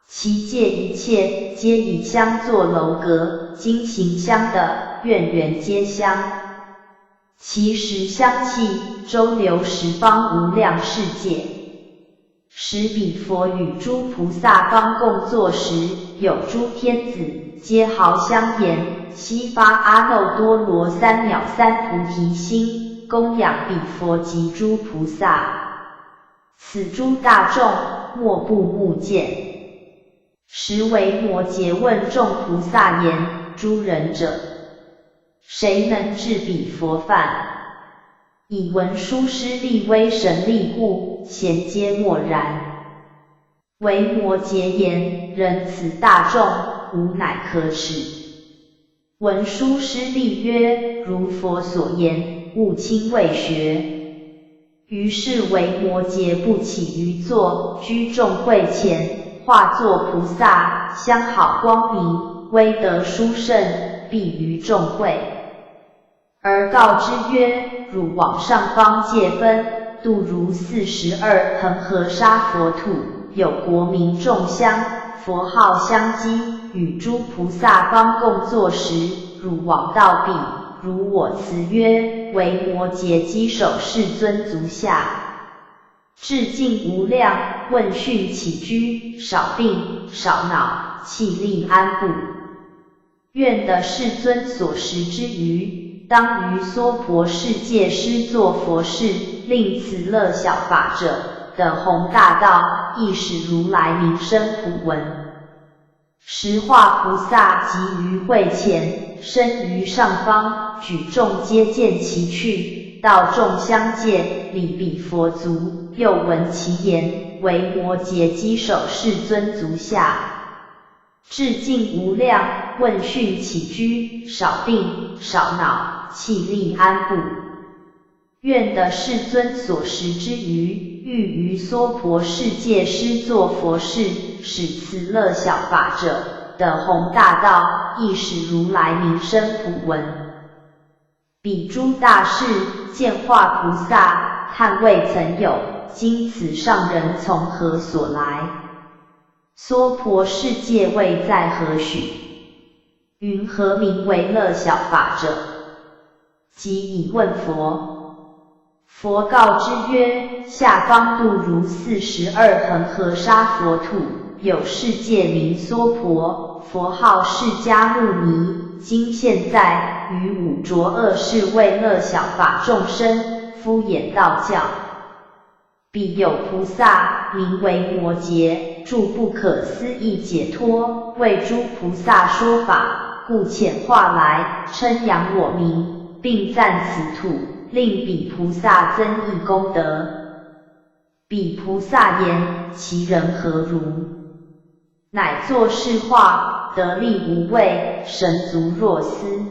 其界一切，皆以香作楼阁，今行香的，愿缘皆香。其实香气，周流十方无量世界。时彼佛与诸菩萨方共坐时，有诸天子，皆豪香言，悉发阿耨多罗三藐三菩提心，供养彼佛及诸菩萨。此诸大众，莫不目见。时为摩诘问众菩萨言：诸仁者，谁能治彼佛犯？以文殊师利威神力故，贤皆默然。为摩诘言：人此大众，吾乃可耻。文殊师利曰：如佛所言，勿轻畏学。于是为摩诘不起于座，居众会前，化作菩萨，相好光明，威德殊胜，必于众会。而告之曰：汝往上方界分，度如42恒河沙佛土，有国民众香，佛号香积，与诸菩萨方共坐时，汝往到彼，如我辞曰：为摩诘稽首世尊足下，至尽无量，问讯起居，少病少恼，气力安步。愿得世尊所识之余，当于娑婆世界施作佛事，令此乐小法者的弘大道，亦使如来名声普闻。时化菩萨即于会前，身于上方，举众皆见其去，到众相见，礼彼佛足，又闻其言，为摩诘稽首世尊足下，至尽无量，问讯起居，少病少恼，气力安步。愿得世尊所识之余，欲于娑婆世界施作佛事，使此乐小法者的弘大道，亦使如来名声普闻。彼诸大士见化菩萨，叹未曾有，今此上人从何所来？娑婆世界位在何许？云何名为乐小法者？即以问佛。佛告之曰：下方度如42恒河沙佛土，有世界名娑婆，佛号释迦牟尼，今现在于五浊恶世为乐小法众生，敷衍道教。彼有菩萨名为摩诘，著不可思议解脱，为诸菩萨说法，故遣化来，称扬我名，并赞此土，令彼菩萨增益功德。彼菩萨言：其人何如？乃作是话，得力无畏，神足若斯。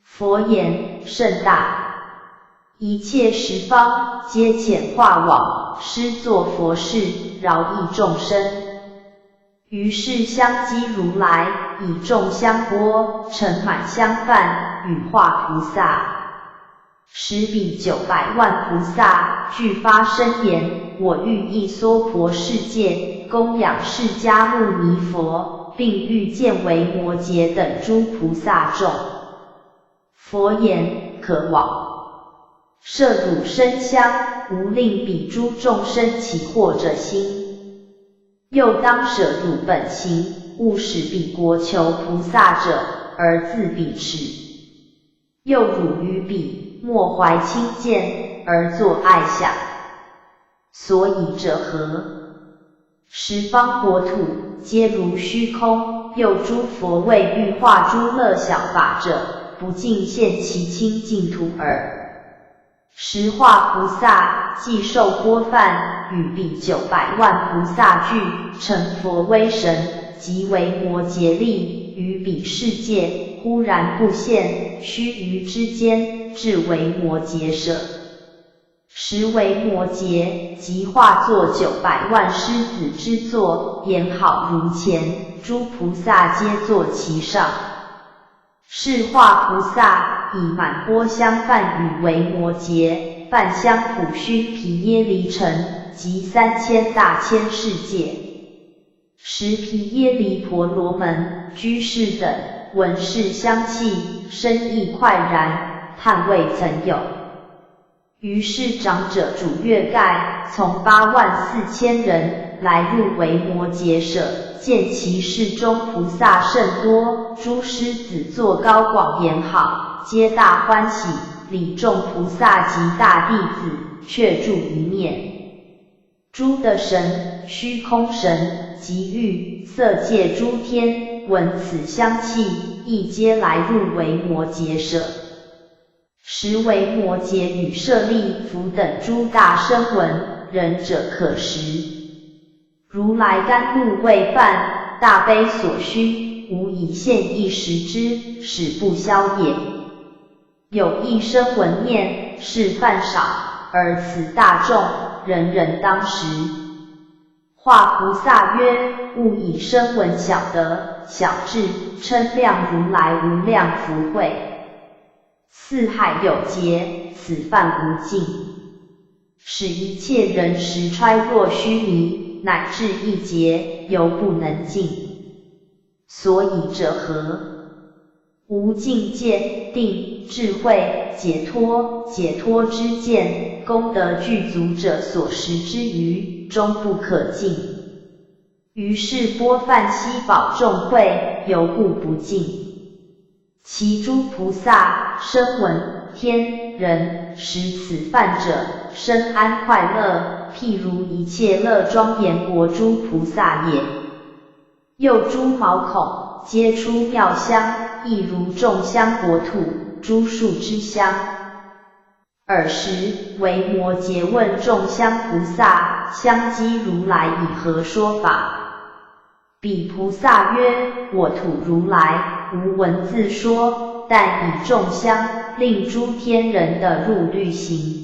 佛言：甚大。一切十方皆遣化往，施作佛事，饶益众生。于是香积如来，以众香钵盛满香饭，与化菩萨。时彼900万菩萨俱发声言：我欲诣娑婆世界，供养释迦牟尼佛，并欲见为摩诘等诸菩萨众。佛言：可往。摄汝身香，无令彼诸众生起惑者心。又当舍汝本行，勿使彼国求菩萨者，而自彼持。又汝于彼，莫怀轻贱，而作爱想。所以者何？十方国土，皆如虚空，又诸佛为欲化诸乐小法者，不尽现其清净土耳。十化菩萨既受钵饭，与彼900万菩萨俱成佛威神，即为摩诘力，于彼世界忽然不现，须臾之间，至为摩诘舍。时为摩诘，即化作900万狮子之座，演好如前，诸菩萨皆坐其上。是化菩萨以满钵香饭与为摩诘，饭香普须毗耶离城，即3000大千世界。时毗耶离婆罗门、居士等闻是香气，深意快然，叹未曾有。于是长者主月盖，从84000人来入为摩诘舍，见其室中菩萨甚多，诸狮子座高广严好，皆大欢喜，礼众菩萨及大弟子，却住一面。诸的神、虚空神及欲、色界诸天，闻此香气，亦皆来入为摩诘舍。时为摩诘与舍利弗等诸大声闻，仁者可食。如来甘露未饭，大悲所需，无以现一时之，使不消也。有一声闻念，是饭少，而此大众，人人当食。化菩萨曰：勿以声闻小德、小智，称量如来无量福慧。四海有劫，此饭无尽，使一切人食揣若须弥，乃至一劫，犹不能尽。所以者何？无境界、定、智慧、解脱之见，功德具足者所食之余，终不可尽。于是钵饭悉饱众会，犹故不尽。其诸菩萨、声闻、天、人食此饭者，深安快乐，譬如一切乐庄严国诸菩萨也。又诸毛孔皆出妙香，亦如众香国土，诸树之香。尔时为摩诘问众香菩萨：香积如来以何说法？彼菩萨曰：我土如来，无文字说，但以众香，令诸天人得入律行。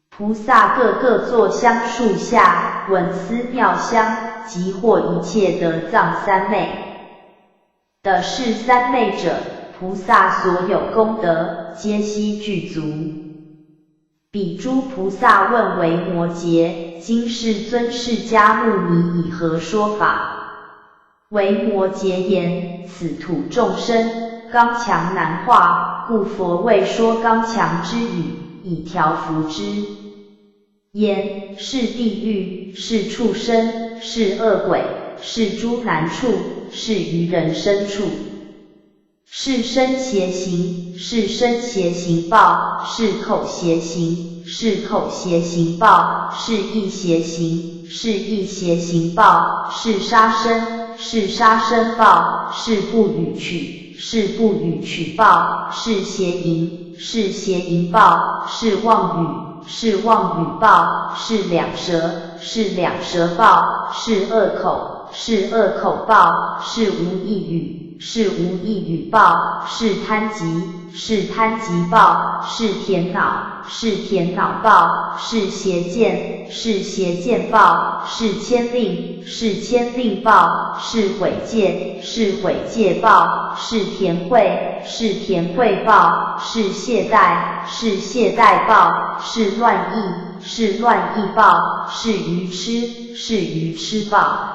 菩萨个个坐香树下，闻思妙香，即获一切得藏三昧。的是三昧者，菩萨所有功德，皆悉具足。彼诸菩萨问为摩诘：今世尊释迦牟尼以何说法？为摩诘言：此土众生刚强难化，故佛为说刚强之语，以调伏之。言是地狱，是畜生，是恶鬼，是诸难处，是于人身处。是身邪行，是身邪行报，是口邪行，是口邪行报，是意邪行，是意邪行报，是杀生，是杀生报，是不与取，是不与取报，是邪淫，是邪淫报，是妄语，是妄语报，是两舌，是两舌报，是恶口，是恶口报，是无意语，是无意语报，是贪疾，是贪疾报，是甜恼，是甜恼报，是邪见，是邪见报，是牵令，是牵令报，是毁戒，是毁戒报，是田慧，是田慧报，是懈怠，是懈怠报，是乱意，是乱意报，是愚痴，是愚痴报。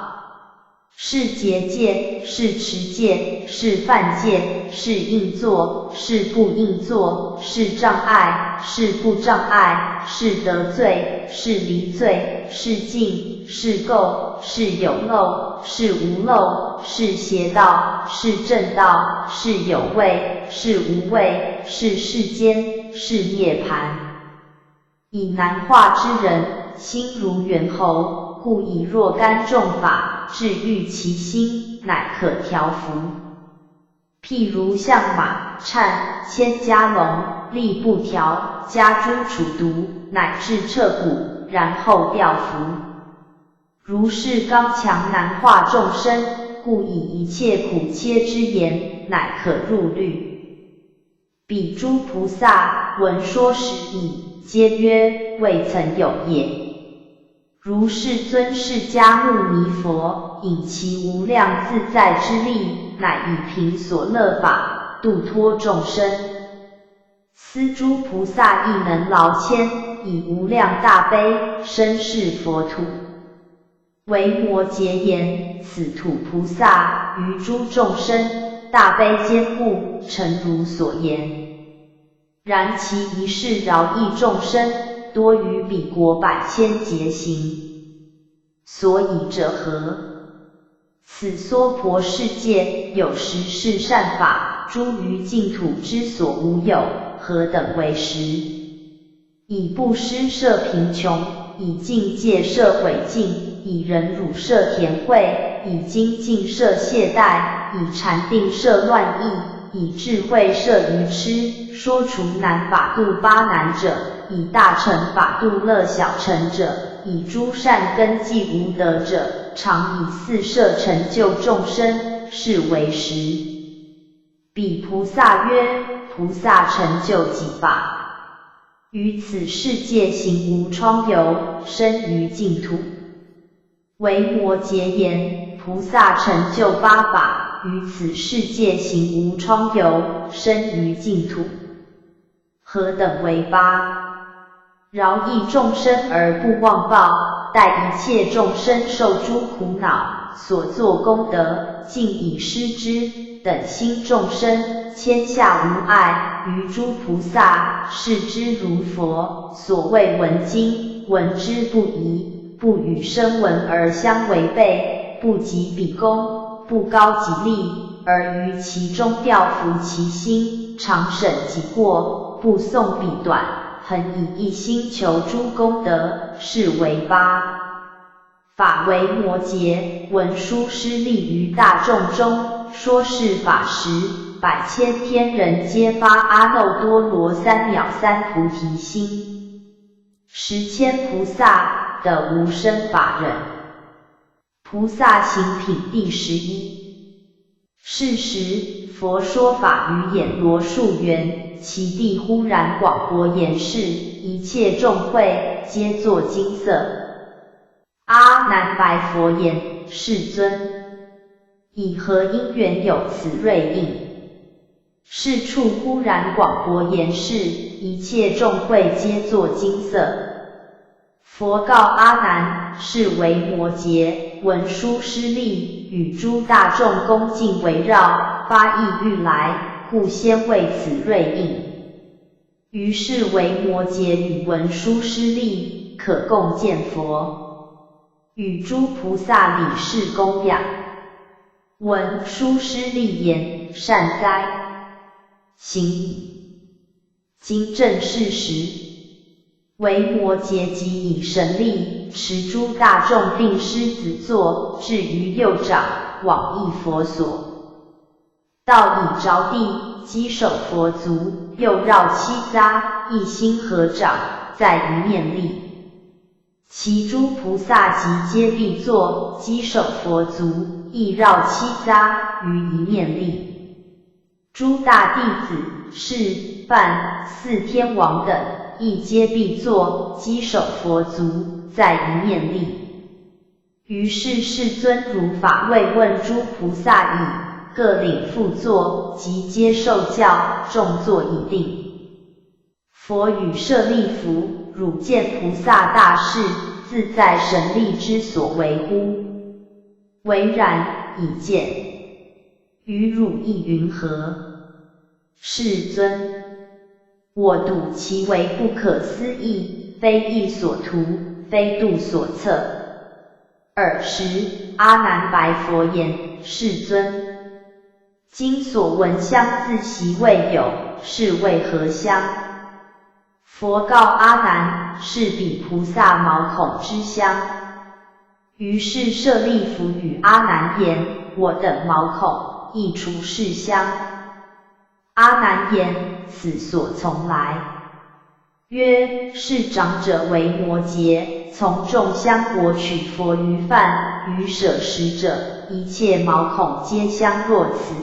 是结戒，是持戒，是犯戒，是应作，是不应作，是障碍，是不障碍，是得罪，是离罪，是净，是垢，是有漏，是无漏，是邪道，是正道，是有位，是无位，是世间，是涅槃。以难化之人，心如猿猴，故以若干众法，治愈其心，乃可调伏。譬如象马、颤、牵家龙，力不调，加诸楚毒，乃至彻骨，然后调服。如是刚强难化众生，故以一切苦切之言，乃可入律。彼诸菩萨闻说实义，皆曰未曾有也。如是尊释迦牟尼佛，引其无量自在之力，乃以平所乐法，度脱众生。斯诸菩萨亦能劳谦，以无量大悲，身示佛土。维摩诘言：此土菩萨于诸众生，大悲坚固，诚如所言。然其一事饶益众生，多于彼国百千劫行。所以者何？此娑婆世界有十世善法，诸于净土之所无有，何等为实？以布施摄贫穷，以境界摄毁尽，以忍辱摄田慧，以精进摄懈怠，以禅定摄乱意，以智慧摄愚痴，说除难法度八难者，以大乘法度乐小乘者，以诸善根济无德者，常以四摄成就众生，是为实。彼菩萨曰：菩萨成就己法，于此世界行无疮疣，生于净土。维摩诘言：菩萨成就八法，于此世界行无疮疣，生于净土。何等为八？饶益众生而不忘报，待一切众生受诸苦恼，所作功德，尽以施之，等心众生，天下无碍，于诸菩萨视之如佛。所谓闻经，闻之不疑，不与声闻而相违背，不及彼功，不高己力，而于其中调伏其心，常审己过，不诵彼短，恒以一心求诸功德，是为八。法维摩诘文殊师利于大众中，说是法时，百千天人皆发阿耨多罗三藐三菩提心。10千菩萨得无生法忍。菩萨行品第11。是时，佛说法于眼罗树园，其地忽然广博严饰，一切众会皆作金色。阿难白佛言：世尊，以何因缘有此瑞应？是处忽然广博严饰，一切众会皆作金色。佛告阿难：是维摩诘、文殊师利与诸大众恭敬围绕，发意欲来，故先为此瑞应。于是维摩诘与文殊师利可共见佛，与诸菩萨礼事供养。文殊师利言：善哉，行矣。今正是时。维摩诘即以神力持诸大众并狮子座，至于右掌，往诣佛所。到已着地，稽首佛足，又绕七匝，一心合掌，在一面立。其诸菩萨即皆必坐，稽首佛足，亦绕七匝，于一面立。诸大弟子、释、梵、四天王等，亦皆必坐，稽首佛足，在一面立。于是世尊如法慰问诸菩萨已，各领复坐，即皆受教，众坐一定。佛语舍利弗：汝见菩萨大士，自在神力之所为乎？唯然，已见。于汝意云何？世尊，我睹其为不可思议，非意所图，非度所测。尔时，阿难白佛言：世尊，今所闻香自习未有，是为何香？佛告阿难：是彼菩萨毛孔之香。于是舍利弗与阿难言：我等毛孔亦除是香。阿难言：此所从来。曰：是长者为摩诘，从众香国取佛于饭，于舍食者，一切毛孔皆香若此。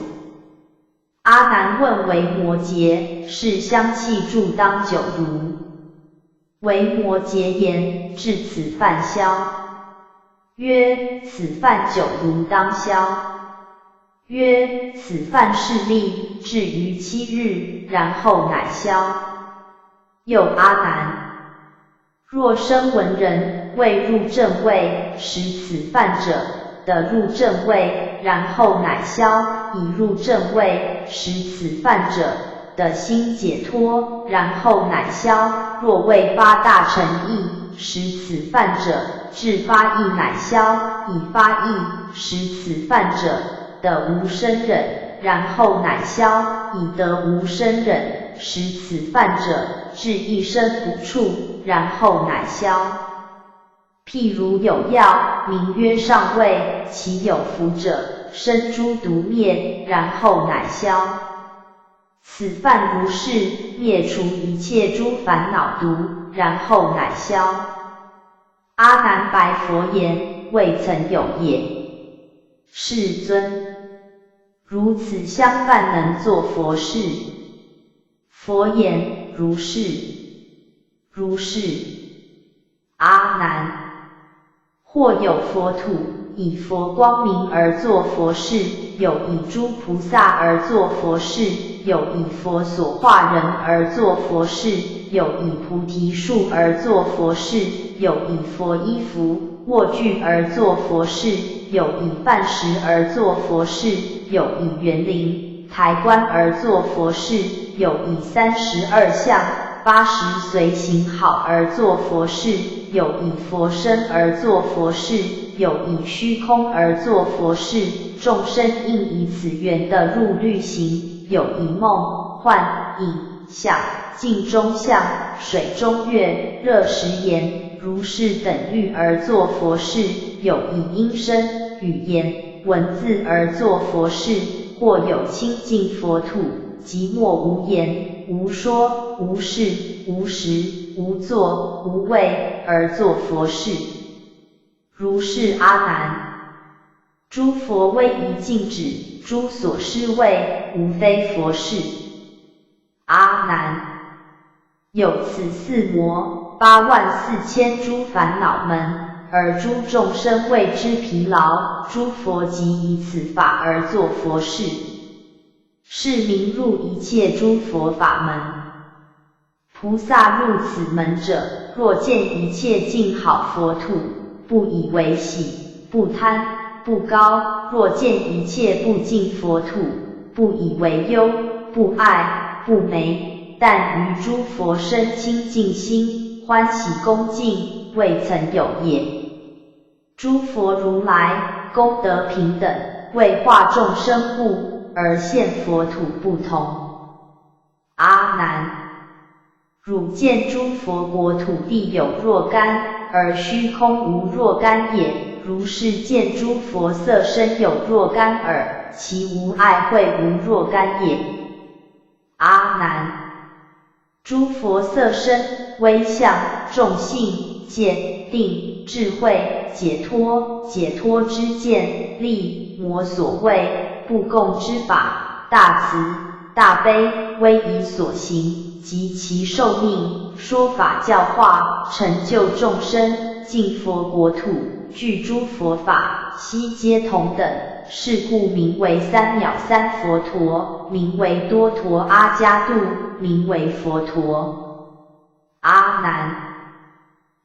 阿难问为摩诘：是香气助当久如？为摩诘言：至此饭消。曰：此饭久如当消。曰：此饭是力，至于7日，然后乃消。又阿难，若声闻人未入正位，食此饭者，得入正位，然后乃消；已入正位，食此饭者，得心解脱，然后乃消。若未发大乘意，食此饭者，至发意乃消；已发意，食此饭者，得无生忍，然后乃消；已得无生忍，食此饭者，至一生不触，然后乃消。譬如有药，名曰上味，其有服者，生诸毒灭，然后乃消。此饭如是，灭除一切诸烦恼毒，然后乃消。阿难白佛言：未曾有也。世尊，如此香饭能作佛事？佛言：如是，如是。阿难，或有佛土，以佛光明而作佛事，有以诸菩萨而作佛事，有以佛所化人而作佛事，有以菩提树而作佛事，有以佛衣服、卧具而作佛事，有以饭食而作佛事，有以园林、台观而作佛事，有以32相、80随行好而作佛事，有以佛身而作佛事，有以虚空而作佛事。众生应以此缘的入律行，有以梦、幻、影、想、镜中像、水中月、热食言，如是等欲而作佛事，有以音声、语言、文字而作佛事，或有清净佛土，寂寞无言、无说、无事、无时、无作、无味而作佛事。如是阿难，诸佛威仪禁止，诸所施谓，无非佛事。阿难，有此四魔84000诸烦恼门，而诸众生为之疲劳，诸佛即以此法而作佛事，是名入一切诸佛法门。菩萨入此门者，若见一切净好佛土，不以为喜，不贪不高；若见一切不净佛土，不以为忧，不爱不美，但于诸佛生清净心，欢喜恭敬，未曾有也。诸佛如来功德平等，为化众生故，而现佛土不同。阿难，汝见诸佛国土地有若干，而虚空无若干也。如是见诸佛色身有若干耳，其无碍慧无若干也。阿难，诸佛色身、威相、众性、见、定、智慧、解脱、解脱之见、力、魔所谓、不共之法、大慈、大悲、威仪所行，及其寿命、说法教化、成就众生、尽佛国土，具诸佛法，悉皆同等，是故名为三藐三佛陀，名为多陀阿伽度，名为佛陀。阿难，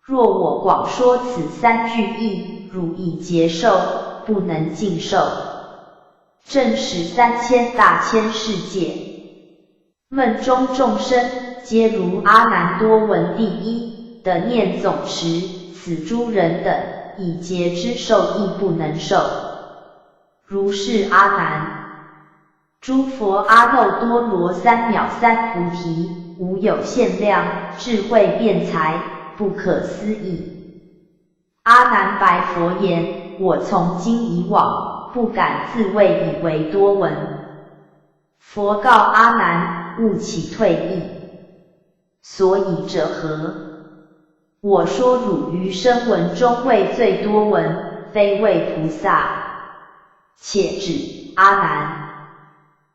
若我广说此三句义，汝已劫受，不能尽受。正使3000大千世界，梦中众生，皆如阿难多闻第一的念总持，此诸人等，以劫之受亦不能受。如是阿难，诸佛阿耨多罗三藐三菩提，无有限量，智慧辩才，不可思议。阿难白佛言：我从今以往，不敢自谓以为多闻。佛告阿难：勿起退意。所以者何？我说汝于声闻中谓最多闻，非谓菩萨。且止，阿难！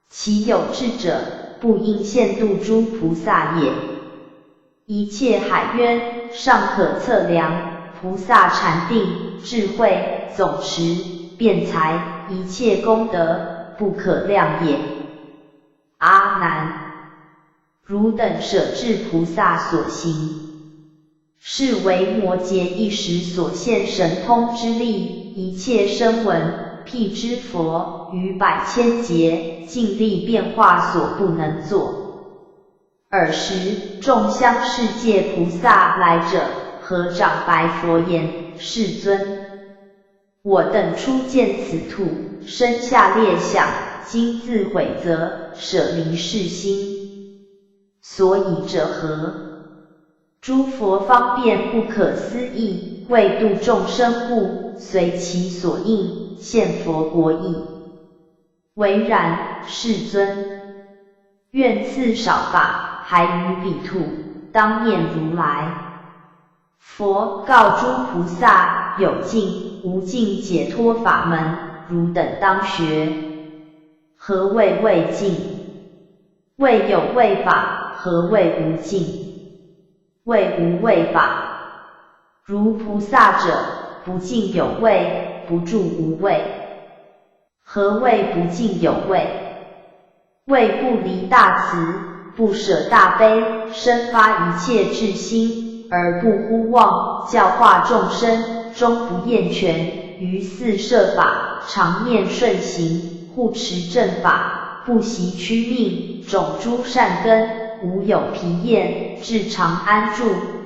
其有智者，不应现度诸菩萨也。一切海渊，尚可测量，菩萨禅定、智慧、总持、辩才，一切功德，不可量也。阿难！汝等舍至菩萨所行，是为摩诘一时所现神通之力，一切声闻、辟支佛于百千劫尽力变化所不能作。尔时众相世界菩萨来者，合掌白佛言：世尊，我等初见此土，生下列想，今自悔则，舍离世心。所以者何？诸佛方便不可思议，为度众生故，随其所应，现佛国义。唯然，世尊。愿赐少法，还于彼土，当念如来。佛告诸菩萨：有尽无尽解脱法门，汝等当学。何谓未尽？谓有为法。何谓无尽？谓无为法。如菩萨者，不尽有为，不住无为。何谓不尽有为？谓不离大慈，不舍大悲，生发一切智心，而不忽妄，教化众生，终不厌权，于四摄法，常念顺行，护持正法，不习趋命，种诸善根，无有疲厌，至常安住，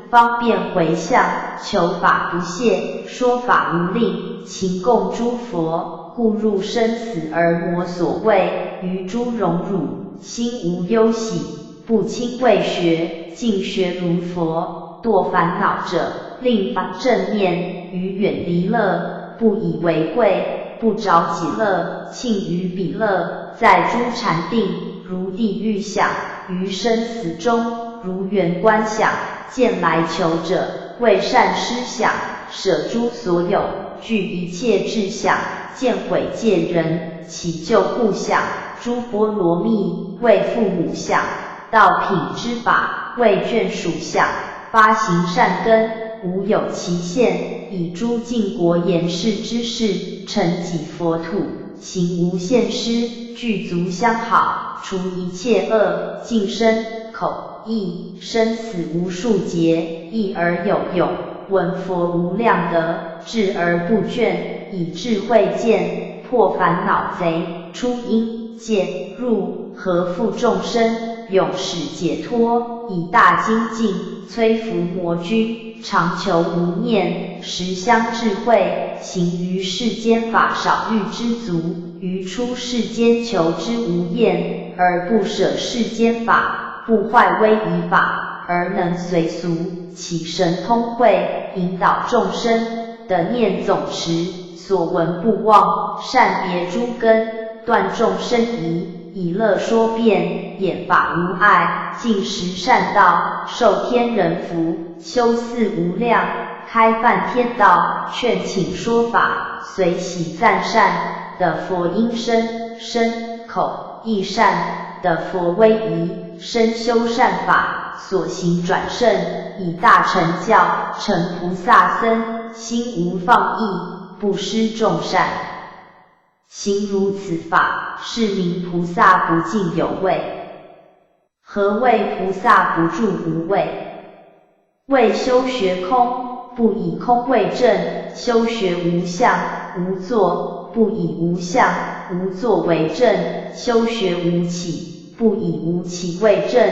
方便回向，求法不懈，说法无令，勤供诸佛，故入生死而魔所畏，于诸荣辱，心无忧喜，不轻畏学，尽学如佛，堕烦恼者，令发正念，于远离乐，不以为贵，不着己乐，庆于彼乐，在诸禅定，如地狱想，于生死中，如缘观想，见来求者，为善施想，舍诸所有，具一切智想，见毁见人，起救故想，诸波罗蜜，为父母想，道品之法，为眷属想，发行善根，无有期限，以诸尽国严饰之事，成己佛土，行无限施，具足相好，除一切恶，净身口意生死无数劫，益而有用，闻佛无量德，智而不倦，以智慧见，破烦恼贼，出阴界入和复众生，永使解脱，以大精进，摧伏魔君，常求无念，实相智慧，行于世间法少欲知足，于出世间求之无厌，而不舍世间法，不坏威仪法，而能随俗，起神通慧，引导众生的念总持，所闻不忘，善别诸根，断众生疑，以乐说辩，演法无碍，尽实善道，受天人福，修四无量，开梵天道，劝请说法，随喜赞善的佛音声，身口意善的佛威仪，身修善法，所行转胜，以大成教，成菩萨僧，心无放逸，不施众善。行如此法，是名菩萨不尽有为。何谓菩萨不住无为？为修学空，不以空为正；修学无相无作，不以无相无作为正；修学无起，不以无起为正。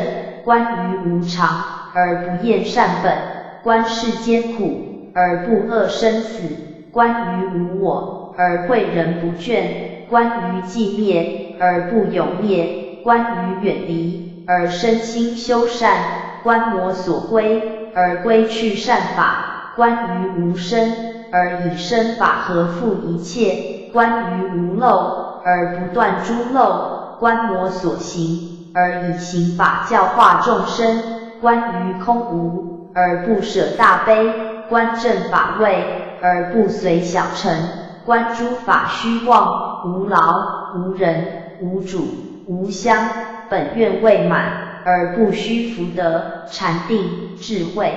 观于无常而不厌善本，观世间苦而不恶生死，观于无我而诲人不倦，观于寂灭而不永灭，观于远离而身心修善，观魔所归而归去善法，观于无生而以身法合复一切，观于无漏，而不断诸漏，观魔所行，而以行法教化众生，观于空无，而不舍大悲，观正法位，而不随小乘，观诸法虚妄，无劳，无人，无主，无相，本愿未满，而不虚福德、禅定、智慧。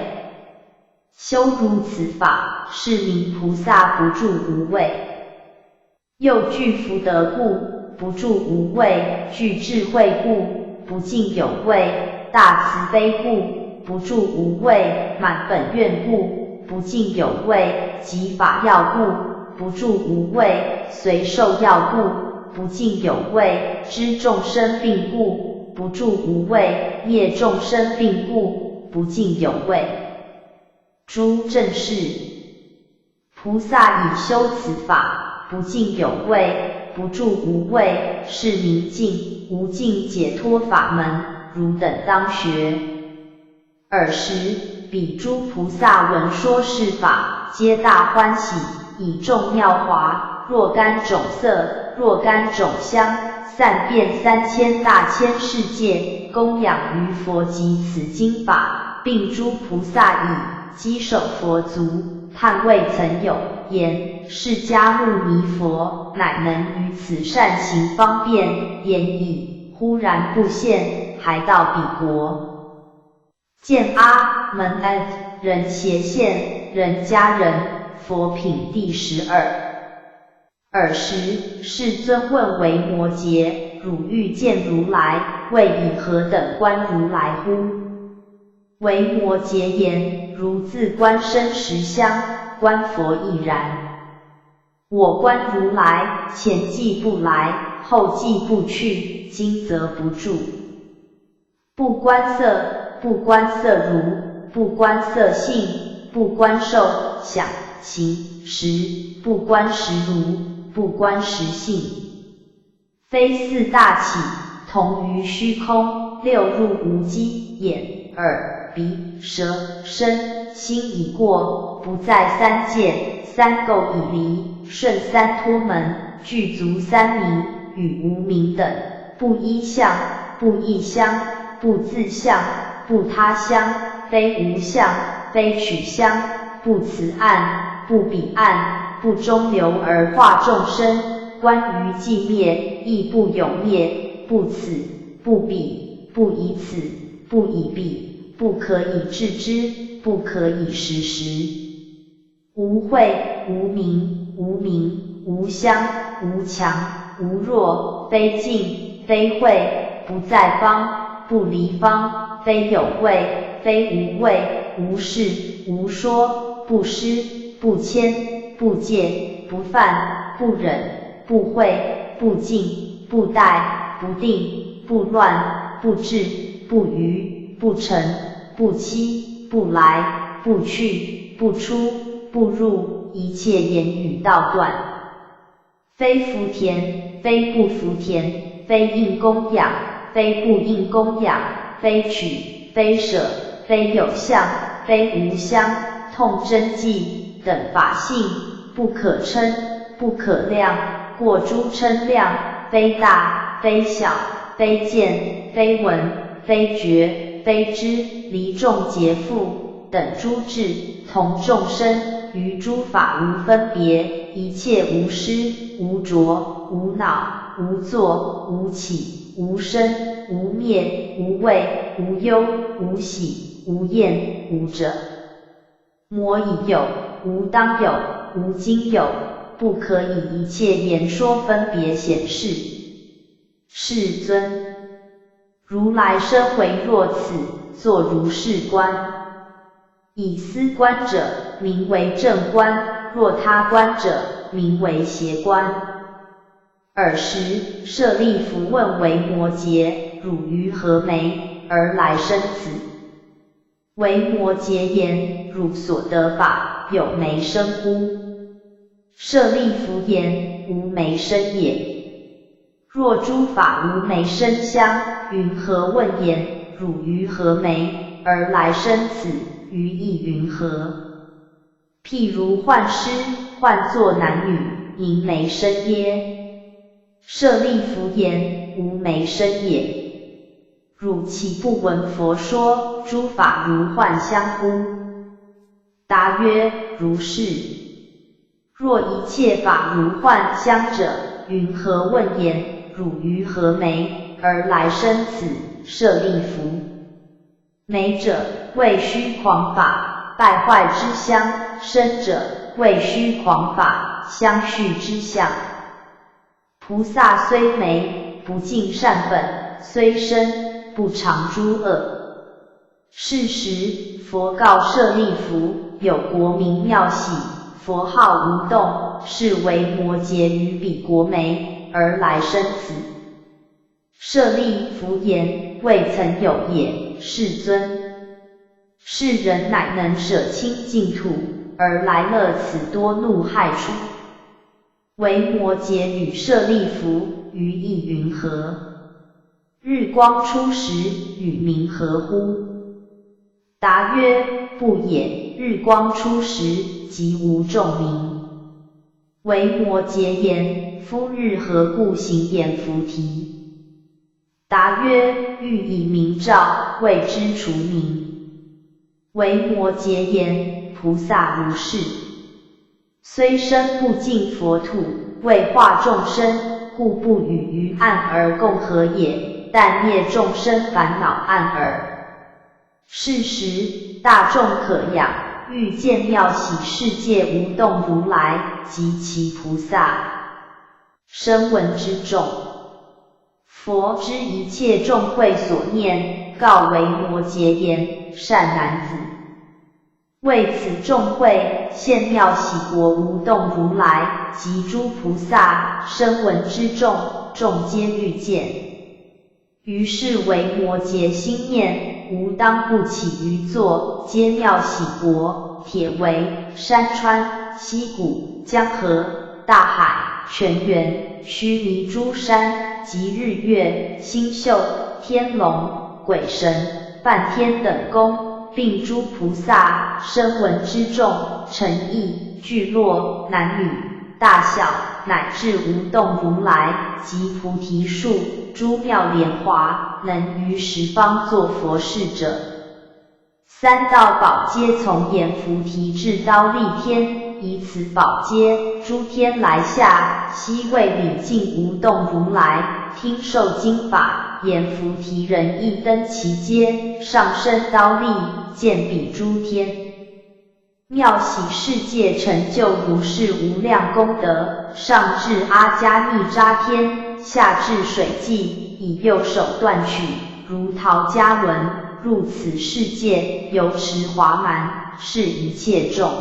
修如此法，是名菩萨不住无畏。又具福德故，不住无畏；具智慧故，不尽有畏；大慈悲故，不住无畏；满本愿故，不尽有畏；集法要故，不住无畏；随受要故，不尽有畏；知众生病故，不住无畏；灭众生病故，不尽有畏。诸正士，菩萨以修此法，不尽有畏，不住无畏，是名尽无尽解脱法门，汝等当学。尔时，彼诸菩萨闻说是法，皆大欢喜，以众妙华，若干种色，若干种香，散遍3000大千世界，供养于佛及此经法，并诸菩萨以稽首佛足，叹未曾有言，释迦牟尼佛乃能于此善行方便言已，忽然不现，还到彼国。见阿门恩人邪见人家人佛品第12。尔时，世尊问维摩诘：汝欲见如来，为以何等观如来乎？维摩诘言：如自观身实相，观佛亦然。我观如来，前既不来，后既不去，今则不住。不观色，不观色如，不观色性，不观受想行识，不观识如，不观识性。非四大起，同于虚空，六入无机，眼、耳、鼻、舌、身、心已过，不在三界，三垢已离，顺三脱门，具足三明，与无明等，不依相，不异相，不自相，不他相，非无相，非取相，不此岸，不彼岸，不中流而化众生。观于寂灭，亦不永灭，不此，不彼，不以此，不以彼，不可以致之，不可以实时。无慧，无明，无明，无相，无强，无弱，非静，非慧，不在方，不离方，非有位，非无位，无事，无说，不施，不谦，不戒，不犯，不忍，不讳，不敬，不怠，不定，不乱，不滞，不愚，不沉，不欺，不来，不去，不出，不入，一切言语道断。非福田，非不福田，非应供养，非不应供养，非取，非舍，非有相，非无相，痛真迹等法性，不可称，不可量，过诸称量，非大，非小，非见，非闻，非觉，非知，离众劫富等诸智，同众生，于诸法无分别，一切无失，无着，无恼，无作，无起，无生，无灭，无畏，无忧，无喜，无厌，无者。魔已有，无当有，无今有，不可以一切言说分别显示。世尊，如来身为若此，作如是观。以斯观者，名为正观；若他观者，名为邪观。尔时，舍利弗问维摩诘：汝于何昧而来生此？维摩诘言：汝所得法，有昧生乎？舍利弗言：无昧生也。若诸法无昧生相，云何问言？汝于何昧而来生此？于意云何？譬如幻师，唤作男女，名梅生耶。舍利弗言：无梅生也。汝岂不闻佛说，诸法如幻相乎？答曰：如是。若一切法如幻相者，云何问言？汝于何梅而来生此？舍利弗，梅者谓虚诳法，败坏之相；生者谓虚诳法，相续之相。菩萨虽梅，不尽善本；虽生，不偿诸恶。是时，佛告舍利弗：有国名妙喜，佛号无动，是为摩诘于彼国梅而来生此。舍利弗言：未曾有也，世尊。是人乃能舍清净土，而来乐此多怒害处。为摩诘与舍利弗，于意云何？日光出时，与名何乎？答曰：不也，日光出时，即无众名。为摩诘言：夫日何故行言菩提？答曰：欲以明照，为之除名。为摩诘言：菩萨如是，虽生不尽佛土，为化众生，故不与于暗而共合也，但灭众生烦恼暗耳。是时，大众可仰，欲见妙喜世界无动如来及其菩萨。声闻之众，佛知一切众会所念，告为摩诘言：善男子，为此众会，现妙喜国无动如来及诸菩萨。声闻之众，众皆欲见。于是为摩诘心念：吾当不起于座，皆妙喜国，铁围、山川、溪谷、江河、大海、泉源、须弥诸山及日月、星宿、天龙、鬼神、梵天等宫，并诸菩萨、声闻之众、城邑、聚落、男女、大小，乃至无动如来及菩提树、诸妙莲华，能于十方作佛事者，三道宝阶从阎浮提至忉利天，以此宝阶，诸天来下，悉为礼敬无动如来，听受经法。阎浮提人亦登其阶，上升忉利，见彼诸天。妙喜世界成就如是无量功德，上至阿迦尼吒天，下至水际，以右手断取，如陶迦轮，入此世界，由持华蛮，是一切众。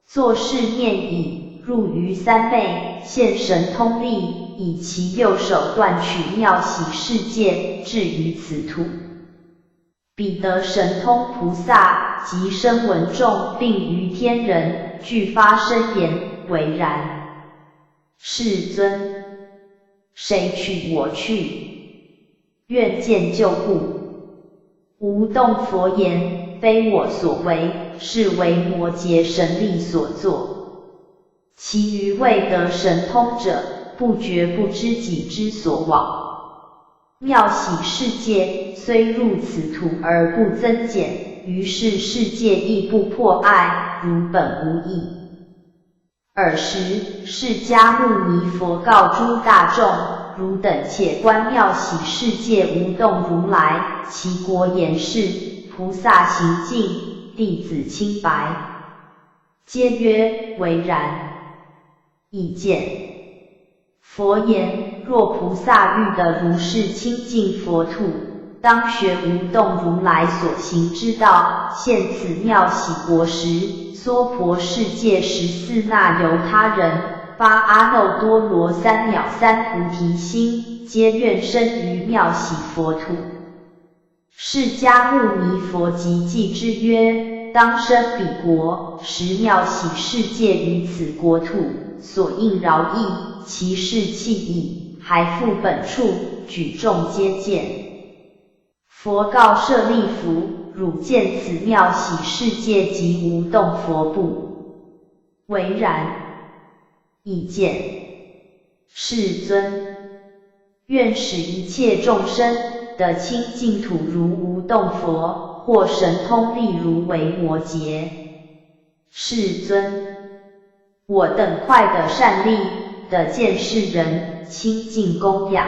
作是念已，入于三昧，现神通力，以其右手断取妙喜世界，至于此土。彼得神通菩萨及声闻众，并于天人，俱发声言：唯然。世尊，谁取我去？愿见救护。无动佛言：非我所为，是为摩诘神力所作。其余未得神通者，不觉不知己之所往。妙喜世界虽入此土而不增减，于是世界亦不破碍，如本无异。尔时，释迦牟尼佛告诸大众：汝等且观妙喜世界无动如来，其国严饰，菩萨行径，弟子清白。皆曰：唯然。意见。佛言：若菩萨欲得如是清净佛土，当学无动如来所行之道，现此妙喜国时，娑婆世界14那由他人，发阿耨多罗三藐三菩提心，皆愿生于妙喜佛土。释迦牟尼佛即记之曰：当生彼国，时妙喜世界于此国土，所应饶益，其事弃矣，还复本处，举众皆见。佛告舍利弗：汝见此妙喜世界即无动佛不？唯然，已见。世尊，愿使一切众生的清净土如无动佛，或神通力如维摩诘。世尊，我等快的善力的见世人清净供养，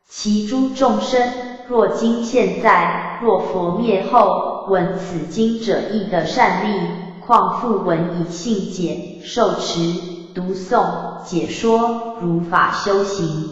其诸众生若今现在，若佛灭后，闻此经者益的善力，况复闻以信解、受持、读诵、解说，如法修行。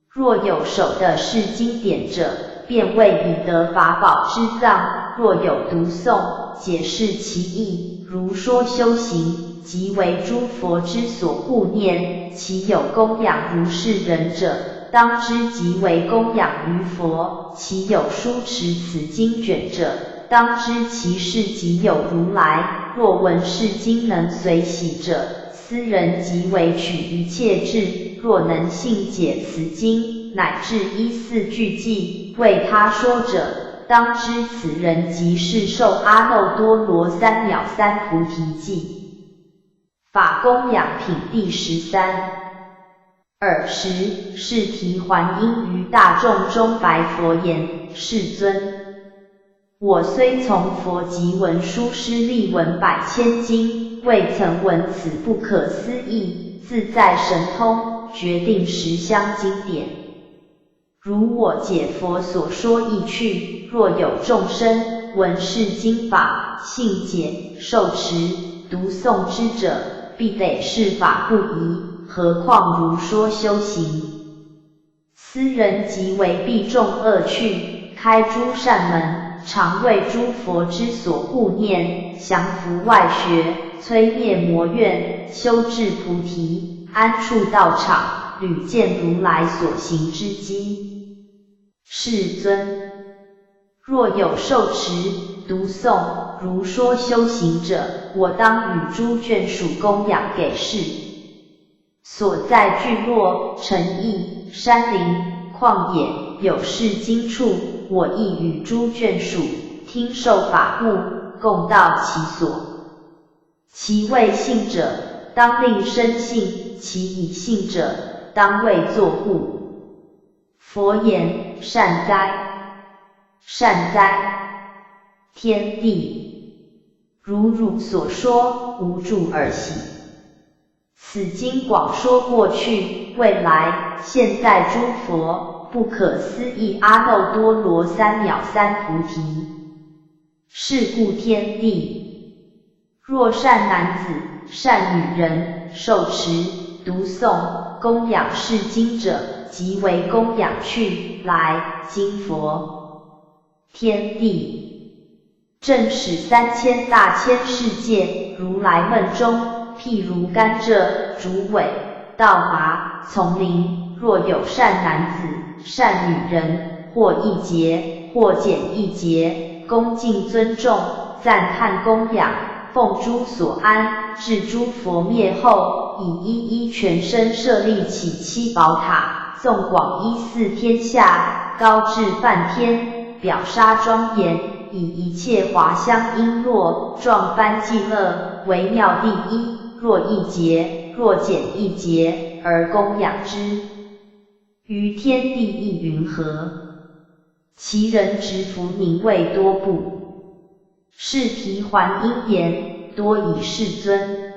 若有手的是经典者，便为以得法宝之藏；若有读诵、解释其意，如说修行，即为诸佛之所护念。其有供养如是人者，当知即为供养于佛；其有书持此经卷者，当知其事即有如来。若闻是经能随喜者，斯人即为取一切智；若能信解此经，乃至14句偈为他说者，当知此人即是受阿耨多罗三藐三菩提记。法供养品第13。尔时，释提还因于大众中白佛言：世尊，我虽从佛及文殊师利闻百千经，未曾闻此不可思议、自在神通、决定实相经典。如我解佛所说义趣，若有众生闻是经法，信解、受持、读诵之者，必得是法不疑，何况如说修行。斯人即为避众恶趣，开诸善门，常为诸佛之所护念，降伏外学，摧灭魔怨，修至菩提，安处道场，屡见如来所行之机。世尊，若有受持、读诵、如说修行者，我当与诸眷属供养给世。所在聚落、城邑、山林、旷野，有是经处，我亦与诸眷属听受法故，共到其所。其未信者，当令生信；其已信者，当为作护。佛言：善哉，善哉！天地，如汝所说，无住而喜。此经广说过去、未来、现在诸佛不可思议阿耨多罗三藐三菩提。是故天地，若善男子、善女人受持、读诵、供养是经者，即为供养去来今佛。天地，正使3000大千世界，如来梦中，譬如甘蔗、竹苇、稻麻、丛林，若有善男子、善女人，或一节，或减一节，恭敬尊重，赞叹供养，奉诸所安，至诸佛灭后，以一一全身设立起7宝塔，纵广依四天下，高至梵天，表沙庄严，以一切华香璎珞，壮幡伎乐，为妙第一。若一节，若减一节，而供养之，于天地亦云何？其人执福宁为多不？是提还因言：多以世尊，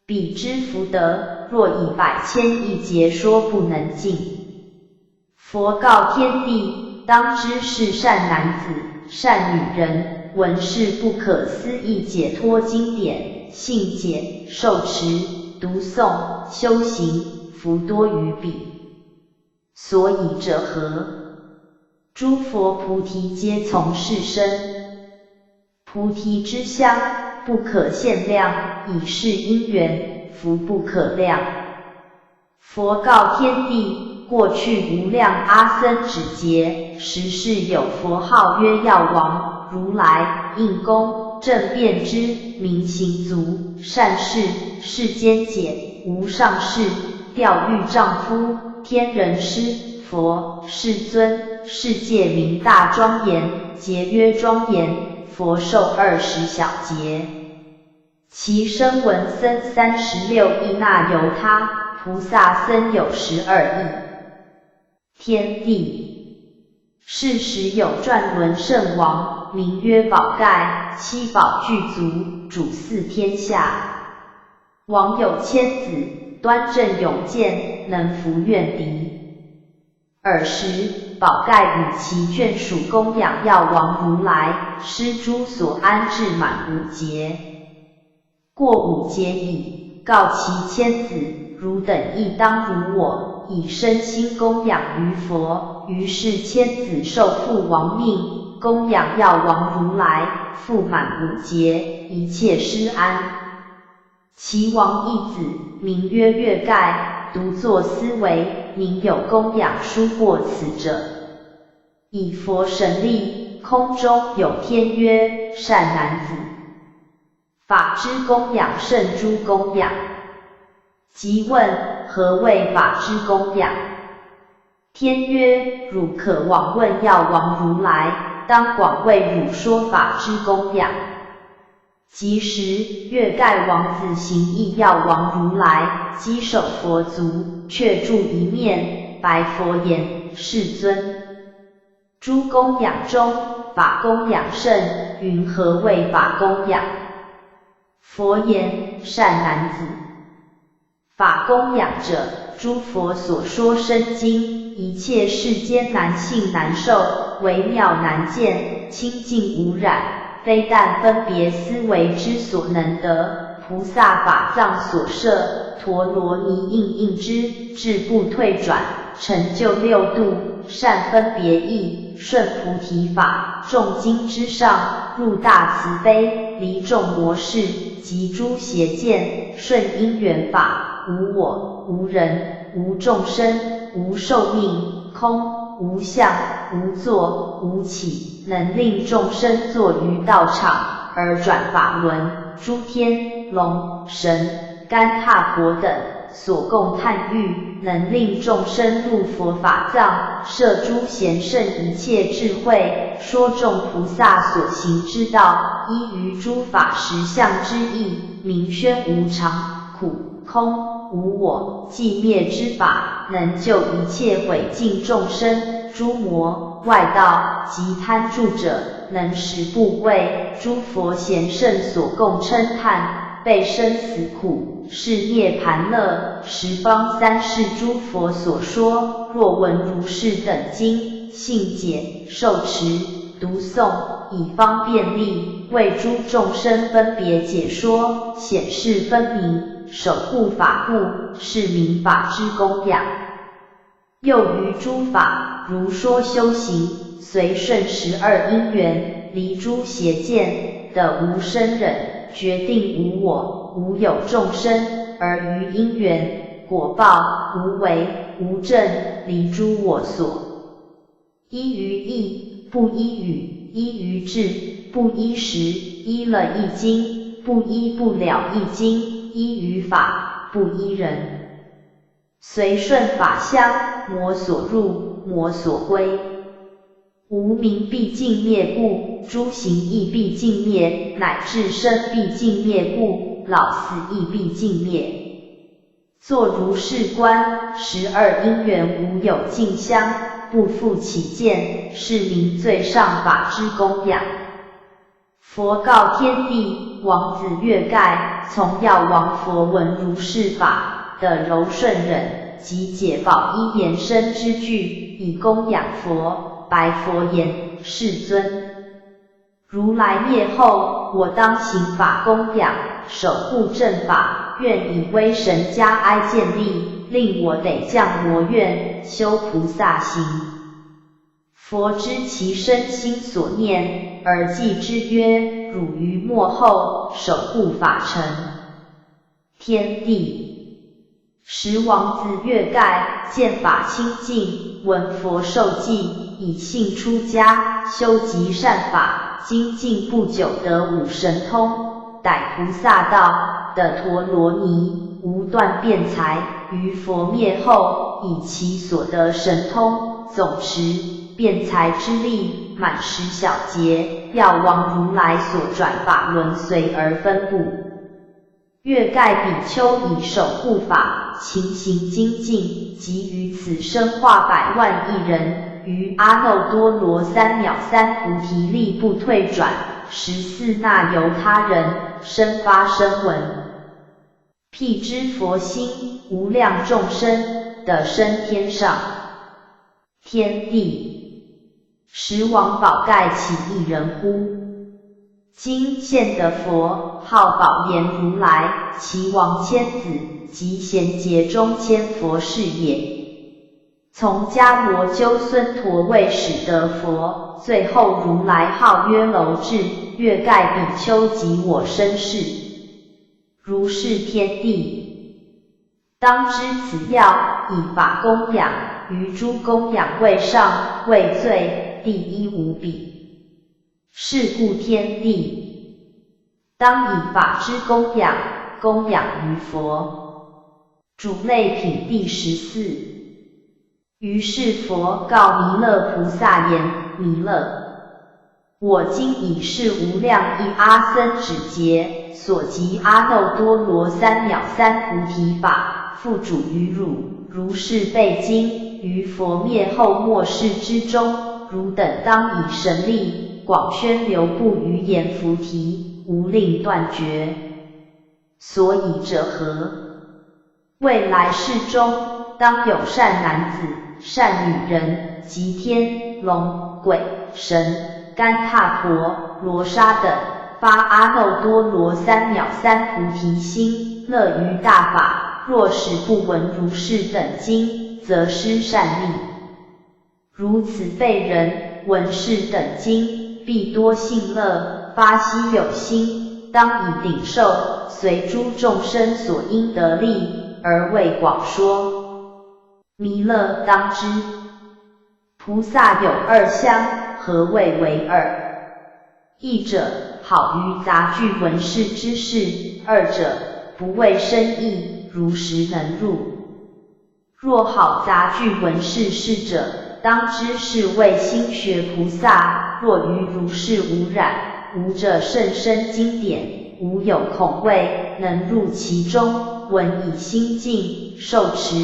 彼之福德，若以100千亿劫说不能尽。佛告天地：当知是善男子、善女人，闻是不可思议解脱经典，信解、受持、读诵、修行，福多于彼。所以者何？诸佛菩提皆从是生。菩提之香，不可限量，以是因缘，福不可量。佛告天地：过去无量阿僧祇劫，时世有佛号曰药王、如来、应公、正遍知、明行足、善事、世间解、无上士、调御丈夫、天人师、佛、世尊，世界名大庄严，节约庄严，佛寿20小节。其声闻僧36亿，那由他菩萨僧有12亿。天地是时有转轮圣王，名曰宝盖，七宝具足，主祀天下。王有千子，端正勇健，能服怨敌。尔时，宝盖与其眷属供养药王如来，施诸所安置满5劫。过5劫已，告其千子，汝等亦当如我，以身心供养于佛。于是千子受父王命，供养药王如来，复满5劫，一切施安。其王一子，名曰月盖，独作思维，宁有供养殊过此者？以佛神力，空中有天曰：善男子，法之供养胜诸供养。即问何谓法之供养？天曰：汝可往问药王如来，当广为汝说法之供养。即时，月盖王子行诣药王如来，稽首佛足，却住一面，白佛言：世尊，诸供养中，法供养甚，云何谓法供养？佛言：善男子，法供养者，诸佛所说深经，一切世间难信难受，微妙难见，清净无染，非但分别思维之所能得，菩萨法藏所摄，陀罗尼应应之，志不退转，成就6度，善分别义，顺菩提法，众经之上，入大慈悲，离众魔事，及诸邪见，顺因缘法，无我，无人，无众生，无寿命，空，无相，无作，无起，能令众生坐于道场，而转法轮，诸天、龙、神、干闼婆等所供探欲，能令众生入佛法藏，摄诸贤圣一切智慧，说众菩萨所行之道，依于诸法实相之意，明宣无常、苦、空、无我、寂灭之法，能救一切毁尽众生，诸魔、外道及贪著者，能使怖畏，诸佛贤圣所供称叹，被生死苦，是涅盘乐，十方三世诸佛所说，若闻如是等经，信解，受持，读诵，以方便力，为诸众生分别解说，显示分明，守护法故，是名法之供养。又于诸法，如说修行，随顺12因缘，离诸邪见，得无生忍，决定无我，无有众生，而于因缘、果报、无为、无正，离诸我所。依于义，不依语；依于智，不依时；依了一经，不依不了一经；依于法，不依人。随顺法相，魔所入，魔所归。无明必尽灭故，诸行亦必尽灭，乃至生必尽灭故，老死亦必尽灭。作如是观，12因缘无有尽相，不复起见，是名最上法之供养。佛告天地，王子月盖，从药王佛闻如是法，得柔顺忍，及解宝一言生之句，以供养佛。白佛言：世尊，如来灭后，我当行法供养，守护正法，愿以威神加哀建立，令我得降魔怨，修菩萨行。佛知其身心所念，而记之曰：汝于末后，守护法尘。天地时王子月盖见法清净，闻佛受记，以信出家，修极善法，精进不久得五神通，逮菩萨道，得陀罗尼，无断辩才，于佛灭后，以其所得神通，总持辩才之力，满10小劫，药王如来所转法轮随而分布。月盖比丘以守护法，勤行精进，即于此生化100万亿人，于阿耨多罗三藐三菩提力不退转，14那由他人生发声闻，辟支佛心，无量众生得生天上天地，十王宝盖起一人乎？今现的佛号宝莲如来，其王千子，即贤劫中千佛是也。从迦罗鸠孙陀位始得佛，最后如来号曰楼至，月盖比丘及我身是。如是天地，当知此要以法供养，于诸供养位上，位最第一无比。是故天地当以法之供养，供养于佛。主类品第14。于是佛告弥勒菩萨言：弥勒，我今以是无量一阿僧祇劫所集阿耨多罗三藐三菩提法，付嘱于汝，如是背经，于佛灭后末世之中，汝等当以神力广宣流布于阎浮提，无令断绝。所以者何？未来世中，当有善男子、善女人及天、龙、鬼、神、干闼婆、罗刹等，发阿耨多罗三藐三菩提心，乐于大法。若使不闻如是等经，则失善利。如此辈人闻是等经，必多信乐，发希有心，当以顶受随诸众生所应得利，而为广说。弥勒当知，菩萨有2相，何谓为二？一者，好于杂具闻是之事；二者，不为深义，如实能入。若好杂具闻是事者，当知是为心学菩萨；若于如是无染，无着甚深经典，无有恐畏，能入其中，闻以心净，受持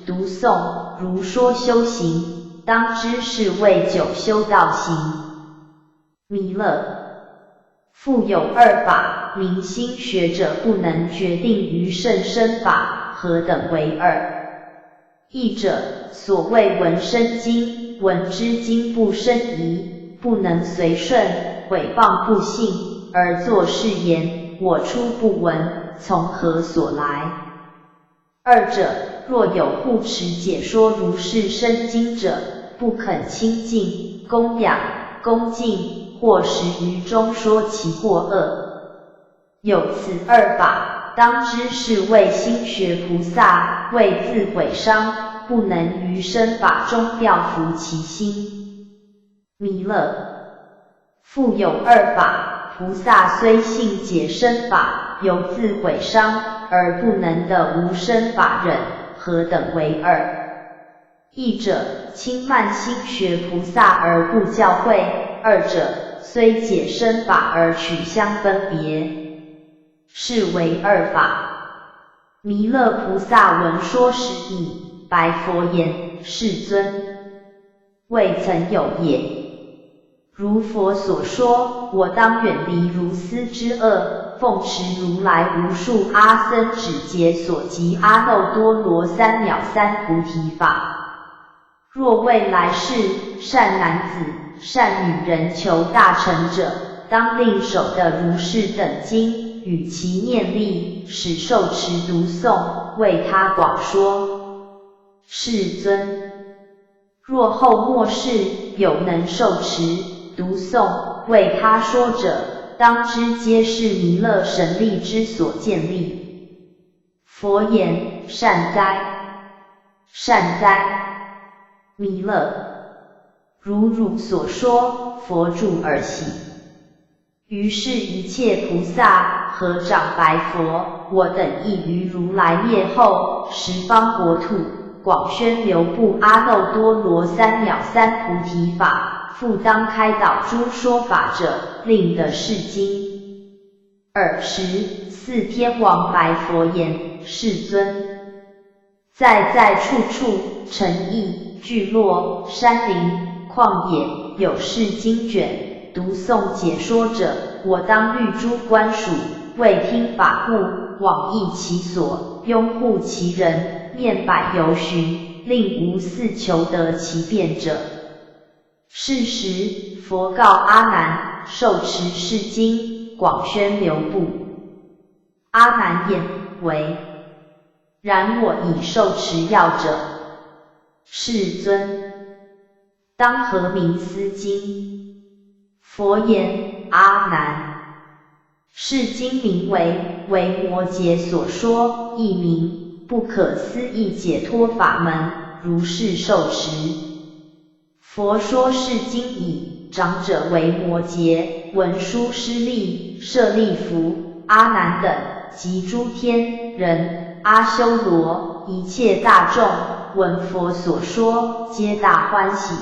读诵，如说修行，当知是为久修道行。弥勒，复有2法，明心学者不能决定于甚深法，何等为二？一者，所谓闻深经，闻之经不深疑，不能随顺，毁谤不信，而作是言：我初不闻，从何所来？二者，若有护持解说如是深经者，不肯亲近、供养、恭敬，或时于中说其过恶。有此2法，当知是为心学菩萨，为自毁伤，不能于深法中调伏其心。弥勒，复有2法，菩萨虽信解深法，犹自毁伤，而不能得无深法忍，何等为二？一者，轻慢心学菩萨而不教诲；二者，虽解深法而取相分别，是为2法。弥勒菩萨闻说是意，白佛言：世尊，未曾有也。如佛所说，我当远离如斯之恶，奉持如来无数阿僧祇劫所集阿耨多罗三藐三菩提法。若未来世善男子、善女人求大成者，当令守的如是等经，与其念力，使受持读诵，为他广说。世尊，若后末世有能受持读诵，为他说者，当知皆是弥勒神力之所建立。佛言：善哉，善哉。弥勒，如汝所说，佛住而喜。于是一切菩萨合掌白佛：我等亦于如来灭后，十方国土广宣流布阿耨多罗三藐三菩提法，复当开导诸说法者，令得是经。尔时，四天王白佛言：世尊，在处处城邑、聚落、山林、旷野，有事经卷，读诵解说者，我当律诸官属，为听法故，往诣其所，拥护其人，面百由旬，令无似求得其变者。是时，佛告阿难：受持是经，广宣流布。阿难言：为。然我已受持要者。世尊，当何名斯经？佛言：阿难，是经名为摩诘所说，一名不可思议解脱法门，如是受持。佛说是经已，长者为摩诘、文殊师利、舍利弗、阿难等，及诸天人、阿修罗，一切大众，闻佛所说，皆大欢喜。